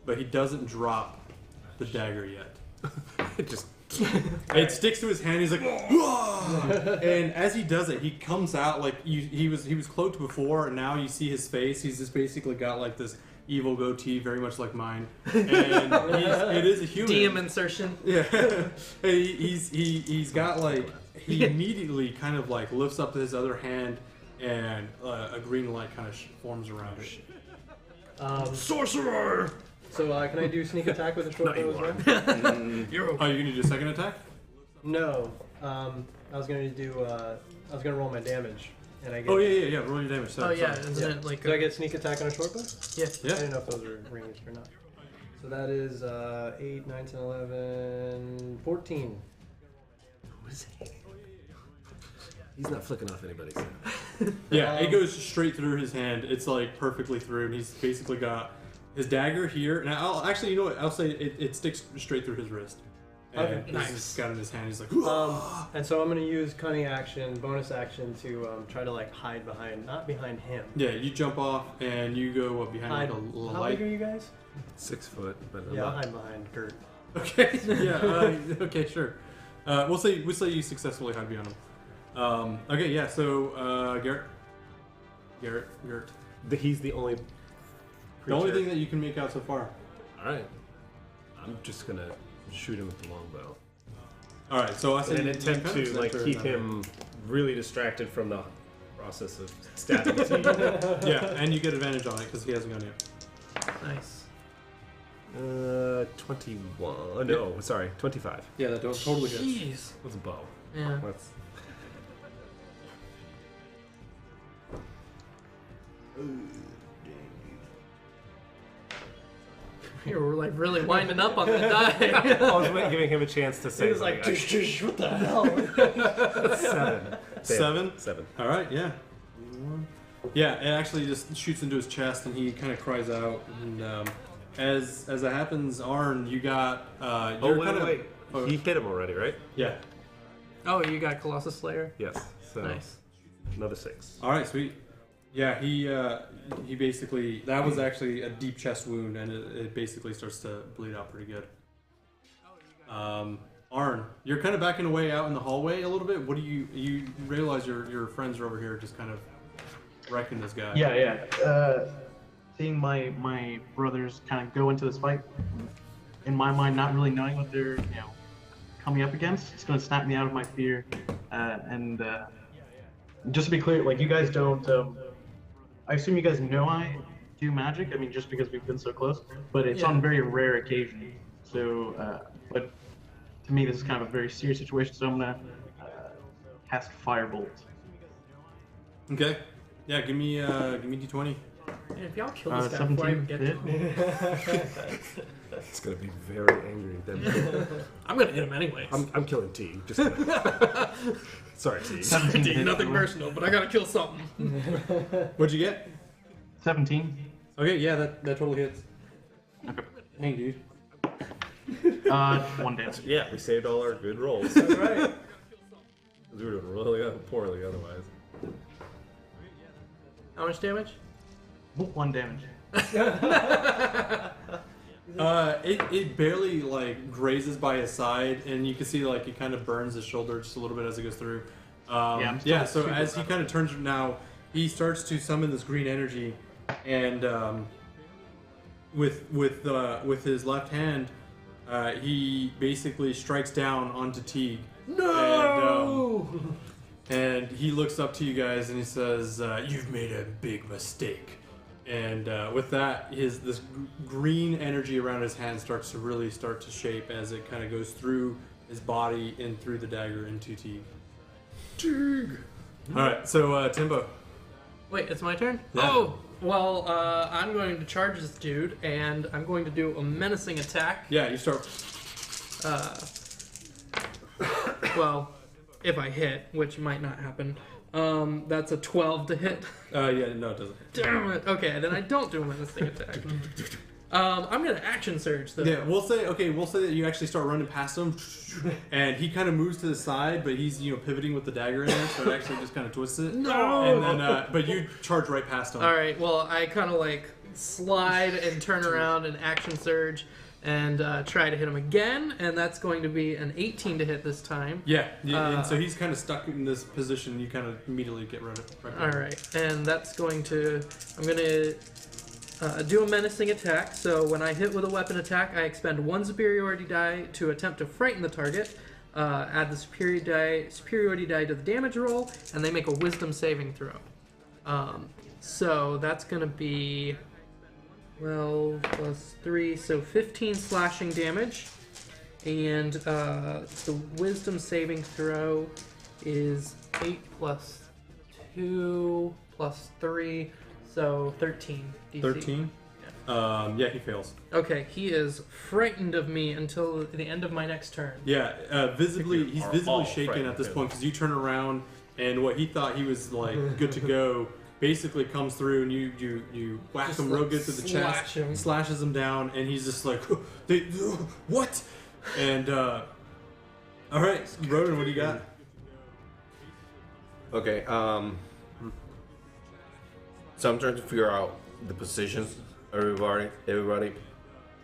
but he doesn't drop the dagger yet. It just. It sticks to his hand. He's like, "Whoa!" And as he does it, he comes out like he was cloaked before, and now you see his face. He's just basically got like this evil goatee, very much like mine, and it is a human. DM insertion. Yeah, and he's got like he immediately kind of like lifts up his other hand, and a green light kind of forms around it. Sorcerer. So can I do sneak attack with a short bow as well? Oh, you're gonna do a second attack? No. I was gonna do. I was gonna roll my damage, and I get. Oh yeah. Roll your damage. Oh yeah, Sorry. isn't it like? Do I get sneak attack on a short bow? Yeah. I didn't know if those were ranged or not. So that is 8, 9, 10, 11, 14. He's not flicking off anybody's hand. Yeah, it goes straight through his hand. It's like perfectly through, and he's basically got his dagger here. And I'll actually, you know what? I'll say it sticks straight through his wrist. And Okay. he's Nice. got it in his hand. He's like, And so I'm gonna use cunning action, bonus action to try to like hide behind, not behind him. yeah. You jump off and you go behind Hide. like a little How light. big are you guys? 6 foot, but Yeah, I'll hide behind Gert. Okay. Yeah. Okay. Sure. We'll say you successfully hide behind him. Okay. Yeah. So Gerrett. he's the only. The only creature. thing that you can make out so far. All right. I'm just gonna shoot him with the longbow. All right. So I say In an you attempt kind of to like center keep that way. him really distracted from the process of stabbing T. Yeah, and you get advantage on it because he hasn't gone yet. Nice. 21. No, sorry, 25. Yeah, that totally hits. Jeez. That's a bow. Yeah. That's You were like really winding up on the die. I was giving him a chance to say He was like, something. "Tush, tush, what the hell?" 7. Seven? 7. All right, yeah. Yeah, it actually just shoots into his chest, and he kind of cries out. And as it happens, Arn, you got Oh, you're wait, kind of wait. oh, He hit him already, right? yeah. Oh, you got Colossus Slayer. Yes. So Nice. another 6. All right, sweet. Yeah, he basically that was actually a deep chest wound, and it basically starts to bleed out pretty good. Arn, you're kind of backing away out in the hallway a little bit. What do you realize your friends are over here just kind of wrecking this guy? Yeah. Seeing my brothers kind of go into this fight, in my mind, not really knowing what they're coming up against, it's gonna snap me out of my fear. And just to be clear, like you guys don't. I assume you guys know I do magic. I mean, just because we've been so close, but it's on very rare occasion. So, but to me, this is kind of a very serious situation. So I'm gonna cast Firebolt. Okay. Yeah, give me d20. Man, if y'all kill this guy before I 17 even get to hit. him, It's gonna be very angry. Then I'm gonna hit him anyways. I'm killing T. Just kidding. Sorry, T. 17 to hit. Nothing personal, but I gotta kill something. What'd you get? 17. Okay, yeah, that totally hits. Okay. Dang, dude. 1 damage. Yeah, we saved all our good rolls. That's right. We were doing really poorly otherwise. How much damage? 1 damage. It barely like grazes by his side, and you can see like it kind of burns his shoulder just a little bit as it goes through. I'm still So super as he kind of turns now, he starts to summon this green energy, and with his left hand, he basically strikes down onto Teague. No! And he looks up to you guys and he says, "You've made a big mistake." And with that, this green energy around his hand starts to shape as it kind of goes through his body and through the dagger into Teague. Teague. All right, so Timbo. Wait, it's my turn? Yeah. Oh! Well, I'm going to charge this dude, and I'm going to do a menacing attack. Yeah, you start. Well, if I hit, which might not happen. That's a 12 to hit. Yeah, no, it doesn't. Damn it. Okay, then I don't do a menacing attack. I'm gonna action surge though. Yeah, we'll say that you actually start running past him, and he kind of moves to the side, but he's pivoting with the dagger in there, so it actually just kind of twists it. No! And then, but you charge right past him. All right. Well, I kind of like slide and turn around and action surge and try to hit him again, and that's going to be an 18 to hit this time. Yeah, and so he's kind of stuck in this position. You kind of immediately get rid of it. Right All right, and that's going to. I'm gonna do a menacing attack. So when I hit with a weapon attack, I expend 1 superiority die to attempt to frighten the target. Add the superiority die to the damage roll, and they make a Wisdom saving throw. So that's gonna be 12 plus 3, so 15 slashing damage, and the Wisdom saving throw is 8 plus 2 plus 3, so 13 DC. 13. Yeah, he fails. Okay, he is frightened of me until the end of my next turn. Yeah, he's Are visibly all shaken frightened at this of point because you turn around and what he thought he was like good to go basically comes through and you whack Just, him real like, good to the slash chest, him. slashes him down, and he's just like, what? And all right, Rodan, what do you got? Okay. So I'm trying to figure out the positions. Everybody.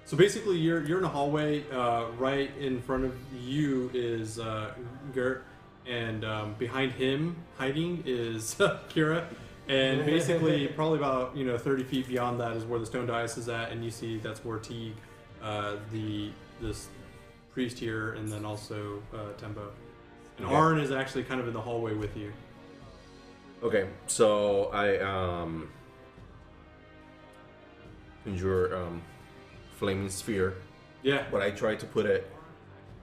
So basically, you're in a hallway. Right in front of you is Gerrett, and behind him, hiding, is Kira. And basically, probably about 30 feet beyond that is where the stone dais is at, and you see that's where Teague, this priest here, and then also Tembo. And Okay. Arn is actually kind of in the hallway with you. Okay. So I conjure flaming sphere, Yeah. but I try to put it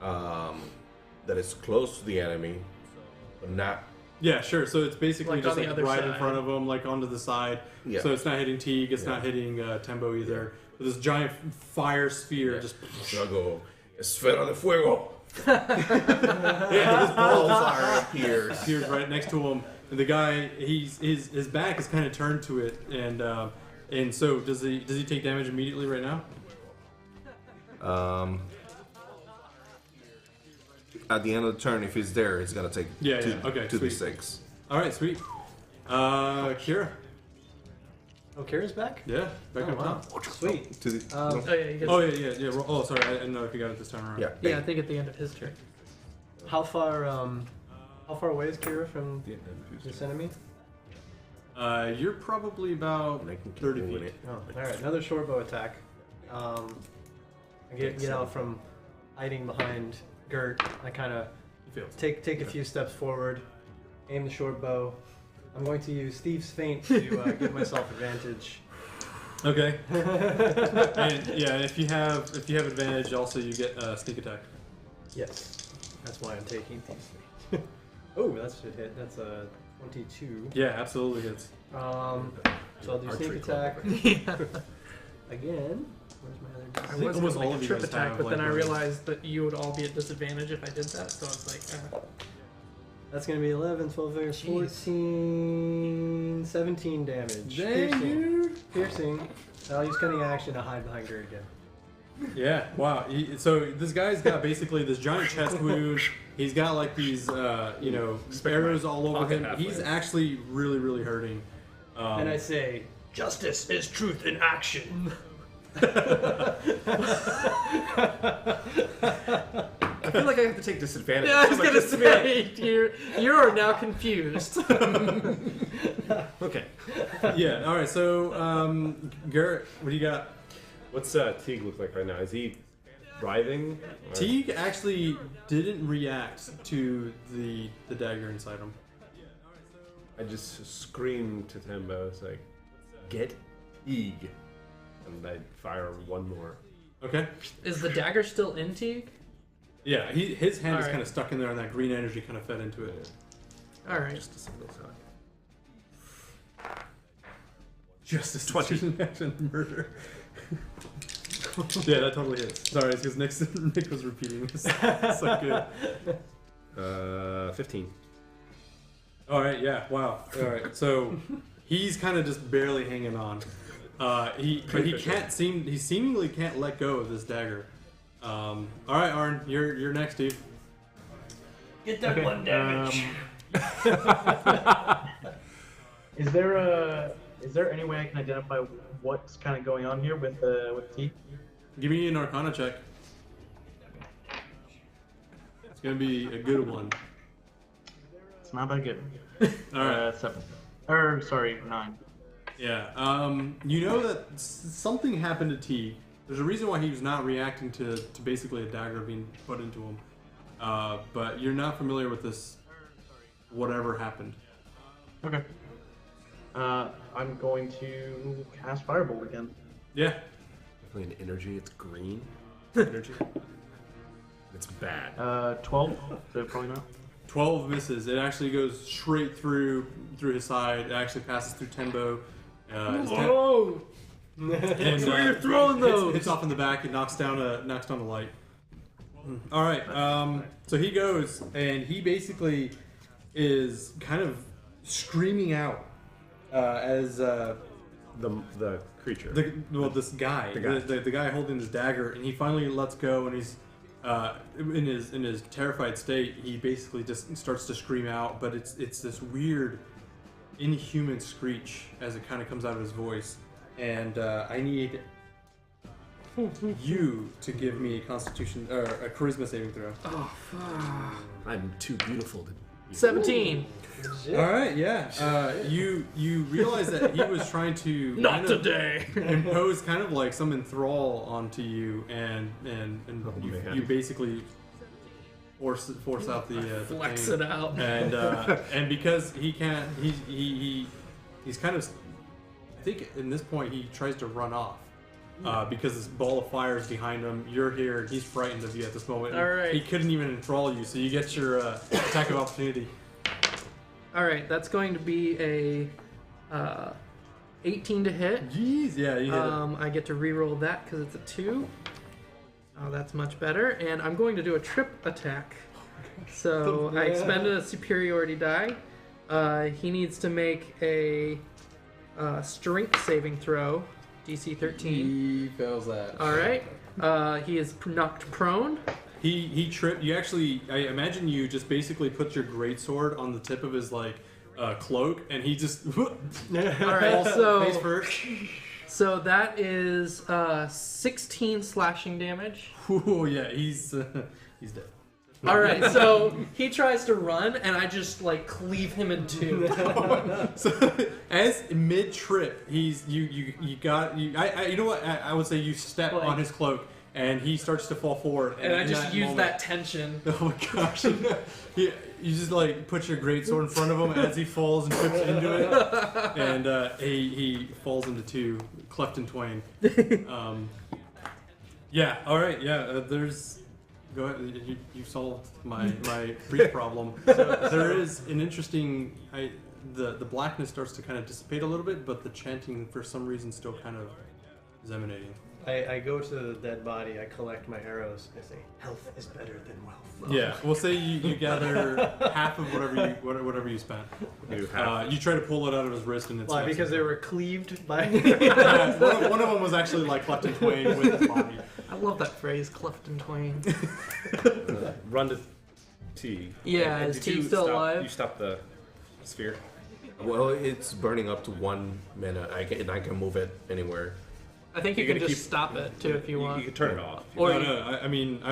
that is close to the enemy, but not. Yeah, sure. So it's basically Like just on the like other right in side. front of him, like onto the side. Yeah. So it's not hitting Teague, it's Yeah. not hitting Tembo either. But this giant fire sphere just. So I go, Esfera de Fuego. Yeah, this ball Fire appears. appears right next to him, and the guy, his back is kind of turned to it, and so does he take damage immediately right now? At the end of the turn, if he's there, it's gonna take Yeah, okay, 2d6. All right, sweet. Kira, Oh, Kira's back? yeah, back Oh, up wow. top. Sweet. To the, Um, no? Oh yeah, he gets, Oh yeah. Oh, sorry, I didn't know if you got it this time around. Yeah. yeah. I think at the end of his turn. How far away is Kira from this enemy? You're probably about And I can keep 30 moving feet. it. Oh, all right. Another short bow attack. I get out from hiding behind Gert. I kind of He fails. take a few steps forward, aim the short bow. I'm going to use Thieves' Feint to give myself advantage. Okay. And yeah, if you have advantage, also you get sneak attack. Yes, that's why I'm taking Thieves' Feint. Oh, that should hit. That's a 22. Yeah, absolutely hits. So I'll do Archery sneak attack Yeah. again. Where's my other I die? think was almost gonna all make of a you trip guys attack, have, but then like, I bonus. realized that you would all be at disadvantage if I did that, so I was like, That's going to be 11, 12, 14, 17 damage. Piercing. I'll use cunning action to hide behind Gert again. Yeah, wow. So this guy's got basically this giant chest wound. He's got like these, arrows all over pocket him. halfway. He's actually really, really hurting. And I say, justice is truth in action. I feel like I have to take disadvantage. yeah, I was gonna say you're now confused. Okay. Yeah. All right. So, Gerrett, what do you got? What's Teague look like right now? Is he writhing? Or- Teague actually didn't react to the dagger inside him. I just scream to Tembo. It's like, get Teague. And I fire one more. Okay. Is the dagger still in Teague? Yeah. His hand is Alright. kind of stuck in there, and that green energy kind of fed into it. All right. Just a single shot. Justice 20 action murder. Yeah, that totally hits. Sorry, it's because Nick was repeating this. It's so good. 15. All right, yeah, wow. All right, so he's kind of just barely hanging on. He seemingly can't let go of this dagger. All right, Arn, you're next, dude. Get that one damage. Is there any way I can identify what's kind of going on here with T? Give me an Arcana check. It's gonna be a good one. It's not that good. All right. 7. 9. Yeah. You know that something happened to T. There's a reason why he was not reacting to basically a dagger being put into him. But you're not familiar with this. Whatever happened. Okay. I'm going to cast Firebolt again. Yeah. Definitely an energy. It's green energy. It's bad. 12. So probably not. 12 misses. It actually goes straight through his side. It actually passes through Tembo. And Where you're throwing those? hits off in the back and knocks down the light. All right. So he goes and he basically is kind of screaming out as The creature. this guy, the guy holding his dagger, and he finally lets go, and he's in his terrified state. He basically just starts to scream out, but it's this weird, inhuman screech as it kind of comes out of his voice. And I need you to give me a Constitution or a Charisma saving throw. Oh, fuck. I'm too beautiful to. 17. All right, yeah. You realize that he was trying to Not kind of today. impose kind of like some enthrall onto you, and you basically force out the Flex pain. it out. And because he can't, he's kind of. I think in this point he tries to run off. Because this ball of fire is behind him, you're here, and he's frightened of you at this moment. All right. He couldn't even enthrall you, so you get your attack of opportunity. All right, that's going to be a 18 to hit. Jeez, yeah, you hit it. I get to re-roll that because it's a 2. Oh, that's much better. And I'm going to do a trip attack. So I expended a superiority die. He needs to make a strength saving throw. DC 13. He fails that. All right. He is knocked prone. He tripped. You actually, I imagine you just basically put your greatsword on the tip of his like cloak, and he just All right. face first. So that is 16 slashing damage. Ooh, yeah, he's dead. All right. So he tries to run, and I just like cleave him in two. So as mid trip, you know what? I would say you step Like- on his cloak, and he starts to fall forward. And I in just use moment- that tension. Oh my gosh! You just like put your greatsword in front of him as he falls and trips into it, and he falls into two, cleft in twain. Yeah. All right. Yeah. There's. Go ahead. You solved my brief problem. So there is an interesting. The blackness starts to kind of dissipate a little bit, but the chanting for some reason still kind of is emanating. I go to the dead body, I collect my arrows, and I say, health is better than wealth. Yeah, we'll say you gather half of whatever you spent. You try to pull it out of his wrist, and it's Why? Because they were cleaved by. one of them was actually like cleft in twain with his body. I love that phrase, cleft in twain. Run to T. Yeah, And is did T you still stop- alive? You stopped the sphere. Well, it's burning up to 1 minute. I can move it anywhere. I think you You're can gonna just keep- stop it too if you want. You can turn it off. Or No, you- no. I mean,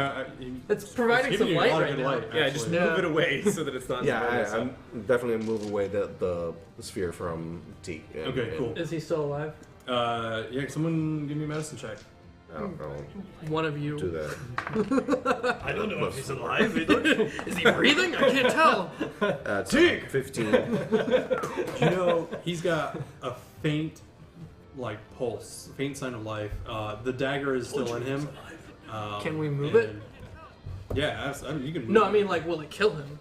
It's providing it's some giving you a light lot of right good now. light, Yeah, just actually. Yeah. move it away so that it's not. Yeah, I'm definitely move away the sphere from T. Okay, cool. Is he still alive? Yeah, someone give me a medicine check. I'll One of you. do that. I don't know if he's alive. Is he breathing? I can't tell. That's 15. You know, he's got a faint, like pulse, faint sign of life. The dagger is still in him. Can we move it? and- Yeah, I mean, you can. Move No, I it. mean like, will it kill him?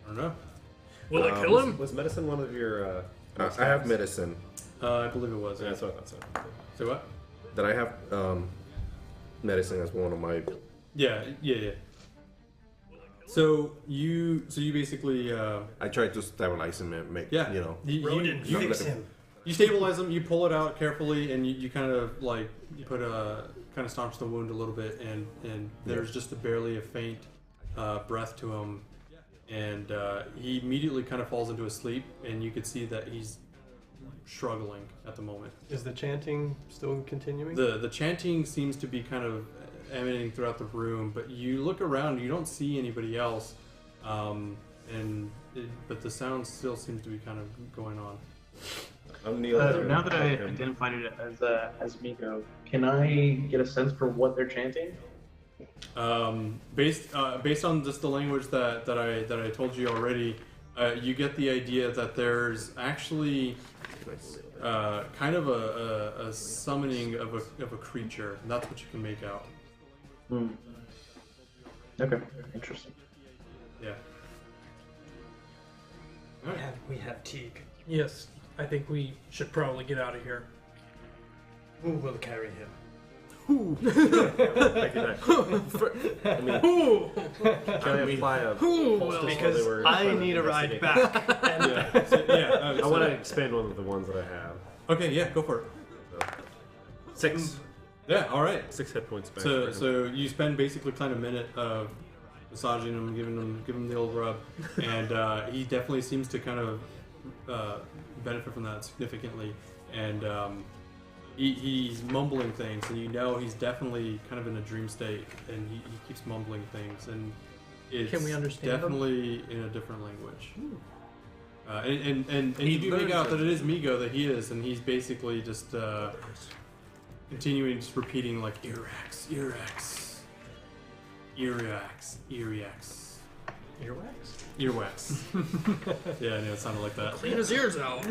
I don't know. Will it kill him? Was medicine one of your? I have medicine. I believe it was. Yeah, that's what I thought so. So what? That I have medicine as one of my. Yeah. So you basically I tried to stabilize him and make. yeah. You know. Rodin, you, fix him. you stabilize him. You pull it out carefully, and you kind of like you put a kind of staunch the wound a little bit, and there's just barely a faint breath to him, and he immediately kind of falls into a sleep, and you could see that he's struggling at the moment. Is the chanting still continuing? The chanting seems to be kind of emanating throughout the room, but you look around, you don't see anybody else, but the sound still seems to be kind of going on. I'm Neil. there. Now that I identified it as Miko, can I get a sense for what they're chanting? Based on just the language that I told you already, you get the idea that there's actually kind of a summoning of a creature, and that's what you can make out. Okay, interesting. Yeah. All right. We have Teague. Yes. I think we should probably get out of here. Who will carry him? I mean, can I apply a poultice Because while they were I trying to need a ride investigate? back. Yeah. So, yeah. I want to expand one of the ones that I have. Okay. Yeah. Go for it. So, 6. Yeah. All right. 6 hit points back. for So him. so you spend basically kind of a minute of massaging him, giving him the old rub, and he definitely seems to kind of benefit from that significantly, and he's mumbling things, and you know he's definitely kind of in a dream state, and he keeps mumbling things, and it's Can we understand him? definitely in a different language. And you do make out that it is Migo that he is, and he's basically just continuing, just repeating like Irax, Irax, Irax, Irax, Earwax? Earwax. Yeah, I know it sounded like that. Clean his ears out.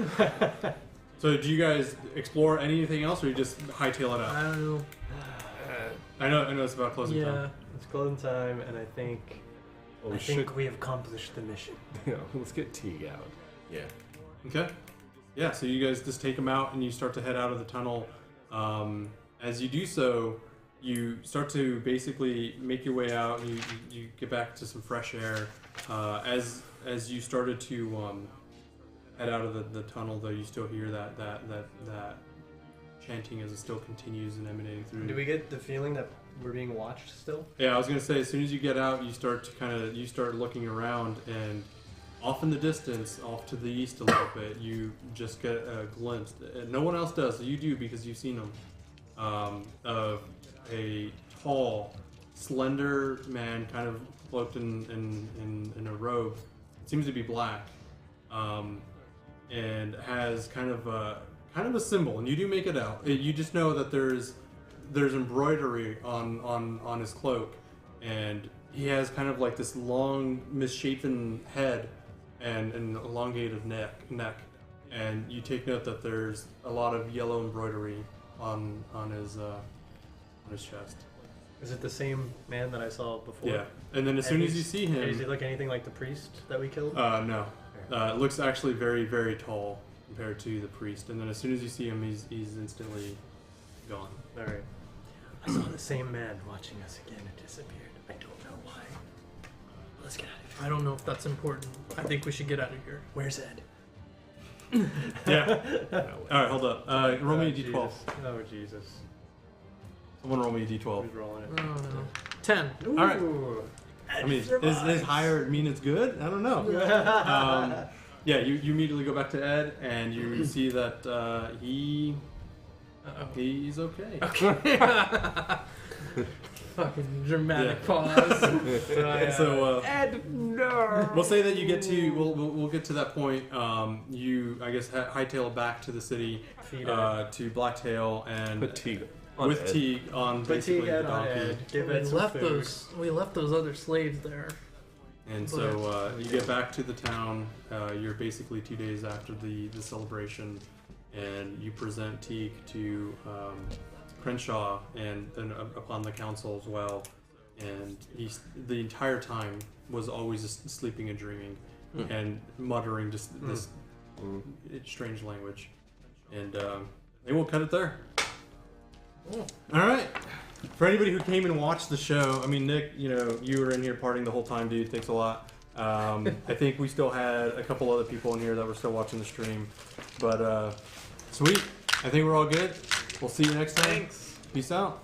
So, do you guys explore anything else, or you just hightail it I out? don't know. I know it's about closing Yeah. time. It's closing time, and I think Oh, I shit. think we have accomplished the mission. Yeah, let's get Teague out. Yeah. Okay. Yeah, so you guys just take him out and you start to head out of the tunnel. As you do so, you start to basically make your way out. You get back to some fresh air. As you started to head out of the tunnel, though, you still hear that chanting as it still continues and emanating through. Do we get the feeling that we're being watched still? Yeah, I was gonna say, as soon as you get out, you start looking around, and off in the distance, off to the east a little bit, you just get a glimpse. No one else does. You do because you've seen them. Of a tall, slender man, kind of cloaked in a robe. It seems to be black, and has kind of a symbol. And you do make it out. You just know that there's embroidery on his cloak, and he has kind of like this long, misshapen head and an elongated neck, and you take note that there's a lot of yellow embroidery on his chest. Is it the same man that I saw before? Yeah, and then as soon as you see him, Does he look anything like the priest that we killed? no, it looks actually very, very tall compared to the priest. And then as soon as you see him, he's instantly gone. All right. I saw the same man watching us again and disappeared. I don't know why. Let's get out of here. I don't know if that's important. I think we should get out of here. Where's Ed? Yeah. All right, hold up. Roll me a d12. Jesus. Oh Jesus. Someone roll me a d12. Who's rolling it? Oh no. 10. All right. Ooh. I mean, is higher mean it's good? I don't know. Yeah, you immediately go back to Ed, and you see that he's okay. Fucking dramatic pause. So Ed, no. we'll say that you get to we'll get to that point. You I guess hightail back to the city to Blacktail and Put Teague with Teague on basically the donkey. Give We Ed some left food. we left those other slaves there. And so you get back to the town. You're basically 2 days after the celebration, and you present Teague to Crenshaw and then upon the council as well. And he's the entire time was always just sleeping and dreaming and muttering just this strange language. And they will cut it there. Oh. All right. For anybody who came and watched the show, I mean, Nick, you were in here partying the whole time, dude. Thanks a lot. I think we still had a couple other people in here that were still watching the stream. But sweet. I think we're all good. We'll see you next time. Thanks. Peace out.